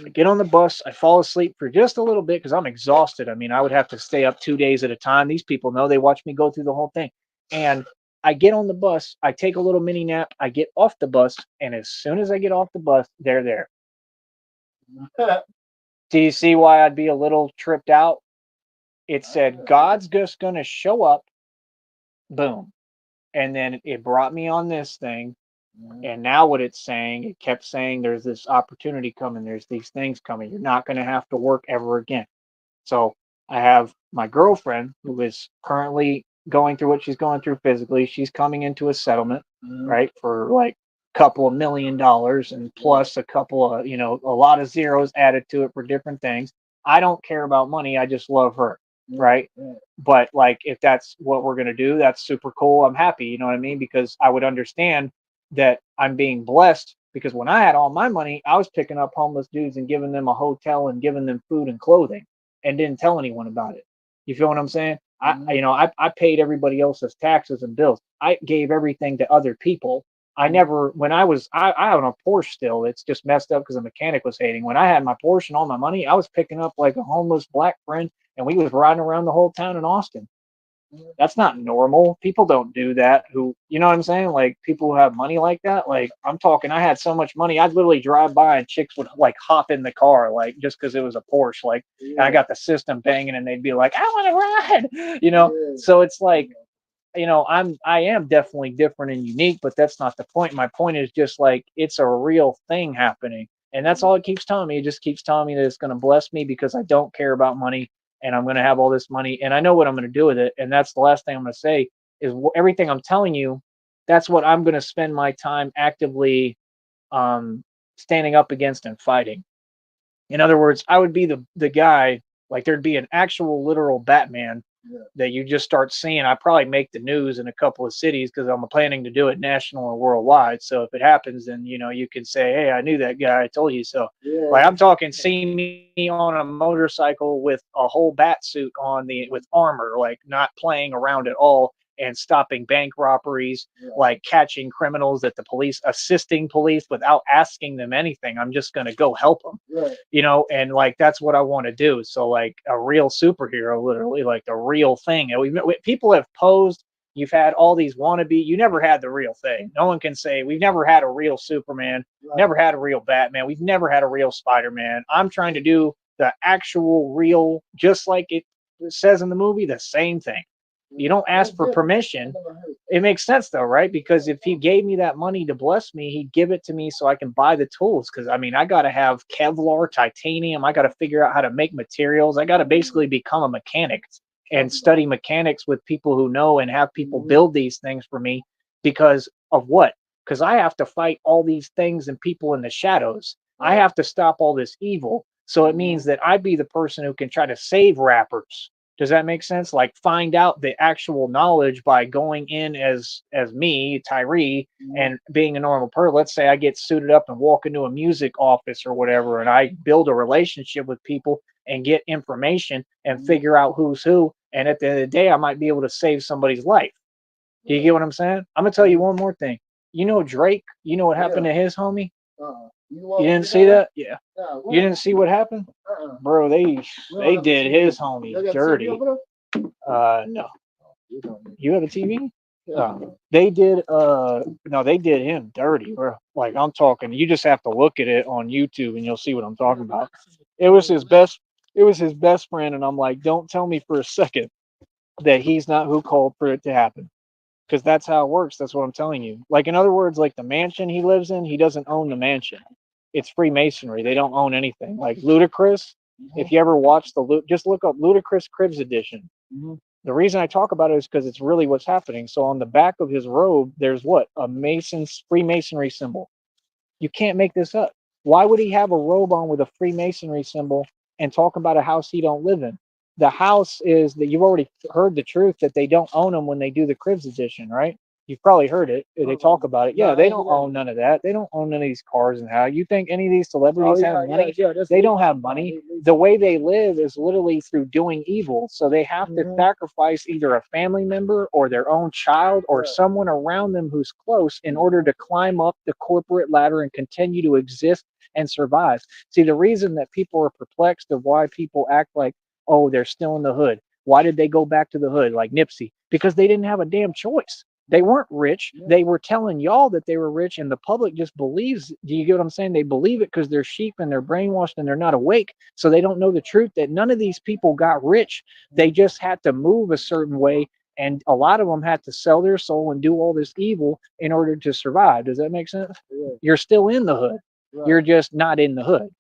I get on the bus, I fall asleep for just a little bit because I'm exhausted. I mean, I would have to stay up 2 days at a time. These people know, they watch me go through the whole thing. And I get on the bus, I take a little mini nap, I get off the bus, and as soon as I get off the bus, they're there. Do you see why I'd be a little tripped out? It said, God's just going to show up. Boom. And then it brought me on this thing. And now what it's saying, it kept saying, there's this opportunity coming. There's these things coming. You're not going to have to work ever again. So I have my girlfriend who is currently going through what she's going through physically. She's coming into a settlement, right, for like a couple of $1 million and plus a couple of, a lot of zeros added to it for different things. I don't care about money. I just love her. Right. But like, if that's what we're going to do, that's super cool. I'm happy. You know what I mean? Because I would understand that I'm being blessed, because when I had all my money, I was picking up homeless dudes and giving them a hotel and giving them food and clothing and didn't tell anyone about it. You feel what I'm saying? I paid everybody else's taxes and bills. I gave everything to other people I never, when I own a Porsche still. It's just messed up because the mechanic was hating. When I had my Porsche and all my money, I was picking up like a homeless black friend, and we was riding around the whole town in Austin. That's not normal. People don't do that. Who, you know what I'm saying? Like people who have money like that. Like I'm talking, I had so much money, I'd literally drive by and chicks would like hop in the car, like just because it was a Porsche. Like, and I got the system banging, and they'd be like, "I want to ride," you know. So it's like, I am definitely different and unique, but that's not the point. My point is just like it's a real thing happening. And that's all it keeps telling me. It just keeps telling me that it's going to bless me because I don't care about money and I'm going to have all this money and I know what I'm going to do with it. And that's the last thing I'm going to say is everything I'm telling you, that's what I'm going to spend my time actively um, standing up against and fighting. In other words, I would be the guy, like there'd be an actual literal Batman that you just start seeing. I probably make the news in a couple of cities because I'm planning to do it national and worldwide. So if it happens, then you can say, "Hey, I knew that guy. I told you so." Like I'm talking, see me on a motorcycle with a whole bat suit on with armor, like not playing around at all, and stopping bank robberies, like catching criminals at the police, assisting police without asking them anything. I'm just gonna go help them, and like that's what I want to do. So like a real superhero, literally like the real thing. And people have posed. You've had all these wannabe. You never had the real thing. No one can say we've never had a real Superman, never had a real Batman. We've never had a real Spider-Man. I'm trying to do the actual real, just like it says in the movie, the same thing. You don't ask for permission. It makes sense though, right? Because if he gave me that money to bless me, he'd give it to me so I can buy the tools. Because I mean, I got to have Kevlar, titanium. I got to figure out how to make materials. I got to basically become a mechanic and study mechanics with people who know and have people build these things for me. Because of what? Because I have to fight all these things and people in the shadows. I have to stop all this evil. So it means that I'd be the person who can try to save rappers. Does that make sense? Like find out the actual knowledge by going in as me, Tyree, and being a normal person. Let's say I get suited up and walk into a music office or whatever, and I build a relationship with people and get information and figure out who's who. And at the end of the day, I might be able to save somebody's life. Do you get what I'm saying? I'm gonna tell you one more thing. You know Drake. You know what happened to his homie? You didn't see that? Yeah. You didn't see what happened, bro? They did his homie dirty. No. You have a TV? They did. No, they did him dirty, bro. Like I'm talking. You just have to look at it on YouTube and you'll see what I'm talking about. It was his best. It was his best friend, and I'm like, don't tell me for a second that he's not who called for it to happen. Because that's how it works. That's what I'm telling you. Like in other words, like the mansion he lives in, he doesn't own the mansion. It's Freemasonry. They don't own anything. Like Ludacris, if you ever watch just look up Ludacris Cribs Edition. The reason I talk about it is because it's really what's happening. So on the back of his robe, there's what? A Mason's Freemasonry symbol. You can't make this up. Why would he have a robe on with a Freemasonry symbol and talk about a house he don't live in? The house is that you've already heard the truth that they don't own them when they do the Cribs edition, right? You've probably heard it. They talk about it. Yeah, they don't own none of that. They don't own none of these cars and how. You think any of these celebrities have money? They don't have money. The way they live is literally through doing evil. So they have to sacrifice either a family member or their own child or someone around them who's close in order to climb up the corporate ladder and continue to exist and survive. See, the reason that people are perplexed of why people act like, oh, they're still in the hood. Why did they go back to the hood like Nipsey? Because they didn't have a damn choice. They weren't rich. They were telling y'all that they were rich, and the public just believes. Do you get what I'm saying? They believe it because they're sheep and they're brainwashed and they're not awake. So they don't know the truth that none of these people got rich. They just had to move a certain way. And a lot of them had to sell their soul and do all this evil in order to survive. Does that make sense? You're still in the hood. You're just not in the hood.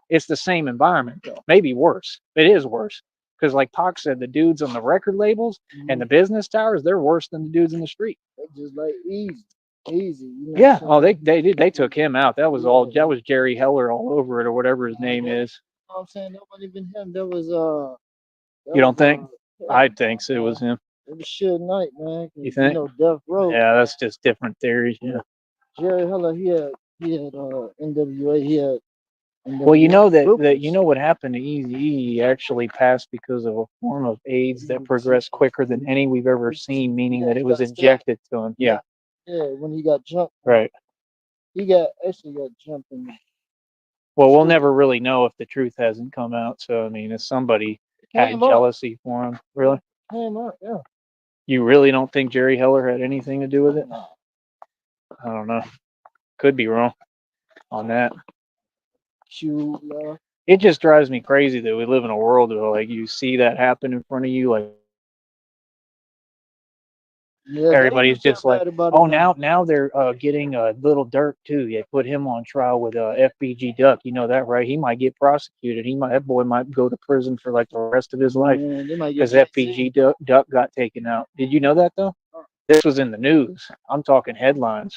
It's the same environment, though. Maybe worse. It is worse. Because like Pac said, the dudes on the record labels and the business towers, they're worse than the dudes in the street. They're just like easy. Yeah. Oh, they did. They took him out. That was all. That was Jerry Heller all over it, or whatever his name is. You know what I'm saying? That wasn't even him. That was You don't think? I think so. It was him. It was Suge Knight, man. You think? Death Row. Yeah, that's just different theories. Yeah. Jerry Heller, he had NWA. He had. Well, you know that you know what happened to Eazy-E. He actually passed because of a form of AIDS that progressed quicker than any we've ever seen, meaning that it was injected to him. Yeah. Yeah, when he got jumped, Right. he got jumped in the Well, we'll street. never really know if the truth hasn't come out. So I mean, if somebody had Came up, jealousy for him, really, yeah. you really don't think Jerry Heller had anything to do with it? Nah, I don't know. Could be wrong on that. shoot, It just drives me crazy that we live in a world where like you see that happen in front of you, like yeah. They everybody's don't feel just like, bad about it oh, now. now they're getting Little Dirk too. They put him on trial with FBG Duck. You know that, right? He might get prosecuted. That boy might go to prison for like the rest of his life Man, they might get because vaccine. FBG Duck got taken out. Did you know that though? This was in the news. I'm talking headlines.